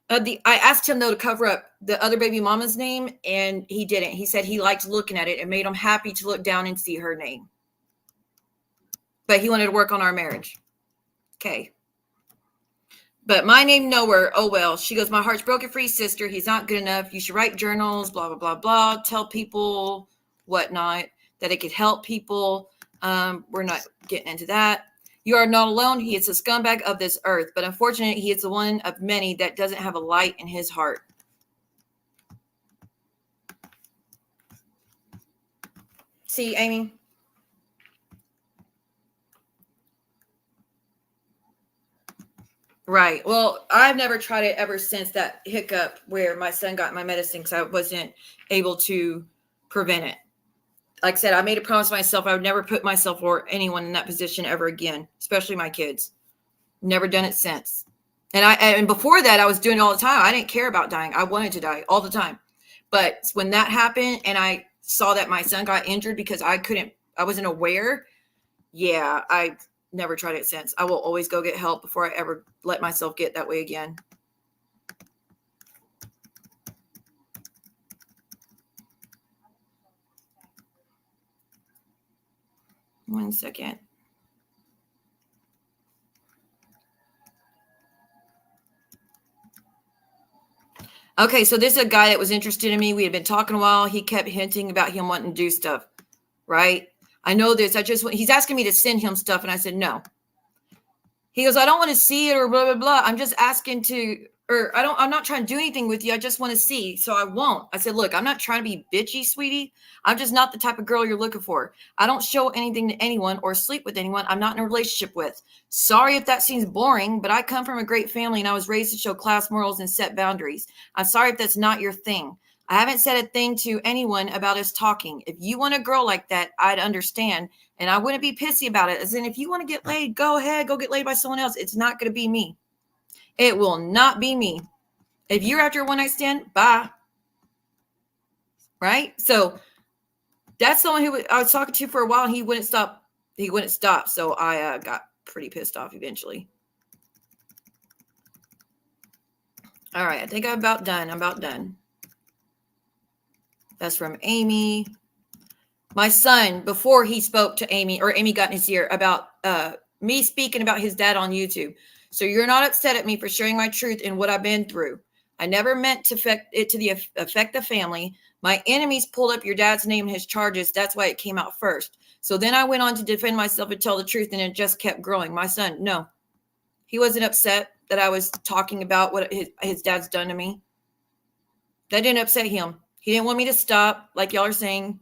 I asked him, though, to cover up the other baby mama's name, and he didn't. He said he liked looking at it and made him happy to look down and see her name. But he wanted to work on our marriage. Okay. But my name nowhere. Oh, well. She goes, my heart's broken for you, sister. He's not good enough. You should write journals, blah, blah, blah, blah. Tell people whatnot, that it could help people. We're not getting into that. You are not alone. He is a scumbag of this earth. But unfortunately, he is the one of many that doesn't have a light in his heart. See, Amy? Right. Well, I've never tried it ever since that hiccup where my son got my medicine because I wasn't able to prevent it. Like I said, I made a promise to myself I would never put myself or anyone in that position ever again, especially my kids. Never done it since. And before that, I was doing it all the time. I didn't care about dying. I wanted to die all the time. But when that happened and I saw that my son got injured because I wasn't aware. Yeah, I never tried it since. I will always go get help before I ever let myself get that way again. One second. Okay, so this is a guy that was interested in me. We had been talking a while. He kept hinting about him wanting to do stuff, right? I know this. He's asking me to send him stuff, and I said no. He goes, I don't want to see it or blah, blah, blah. I'm just asking I'm not trying to do anything with you. I just want to see. So I won't. I said, look, I'm not trying to be bitchy, sweetie. I'm just not the type of girl you're looking for. I don't show anything to anyone or sleep with anyone I'm not in a relationship with. Sorry if that seems boring, but I come from a great family and I was raised to show class morals and set boundaries. I'm sorry if that's not your thing. I haven't said a thing to anyone about us talking. If you want a girl like that, I'd understand. And I wouldn't be pissy about it. As in, if you want to get laid, go ahead, go get laid by someone else. It's not going to be me. It will not be me. If you're after a one-night stand, bye. Right? So that's someone who I was talking to for a while, and he wouldn't stop. He wouldn't stop. So I got pretty pissed off eventually. All right. I think I'm about done. That's from Amy. My son, before he spoke to Amy, or Amy got in his ear about me speaking about his dad on YouTube. So you're not upset at me for sharing my truth and what I've been through. I never meant to affect the family. My enemies pulled up your dad's name and his charges. That's why it came out first. So then I went on to defend myself and tell the truth, and it just kept growing. My son, no. He wasn't upset that I was talking about what his dad's done to me. That didn't upset him. He didn't want me to stop, like y'all are saying.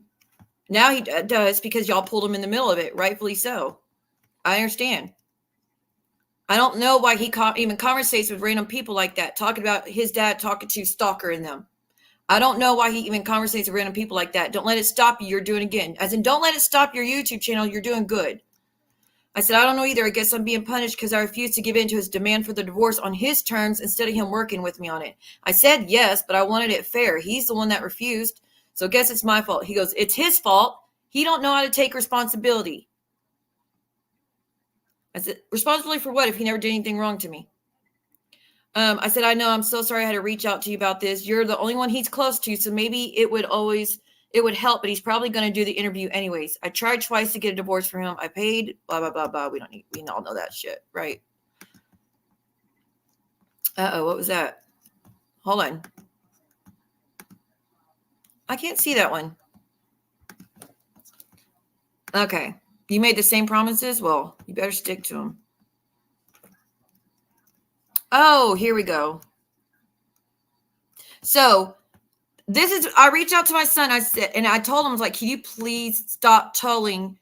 Now he does because y'all pulled him in the middle of it, rightfully so. I understand. I don't know why he even conversates with random people like that, talking about his dad talking to Stalker in them. I don't know why he even conversates with random people like that. Don't let it stop you. You're doing it again. As in, don't let it stop your YouTube channel. You're doing good. I said, I don't know either. I guess I'm being punished because I refused to give in to his demand for the divorce on his terms instead of him working with me on it. I said yes, but I wanted it fair. He's the one that refused. So I guess it's my fault. He goes, it's his fault. He don't know how to take responsibility. I said, responsibility for what if he never did anything wrong to me? I said, I know. I'm so sorry I had to reach out to you about this. You're the only one he's close to, so maybe it would help, but he's probably going to do the interview anyways. I tried twice to get a divorce from him. I paid, blah, blah, blah, blah. We all know that shit, right? Uh-oh, what was that? Hold on. I can't see that one. Okay. You made the same promises? Well, you better stick to them. Oh, here we go. So I reached out to my son. I said, and I told him, I was like, can you please stop telling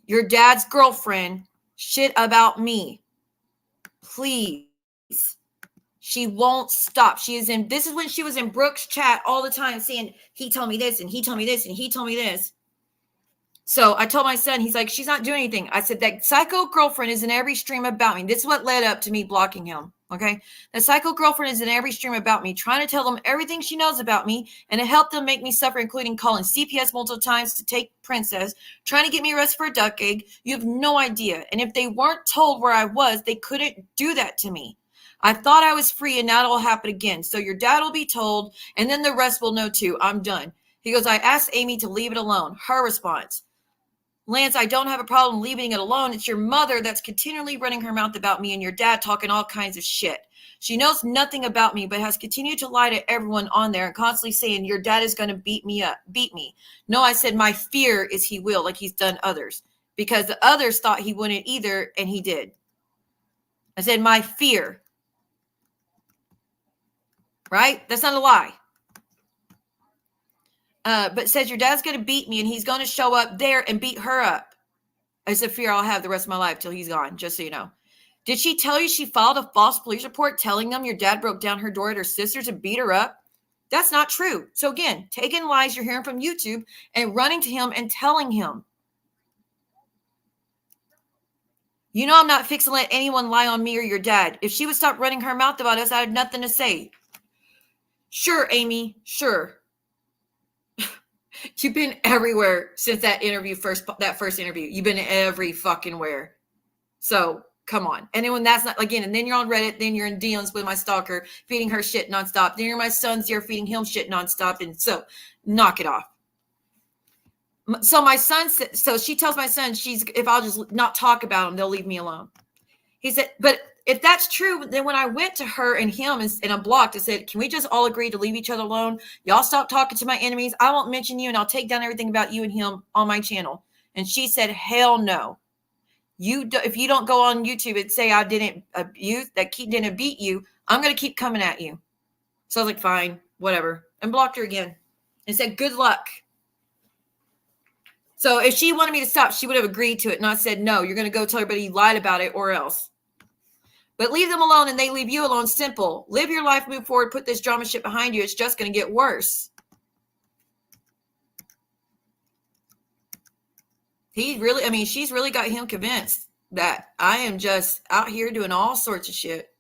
your dad's girlfriend shit about me? Please. She won't stop. This is when she was in Brooke's chat all the time saying, he told me this and he told me this and he told me this. So I told my son, he's like, she's not doing anything. I said, that psycho girlfriend is in every stream about me. This is what led up to me blocking him. Okay. The psycho girlfriend is in every stream about me, trying to tell them everything she knows about me. And it helped them make me suffer, including calling CPS multiple times to take Princess, trying to get me arrested for a duck egg. You have no idea. And if they weren't told where I was, they couldn't do that to me. I thought I was free and now it'll happen again. So your dad will be told and then the rest will know too. I'm done. He goes, I asked Amy to leave it alone. Her response, Lance, I don't have a problem leaving it alone. It's your mother that's continually running her mouth about me and your dad talking all kinds of shit. She knows nothing about me, but has continued to lie to everyone on there and constantly saying your dad is going to beat me. No, I said my fear is he will, like he's done others, because the others thought he wouldn't either, and he did. I said my fear. Right? That's not a lie. But says your dad's going to beat me and he's going to show up there and beat her up. It's a fear I'll have the rest of my life till he's gone, just so you know. Did she tell you she filed a false police report telling them your dad broke down her door at her sister's and beat her up? That's not true. So again, taking lies you're hearing from YouTube and running to him and telling him. You know I'm not fixing to let anyone lie on me or your dad. If she would stop running her mouth about us, I had nothing to say. Sure, Amy, sure. You've been everywhere since that first interview. You've been every fucking where. So come on. And then when that's not, again, and then you're on Reddit, then you're in DMs with my stalker, feeding her shit nonstop. Then you're my son's, you're feeding him shit nonstop. And so knock it off. So my son said, so she tells my son, if I'll just not talk about him, they'll leave me alone. He said, but if that's true, then when I went to her and him and I'm blocked, I said, can we just all agree to leave each other alone? Y'all stop talking to my enemies. I won't mention you and I'll take down everything about you and him on my channel. And she said, hell no. If you don't go on YouTube and say I didn't abuse, didn't beat you, I'm going to keep coming at you. So I was like, fine, whatever. And blocked her again and said, good luck. So if she wanted me to stop, she would have agreed to it. And I said, no, you're going to go tell everybody you lied about it or else. But leave them alone and they leave you alone. Simple. Live your life, move forward, put this drama shit behind you. It's just going to get worse. She's really got him convinced that I am just out here doing all sorts of shit.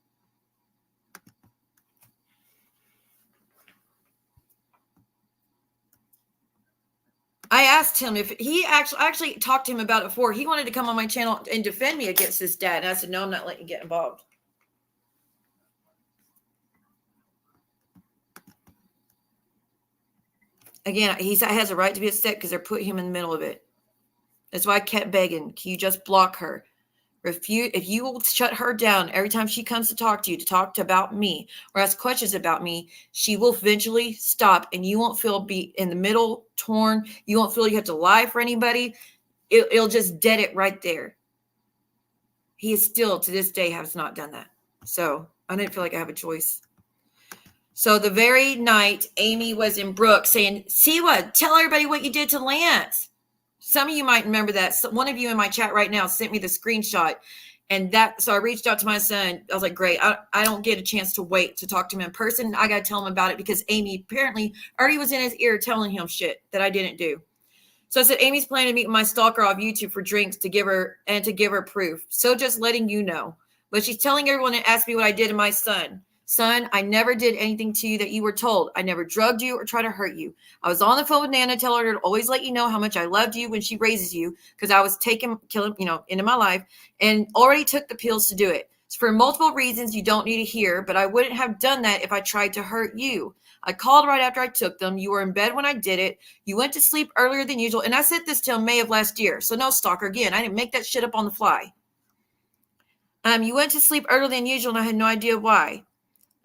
I asked him if he actually talked to him about it before. He wanted to come on my channel and defend me against his dad. And I said, no, I'm not letting you get involved. Again, he has a right to be upset because they're putting him in the middle of it. That's why I kept begging. Can you just block her? If you will shut her down every time she comes to talk to you, about me or ask questions about me, she will eventually stop and you won't feel be in the middle, torn. You won't feel you have to lie for anybody. It'll just dead it right there. He is still, to this day, has not done that. So I didn't feel like I have a choice. So the very night Amy was in Brooke saying, see what? Tell everybody what you did to Lance. Some of you might remember that. One of you in my chat right now sent me the screenshot. And so I reached out to my son. I was like, great. I don't get a chance to wait to talk to him in person. I got to tell him about it because Amy apparently already was in his ear telling him shit that I didn't do. So I said, Amy's planning to meet with my stalker off YouTube for drinks to give her proof. So just letting you know. But she's telling everyone and asked me what I did to my son. Son, I never did anything to you that you were told. I never drugged you or tried to hurt you. I was on the phone with Nana, telling her to always let you know how much I loved you when she raises you, because I was into my life and already took the pills to do it. So for multiple reasons you don't need to hear, but I wouldn't have done that if I tried to hurt you. I called right after I took them. You were in bed when I did it. You went to sleep earlier than usual. And I said this till May of last year. So no, stalker, again, I didn't make that shit up on the fly. You went to sleep earlier than usual and I had no idea why.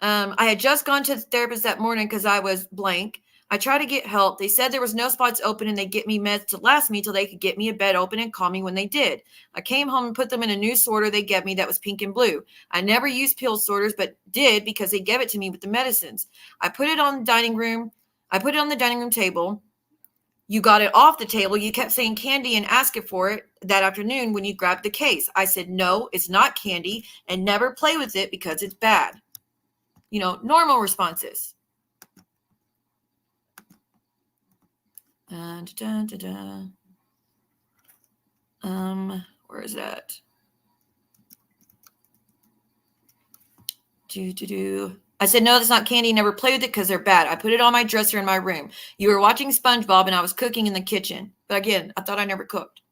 I had just gone to the therapist that morning because I was blank. I try to get help. They said there was no spots open and they'd get me meds to last me till they could get me a bed open and call me when they did. I came home and put them in a new sorter they gave me that was pink and blue. I never used pill sorters, but did because they gave it to me with the medicines. I put it on the dining room. I put it on the dining room table. You got it off the table. You kept saying candy and asking for it that afternoon when you grabbed the case. I said, no, it's not candy, and never play with it because it's bad. You know, normal responses. Where is that? I said, no, that's not candy. Never play with it because they're bad. I put it on my dresser in my room. You were watching SpongeBob and I was cooking in the kitchen. But again, I thought I never cooked.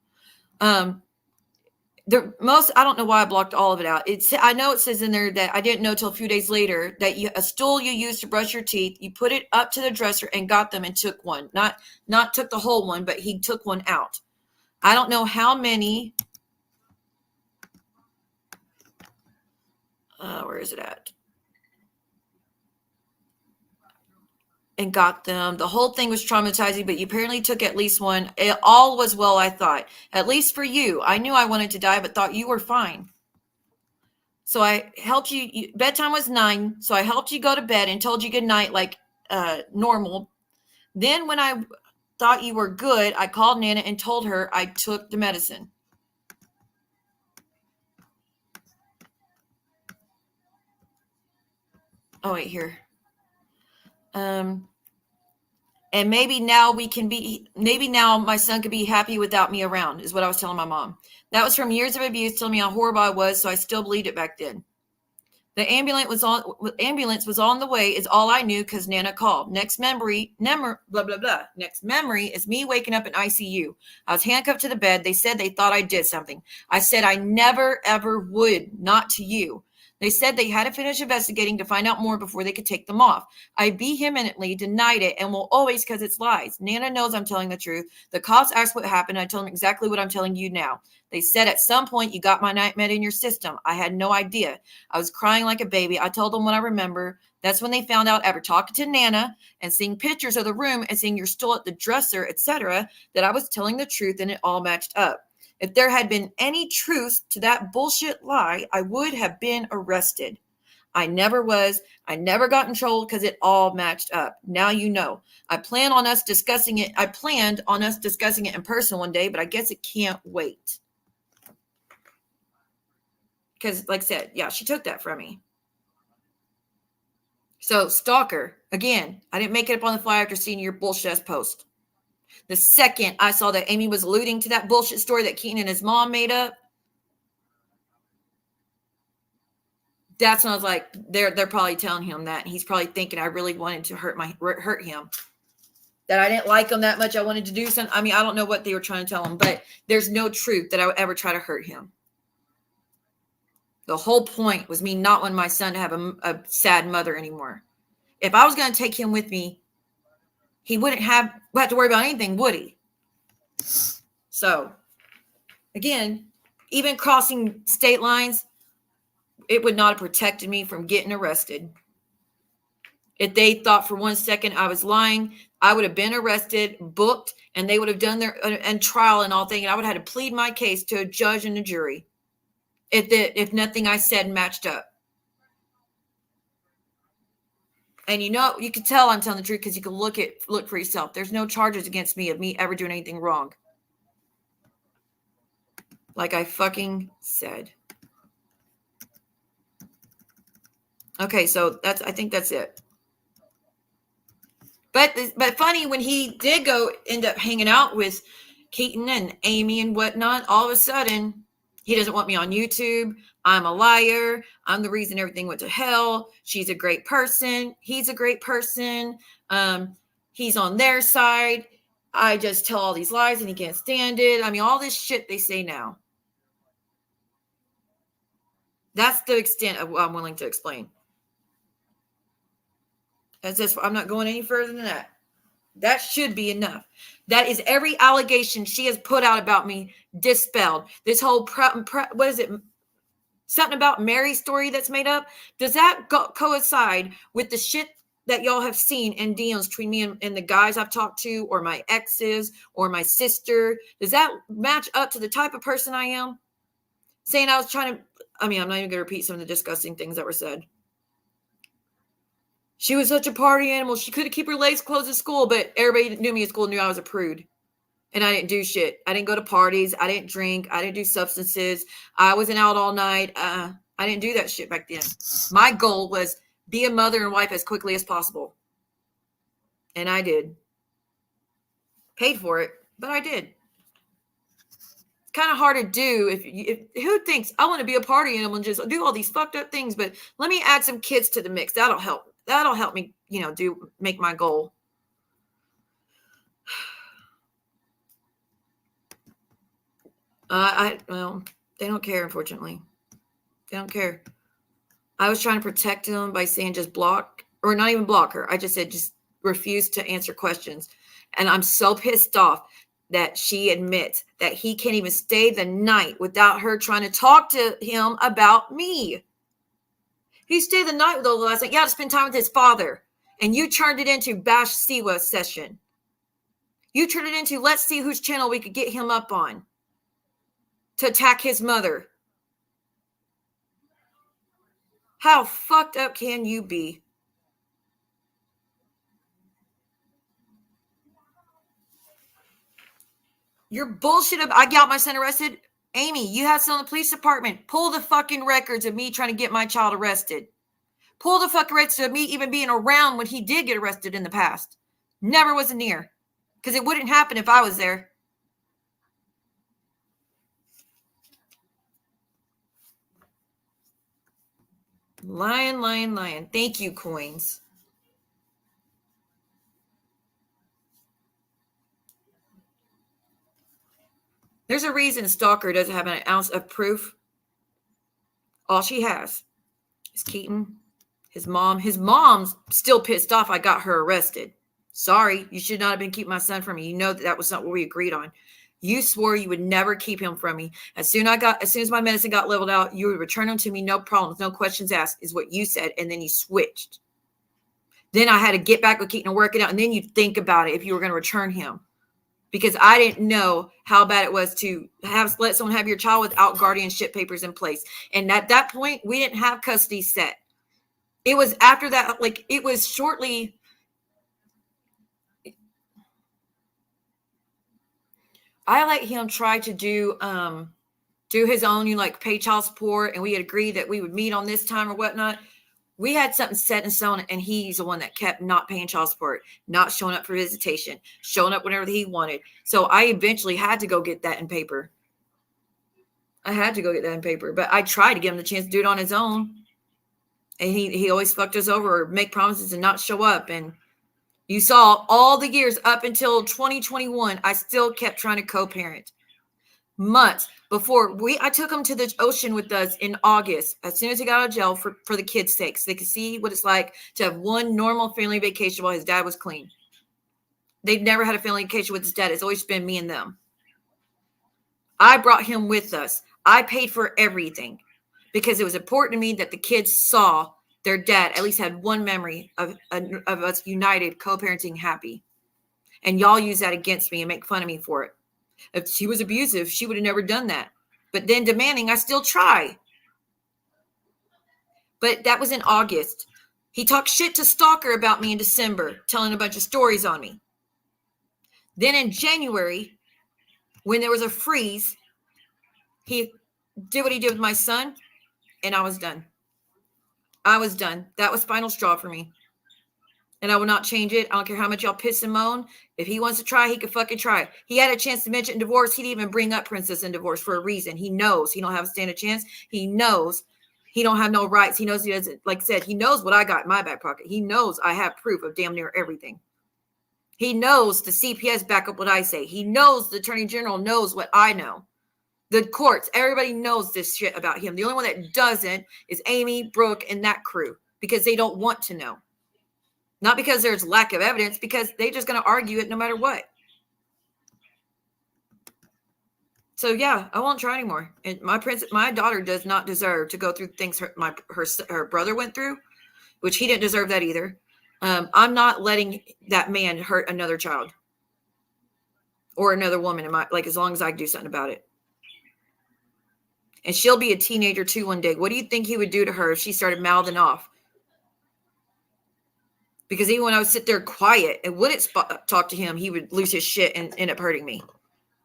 I don't know why I blocked all of it out. I know it says in there that I didn't know till a few days later that a stool you used to brush your teeth, you put it up to the dresser and got them and took one. Not took the whole one, but he took one out. I don't know how many. Where is it at? And got them. The whole thing was traumatizing, but you apparently took at least one. It all was well, I thought. At least for you. I knew I wanted to die, but thought you were fine. So I helped you. Bedtime was 9, so I helped you go to bed and told you good night like normal. Then when I thought you were good, I called Nana and told her I took the medicine. Oh, wait, here. And maybe now my son could be happy without me around, is what I was telling my mom. That was from years of abuse, telling me how horrible I was, so I still believed it back then. The ambulance was on the way is all I knew because Nana called. Next memory is me waking up in ICU. I was handcuffed to the bed. They said they thought I did something. I said I never, ever would, not to you. They said they had to finish investigating to find out more before they could take them off. I vehemently denied it and will always because it's lies. Nana knows I'm telling the truth. The cops asked what happened. I told them exactly what I'm telling you now. They said at some point you got my night med in your system. I had no idea. I was crying like a baby. I told them what I remember. That's when they found out after talking to Nana and seeing pictures of the room and seeing you're still at the dresser, etc., that I was telling the truth and it all matched up. If there had been any truth to that bullshit lie, I would have been arrested. I never was. I never got in trouble because it all matched up. Now you know. I planned on us discussing it in person one day, but I guess it can't wait. Because, like I said, yeah, she took that from me. So, stalker, again, I didn't make it up on the fly after seeing your bullshit post. The second I saw that Amy was alluding to that bullshit story that Keaton and his mom made up, that's when I was like, they're probably telling him that. He's probably thinking I really wanted to hurt him. That I didn't like him that much. I wanted to do something. I mean, I don't know what they were trying to tell him, but there's no truth that I would ever try to hurt him. The whole point was me not wanting my son to have a sad mother anymore. If I was going to take him with me, he wouldn't have to worry about anything, would he? So, again, even crossing state lines, it would not have protected me from getting arrested. If they thought for 1 second I was lying, I would have been arrested, booked, and they would have done their trial and all thing, and I would have had to plead my case to a judge and a jury if nothing I said matched up. And you can tell I'm telling the truth because you can look for yourself. There's no charges against me of me ever doing anything wrong. Like I fucking said. Okay, so I think that's it. But funny, when he did end up hanging out with Keaton and Amy and whatnot, all of a sudden, he doesn't want me on YouTube. I'm a liar. I'm the reason everything went to hell. She's a great person. He's a great person. He's on their side. I just tell all these lies and he can't stand it. I mean, all this shit they say now. That's the extent of what I'm willing to explain. I'm not going any further than that. That should be enough. That is every allegation she has put out about me dispelled. This whole what is it? Something about Mary story that's made up. Does that coincide with the shit that y'all have seen in DMs between me and the guys I've talked to, or my exes, or my sister, does that match up to the type of person I am? Saying I was trying to, I'm not even going to repeat some of the disgusting things that were said. She was such a party animal. She couldn't keep her legs closed at school, but everybody that knew me at school knew I was a prude. And I didn't do shit. I didn't go to parties. I didn't drink. I didn't do substances. I wasn't out all night. I didn't do that shit back then. My goal was be a mother and wife as quickly as possible. And I did. Paid for it, but I did. It's kind of hard to do if who thinks I want to be a party animal and just do all these fucked up things, but let me add some kids to the mix. That'll help. That'll help me, make my goal. Well, they don't care, unfortunately. They don't care. I was trying to protect them by saying just block, or not even block her. I just said just refuse to answer questions. And I'm so pissed off that she admits that he can't even stay the night without her trying to talk to him about me. He stayed the night with her last night. Yeah, to spend time with his father. And you turned it into Bash Siwa session. You turned it into let's see whose channel we could get him up on to attack his mother. How fucked up can you be? You're bullshit. I got my son arrested. Amy, you had someone in the police department. Pull the fucking records of me trying to get my child arrested. Pull the fucking records of me even being around when he did get arrested in the past. Never was near. Because it wouldn't happen if I was there. Lying. Thank you, coins. There's a reason Stalker doesn't have an ounce of proof. All she has is Keaton, his mom. His mom's still pissed off I got her arrested. Sorry, you should not have been keeping my son from me. You know that was not what we agreed on. You swore you would never keep him from me. As soon as my medicine got leveled out, you would return him to me, no problems, no questions asked, is what you said, and then you switched. Then I had to get back with Keaton and work it out, and then you'd think about it if you were going to return him. Because I didn't know how bad it was to let someone have your child without guardianship papers in place. And at that point, we didn't have custody set. It was after that, it was shortly. I let him try to do his own, pay child support, and we had agreed that we would meet on this time or whatnot. We had something set in stone, and he's the one that kept not paying child support, not showing up for visitation, showing up whenever he wanted. So I eventually had to go get that in paper. But I tried to give him the chance to do it on his own. And he always fucked us over or make promises and not show up. And you saw all the years up until 2021, I still kept trying to co-parent. Months before I took him to the ocean with us in August, as soon as he got out of jail for the kids' sake, so they could see what it's like to have one normal family vacation while his dad was clean. They've never had a family vacation with his dad. It's always been me and them. I brought him with us. I paid for everything because it was important to me that the kids saw their dad at least had one memory of us united, co-parenting, happy. And y'all use that against me and make fun of me for it. If she was abusive, she would have never done that. But then demanding, I still try. But that was in August. He talked shit to Stalker about me in December, telling a bunch of stories on me. Then in January, when there was a freeze, he did what he did with my son, and I was done. That was final straw for me. And I will not change it. I don't care how much y'all piss and moan. If he wants to try, he could fucking try. He had a chance to mention divorce. He'd even bring up Princess and divorce for a reason. He knows he don't have a stand a chance. He knows he don't have no rights. He knows he doesn't, like I said, he knows what I got in my back pocket. He knows I have proof of damn near everything. He knows the CPS back up what I say. He knows the Attorney General knows what I know. The courts, everybody knows this shit about him. The only one that doesn't is Amy, Brooke, and that crew because they don't want to know. Not because there's lack of evidence, because they're just going to argue it no matter what. So yeah, I won't try anymore. And my daughter does not deserve to go through things her brother went through, which he didn't deserve that either. I'm not letting that man hurt another child or another woman in my, like, as long as I can do something about it. And she'll be a teenager too one day. What do you think he would do to her if she started mouthing off? Because even when I would sit there quiet and wouldn't talk to him, he would lose his shit and end up hurting me.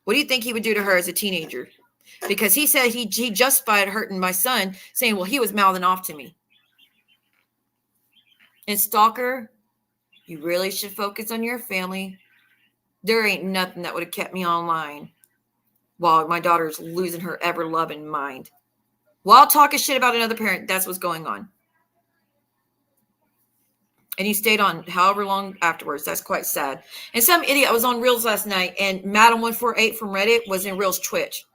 What do you think he would do to her as a teenager? Because he said he justified hurting my son, saying, well, he was mouthing off to me. And stalker, you really should focus on your family. There ain't nothing that would have kept me online while my daughter's losing her ever-loving mind. While talking shit about another parent, that's what's going on. And you stayed on however long afterwards. That's quite sad. And some idiot, I was on Reels last night, and Madam148 from Reddit was in Reels Twitch.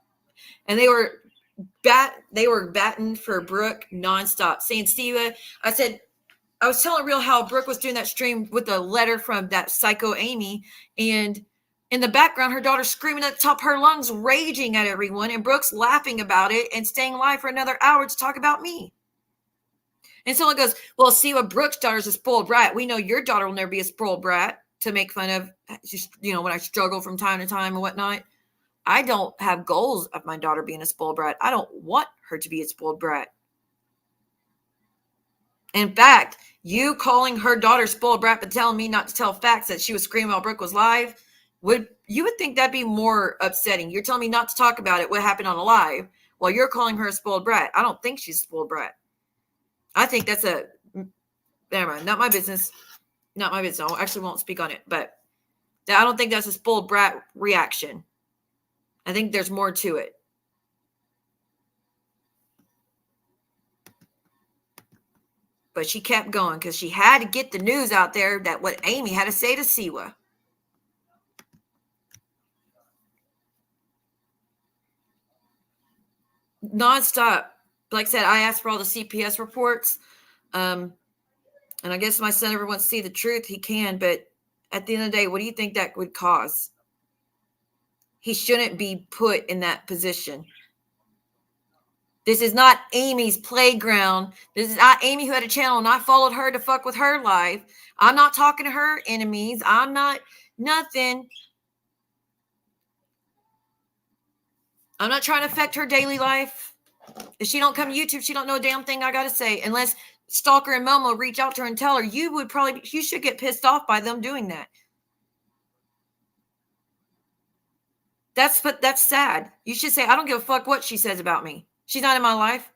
And they were batting for Brooke nonstop, saying, Steve, I was telling Real how Brooke was doing that stream with a letter from that psycho Amy, and in the background, her daughter screaming at the top of her lungs, raging at everyone, and Brooke's laughing about it and staying live for another hour to talk about me. And someone goes, well, see, what Brooke's daughter's a spoiled brat. We know your daughter will never be a spoiled brat, to make fun of, just, when I struggle from time to time and whatnot. I don't have goals of my daughter being a spoiled brat. I don't want her to be a spoiled brat. In fact, you calling her daughter spoiled brat but telling me not to tell facts that she was screaming while Brooke was live, you would think that'd be more upsetting. You're telling me not to talk about it, what happened on a live, while you're calling her a spoiled brat. I don't think she's a spoiled brat. I think that's never mind, not my business. Not my business. I actually won't speak on it, but I don't think that's a spoiled brat reaction. I think there's more to it. But she kept going because she had to get the news out there that what Amy had to say to Siwa. Nonstop. Like I said, I asked for all the CPS reports. And I guess my son ever wants to see the truth, he can. But at the end of the day, what do you think that would cause? He shouldn't be put in that position. This is not Amy's playground. This is not Amy who had a channel and I followed her to fuck with her life. I'm not talking to her enemies. I'm not nothing. I'm not trying to affect her daily life. If she don't come to YouTube, she don't know a damn thing I got to say. Unless Stalker and Momo reach out to her and tell her, you should get pissed off by them doing that. That's sad. You should say, I don't give a fuck what she says about me. She's not in my life.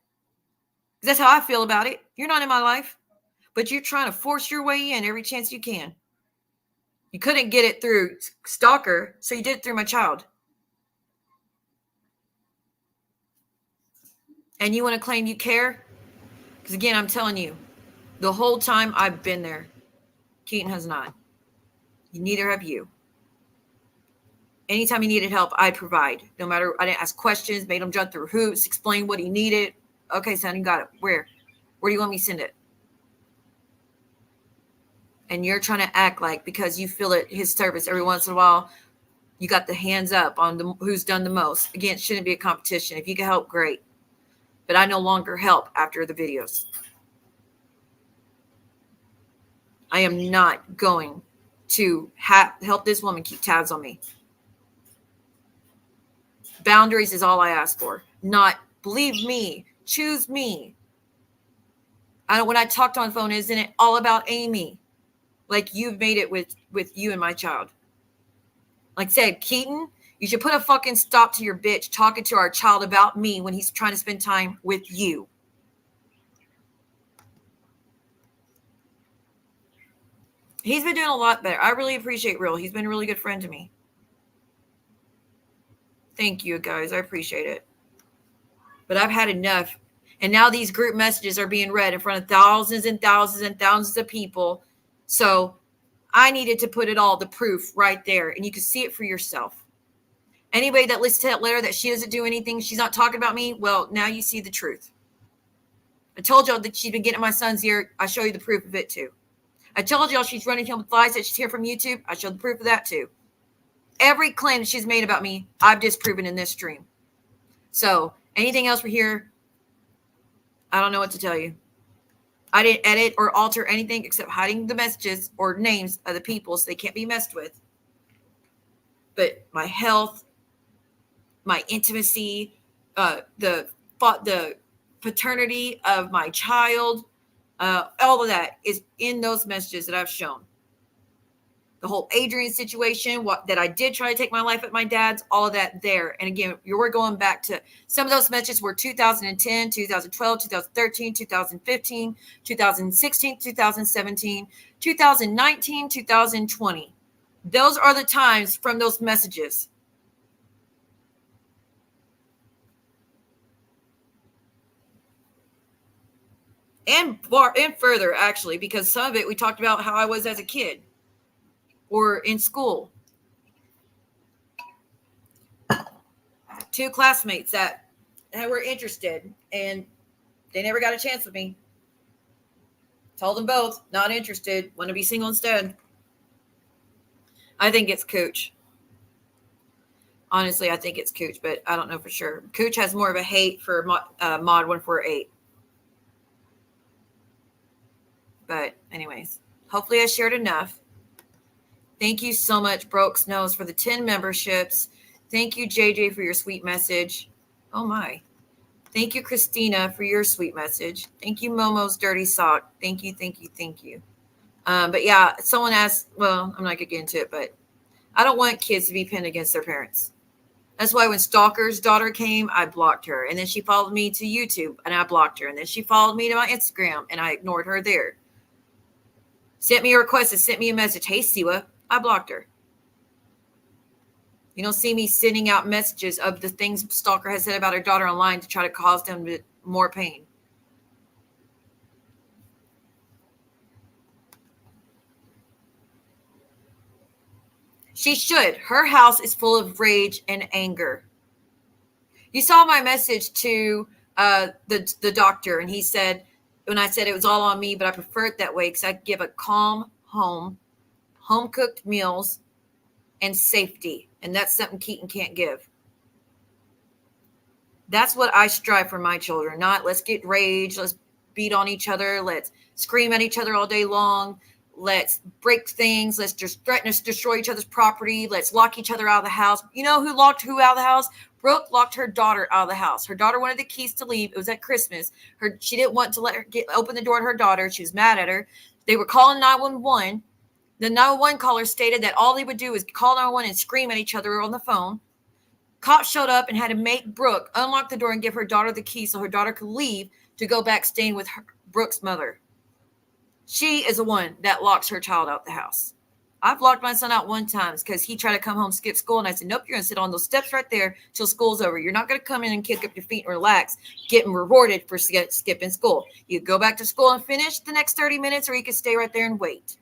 That's how I feel about it. You're not in my life. But you're trying to force your way in every chance you can. You couldn't get it through Stalker, so you did it through my child. And you want to claim you care? Because again, I'm telling you, the whole time I've been there, Keaton has not. Neither have you. Anytime he needed help, I'd provide. No matter, I didn't ask questions, made him jump through hoops, explain what he needed. Okay, son, you got it. Where do you want me to send it? And you're trying to act like because you feel it his service every once in a while, you got the hands up on who's done the most. Again, it shouldn't be a competition. If you can help, great. But I no longer help after the videos. I am not going to help this woman keep tabs on me. Boundaries is all I ask for. Not believe me, choose me. When I talked on the phone, isn't it all about Amy? Like you've made it with you and my child. Like I said, Keaton, you should put a fucking stop to your bitch talking to our child about me when he's trying to spend time with you. He's been doing a lot better. I really appreciate Real. He's been a really good friend to me. Thank you, guys. I appreciate it. But I've had enough. And now these group messages are being read in front of thousands and thousands and thousands of people. So I needed to put it all, the proof right there. And you can see it for yourself. Anybody that listens to that letter that she doesn't do anything, she's not talking about me, well, now you see the truth. I told y'all that she's been getting my son's ear. I show you the proof of it too. I told y'all she's running him with lies that she's here from YouTube. I showed the proof of that too. Every claim that she's made about me, I've disproven in this stream. So anything else we hear, I don't know what to tell you. I didn't edit or alter anything except hiding the messages or names of the people so they can't be messed with. But my health, my intimacy, the paternity of my child, all of that is in those messages that I've shown. The whole Adrian situation, that I did try to take my life at my dad's, all of that there. And again, you're going back to some of those messages were 2010, 2012, 2013, 2015, 2016, 2017, 2019, 2020. Those are the times from those messages. And further, actually, because some of it we talked about how I was as a kid or in school. 2 classmates that were interested, and they never got a chance with me. Told them both, not interested, want to be single instead. I think it's Cooch. Honestly, I think it's Cooch, but I don't know for sure. Cooch has more of a hate for Mod 148. But anyways, hopefully I shared enough. Thank you so much, Brooks Knows, for the 10 memberships. Thank you, JJ, for your sweet message. Oh, my. Thank you, Christina, for your sweet message. Thank you, Momo's Dirty Sock. Thank you, thank you, thank you. But yeah, someone asked, well, I'm not going to get into it, but I don't want kids to be pinned against their parents. That's why when Stalker's daughter came, I blocked her. And then she followed me to YouTube, and I blocked her. And then she followed me to my Instagram, and I ignored her there. Sent me a request and sent me a message. Hey, Siwa, I blocked her. You don't see me sending out messages of the things Stalker has said about her daughter online to try to cause them more pain. She should. Her house is full of rage and anger. You saw my message to the doctor, and he said, when I said it was all on me, but I prefer it that way because I give a calm home-cooked meals, and safety. And that's something Keaton can't give. That's what I strive for my children. Not let's get rage, let's beat on each other, let's scream at each other all day long, let's break things, let's just threaten to destroy each other's property, let's lock each other out of the house. You know who locked who out of the house? Brooke locked her daughter out of the house. Her daughter wanted the keys to leave. It was at Christmas. She didn't want to let her open the door to her daughter. She was mad at her. They were calling 911. The 911 caller stated that all they would do is call 911 and scream at each other on the phone. Cops showed up and had to make Brooke unlock the door and give her daughter the key so her daughter could leave to go back staying with Brooke's mother. She is the one that locks her child out the house. I've locked my son out one time because he tried to come home, skip school, and I said, nope, you're going to sit on those steps right there till school's over. You're not going to come in and kick up your feet and relax, getting rewarded for skipping school. You go back to school and finish the next 30 minutes, or you can stay right there and wait.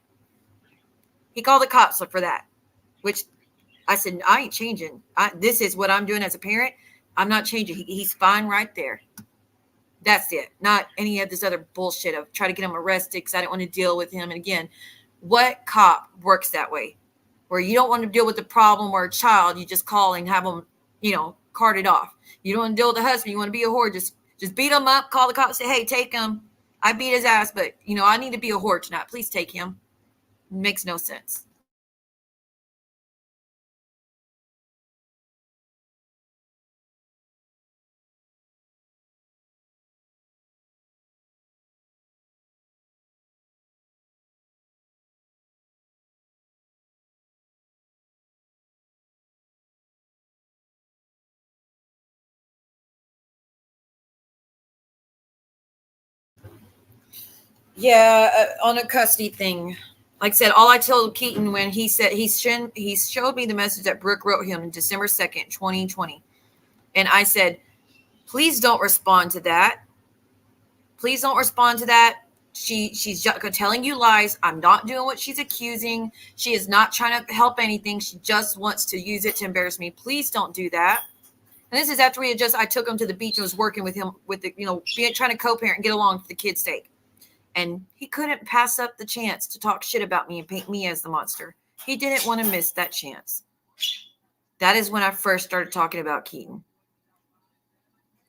He called the cops for that, which I said, I ain't changing. This is what I'm doing as a parent. I'm not changing. He's fine right there. That's it. Not any of this other bullshit of try to get him arrested because I didn't want to deal with him. And again, what cop works that way? Where you don't want to deal with the problem or a child, you just call and have them, carted off. You don't want to deal with the husband. You want to be a whore. Just beat him up, call the cops, say, hey, take him. I beat his ass, but, I need to be a whore tonight. Please take him. It makes no sense. Yeah, on a custody thing. Like I said, all I told Keaton when he said he showed me the message that Brooke wrote him December 2nd, 2020. And I said, please don't respond to that. Please don't respond to that. She's telling you lies. I'm not doing what she's accusing. She is not trying to help anything. She just wants to use it to embarrass me. Please don't do that. And this is after I took him to the beach and was working with him with the, trying to co-parent and get along for the kid's sake. And he couldn't pass up the chance to talk shit about me and paint me as the monster. He didn't want to miss that chance. That is when I first started talking about Keaton.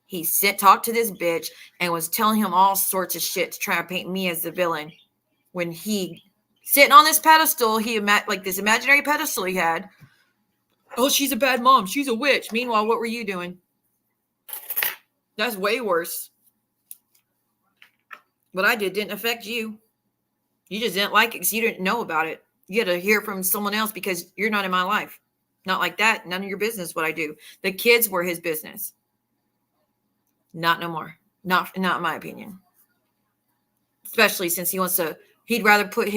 He talked to this bitch and was telling him all sorts of shit to try to paint me as the villain. When he sitting on this pedestal, like this imaginary pedestal he had. Oh, she's a bad mom. She's a witch. Meanwhile, what were you doing? That's way worse. What I did didn't affect you. You just didn't like it because you didn't know about it. You had to hear from someone else because you're not in my life. Not like that. None of your business what I do. The kids were his business. Not no more. Not in my opinion. Especially since he'd rather put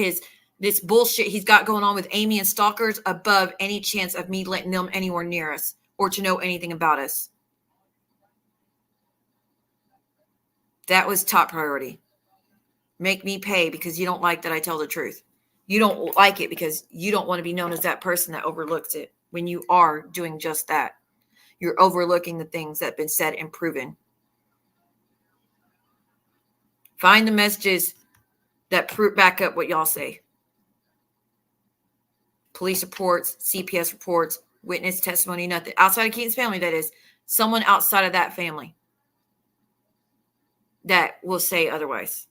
this bullshit he's got going on with Amy and stalkers above any chance of me letting them anywhere near us or to know anything about us. That was top priority. Make me pay because you don't like that I tell the truth. You don't like it because you don't want to be known as that person that overlooks it when you are doing just that. You're overlooking the things that have been said and proven. Find the messages that back up what y'all say. Police reports, CPS reports, witness testimony, nothing. Outside of Keaton's family, that is. Someone outside of that family that will say otherwise.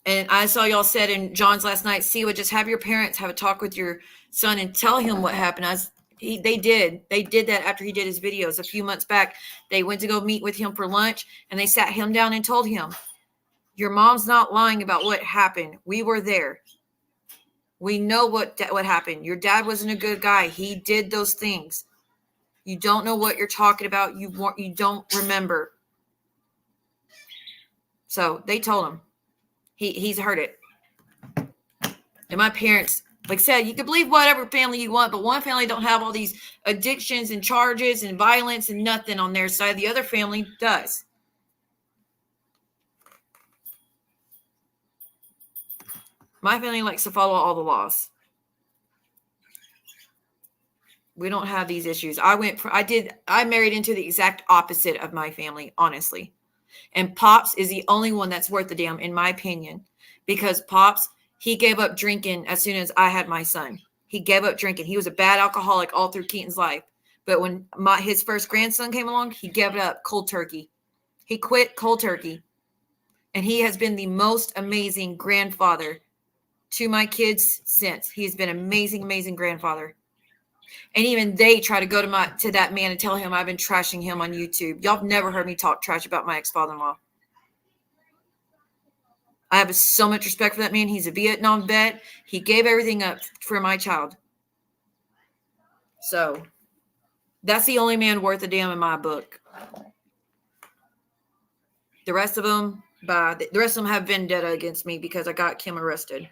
And I saw y'all said in John's last night, Siwa, just have your parents have a talk with your son and tell him what happened. They did that after he did his videos a few months back. They went to go meet with him for lunch and they sat him down and told him, your mom's not lying about what happened. We were there. We know what happened. Your dad wasn't a good guy. He did those things. You don't know what you're talking about. You don't remember. So they told him. He's heard it. And my parents, like I said, you can believe whatever family you want, but one family don't have all these addictions and charges and violence and nothing on their side. The other family does. My family likes to follow all the laws. We don't have these issues. I married into the exact opposite of my family, honestly. And Pops is the only one that's worth a damn, in my opinion, because Pops, he gave up drinking as soon as I had my son. He gave up drinking. He was a bad alcoholic all through Keaton's life. But when his first grandson came along, he gave it up cold turkey. He quit cold turkey. And he has been the most amazing grandfather to my kids since. He's been an amazing, amazing grandfather. And even they try to go to that man and tell him I've been trashing him on YouTube. Y'all have never heard me talk trash about my ex-father-in-law. I have so much respect for that man. He's a Vietnam vet. He gave everything up for my child. So that's the only man worth a damn in my book. The rest of them have vendetta against me because I got Kim arrested.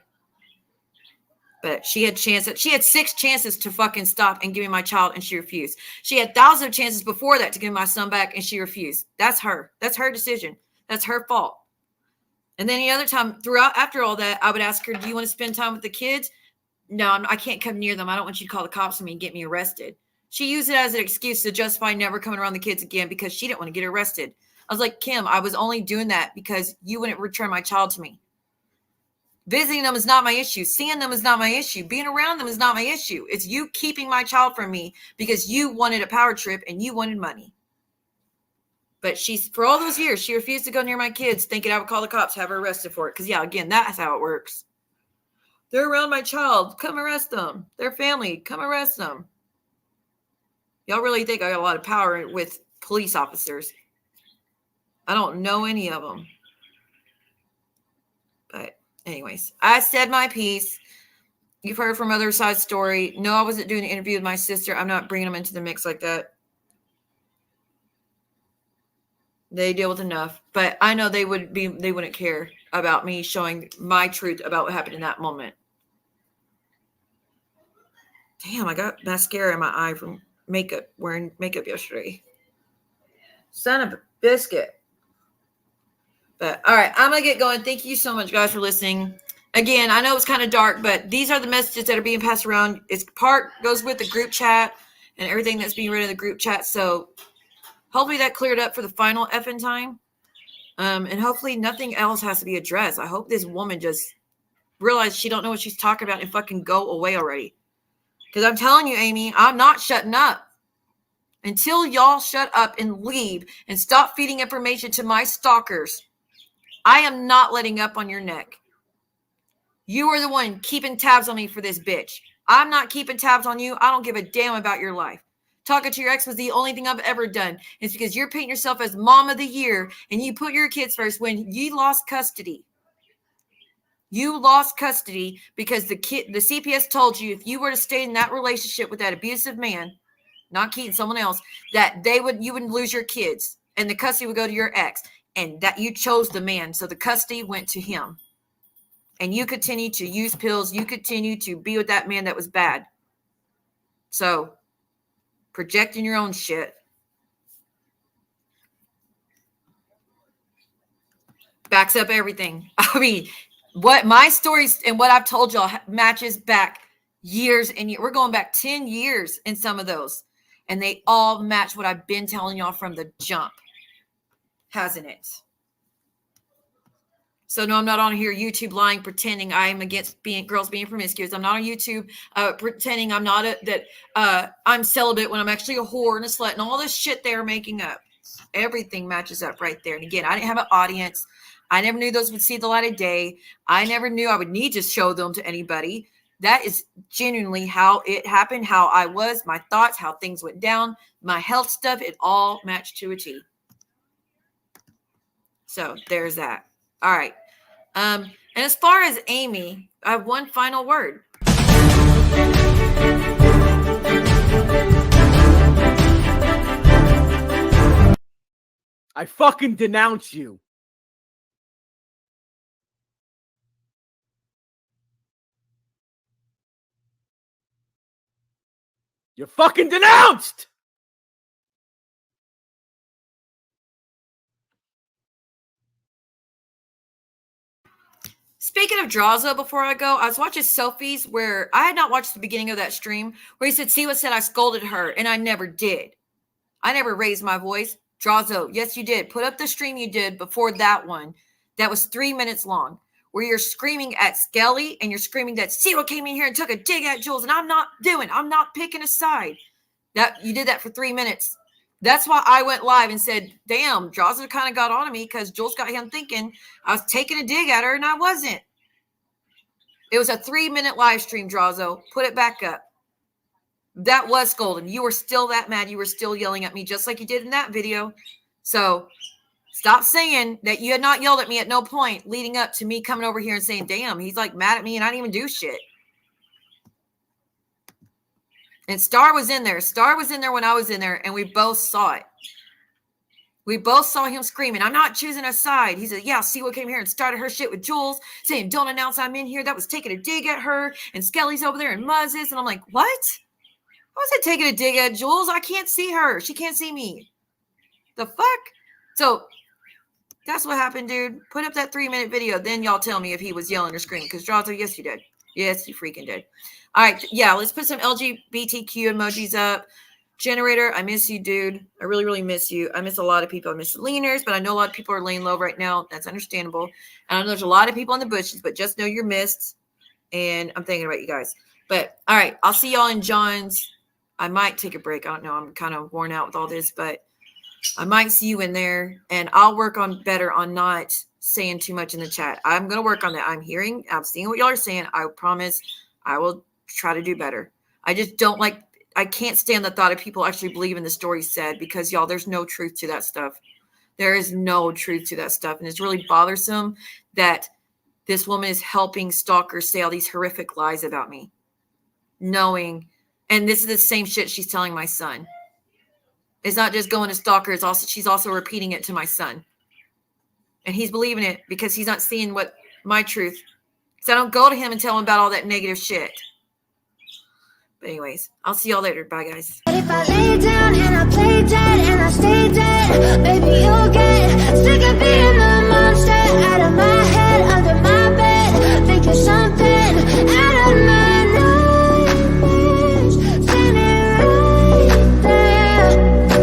But she had 6 chances to fucking stop and give me my child, and she refused. She had thousands of chances before that to give my son back, and she refused. That's her. That's her decision. That's her fault. And then the other time, after all that, I would ask her, do you want to spend time with the kids? No, I can't come near them. I don't want you to call the cops on me and get me arrested. She used it as an excuse to justify never coming around the kids again because she didn't want to get arrested. I was like, Kim, I was only doing that because you wouldn't return my child to me. Visiting them is not my issue. Seeing them is not my issue. Being around them is not my issue. It's you keeping my child from me because you wanted a power trip and you wanted money. But for all those years, she refused to go near my kids, thinking I would call the cops, have her arrested for it. Because, yeah, again, that's how it works. They're around my child. Come arrest them. Their family. Come arrest them. Y'all really think I got a lot of power with police officers. I don't know any of them. But anyways, I said my piece. You've heard from other side story. No, I wasn't doing an interview with my sister. I'm not bringing them into the mix like that. They deal with enough, but I know they wouldn't care about me showing my truth about what happened in that moment. Damn, I got mascara in my eye from wearing makeup yesterday. Son of a biscuit. But all right, I'm going to get going. Thank you so much, guys, for listening. Again, I know it's kind of dark, but these are the messages that are being passed around. It's goes with the group chat and everything that's being read in the group chat. So hopefully that cleared up for the final effing time. And hopefully nothing else has to be addressed. I hope this woman just realized she don't know what she's talking about and fucking go away already. Because I'm telling you, Amy, I'm not shutting up. Until y'all shut up and leave and stop feeding information to my stalkers, I am not letting up on your neck. You are the one keeping tabs on me for this bitch. I'm not keeping tabs on you. I don't give a damn about your life. Talking to your ex was the only thing I've ever done. It's because you're painting yourself as mom of the year and you put your kids first when you lost custody. You lost custody because the CPS told you if you were to stay in that relationship with that abusive man, not Keaton, someone else, that you would lose your kids and the custody would go to your ex, and that you chose the man. So the custody went to him. And you continue to use pills. You continue to be with that man that was bad. So, projecting your own shit. Backs up everything. I mean, what my stories and what I've told y'all matches back years and years. We're going back 10 years in some of those. And they all match what I've been telling y'all from the jump. Hasn't it? So no, I'm not on here YouTube lying, pretending I'm against girls being promiscuous. I'm not on YouTube pretending I'm not I'm celibate when I'm actually a whore and a slut and all this shit they're making up. Everything matches up right there. And again, I didn't have an audience. I never knew those would see the light of day. I never knew I would need to show them to anybody. That is genuinely how it happened, how I was, my thoughts, how things went down, my health stuff. It all matched to a T. So there's that. All right. And as far as Amy, I have one final word. I fucking denounce you. You're fucking denounced! Speaking of Draza, before I go, I was watching Sophie's where I had not watched the beginning of that stream where he said, see what said I scolded her, and I never did. I never raised my voice. Drazo, yes, you did. Put up the stream you did before that one. That was 3 minutes long, where you're screaming at Skelly and you're screaming that Ciro came in here and took a dig at Jules, and I'm not picking a side. That you did that for 3 minutes. That's why I went live and said, damn, Draza kind of got on to me because Jules got him thinking I was taking a dig at her, and I wasn't. It was a 3-minute live stream, Drazo. Put it back up. That was scolding. You were still that mad. You were still yelling at me just like you did in that video. So stop saying that you had not yelled at me at no point leading up to me coming over here and saying, damn, he's like mad at me and I didn't even do shit. And Star was in there. Star was in there when I was in there, and we both saw it. We both saw him screaming, I'm not choosing a side. He said, yeah, Siwa came here and started her shit with Jules, saying, don't announce I'm in here. That was taking a dig at her. And Skelly's over there and Muzz is. And I'm like, what? How was I taking a dig at Jules? I can't see her. She can't see me. The fuck? So that's what happened, dude. Put up that 3-minute video. Then y'all tell me if he was yelling or screaming. Because Drazo, yes, you did. Yes, you freaking did. All right. Yeah, let's put some LGBTQ emojis up. Generator, I miss you, dude. I really, really miss you. I miss a lot of people. I miss the leaners, but I know a lot of people are laying low right now. That's understandable. And I know there's a lot of people in the bushes, but just know you're missed. And I'm thinking about you guys. But all right, I'll see y'all in John's. I might take a break. I don't know. I'm kind of worn out with all this, but I might see you in there. And I'll work on better on not saying too much in the chat. I'm going to work on that. I'm seeing what y'all are saying. I promise I will try to do better. I just don't like, I can't stand the thought of people actually believing the story said, because y'all, there's no truth to that stuff. There is no truth to that stuff. And it's really bothersome that this woman is helping stalkers say all these horrific lies about me, knowing, and this is the same shit she's telling my son. It's not just going to stalker. It's also, she's also repeating it to my son. And he's believing it because he's not seeing what my truth. So I don't go to him and tell him about all that negative shit. But anyways, I'll see y'all later. Bye, guys. If I lay down and I play dead and I stay dead, baby, you'll get sick of being the monster out of my head, under my bed, thinking something out of my nightmares, standing right there.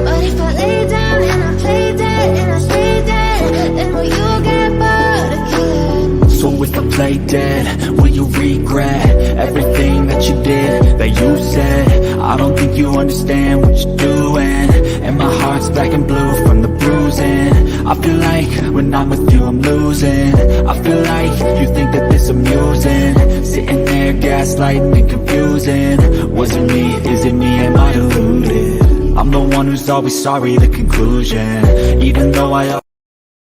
But if I lay down and I play dead and I stay dead, then will you get bored again? So if I play dead, will you regret everything that you did, that you said? I don't think you understand what you're doing, and my heart's black and blue from the bruising. I feel like when I'm with you I'm losing. I feel like you think that this amusing, sitting there gaslighting and confusing. Was it me? Is it me? Am I deluded? I'm the one who's always sorry, the conclusion. Even though I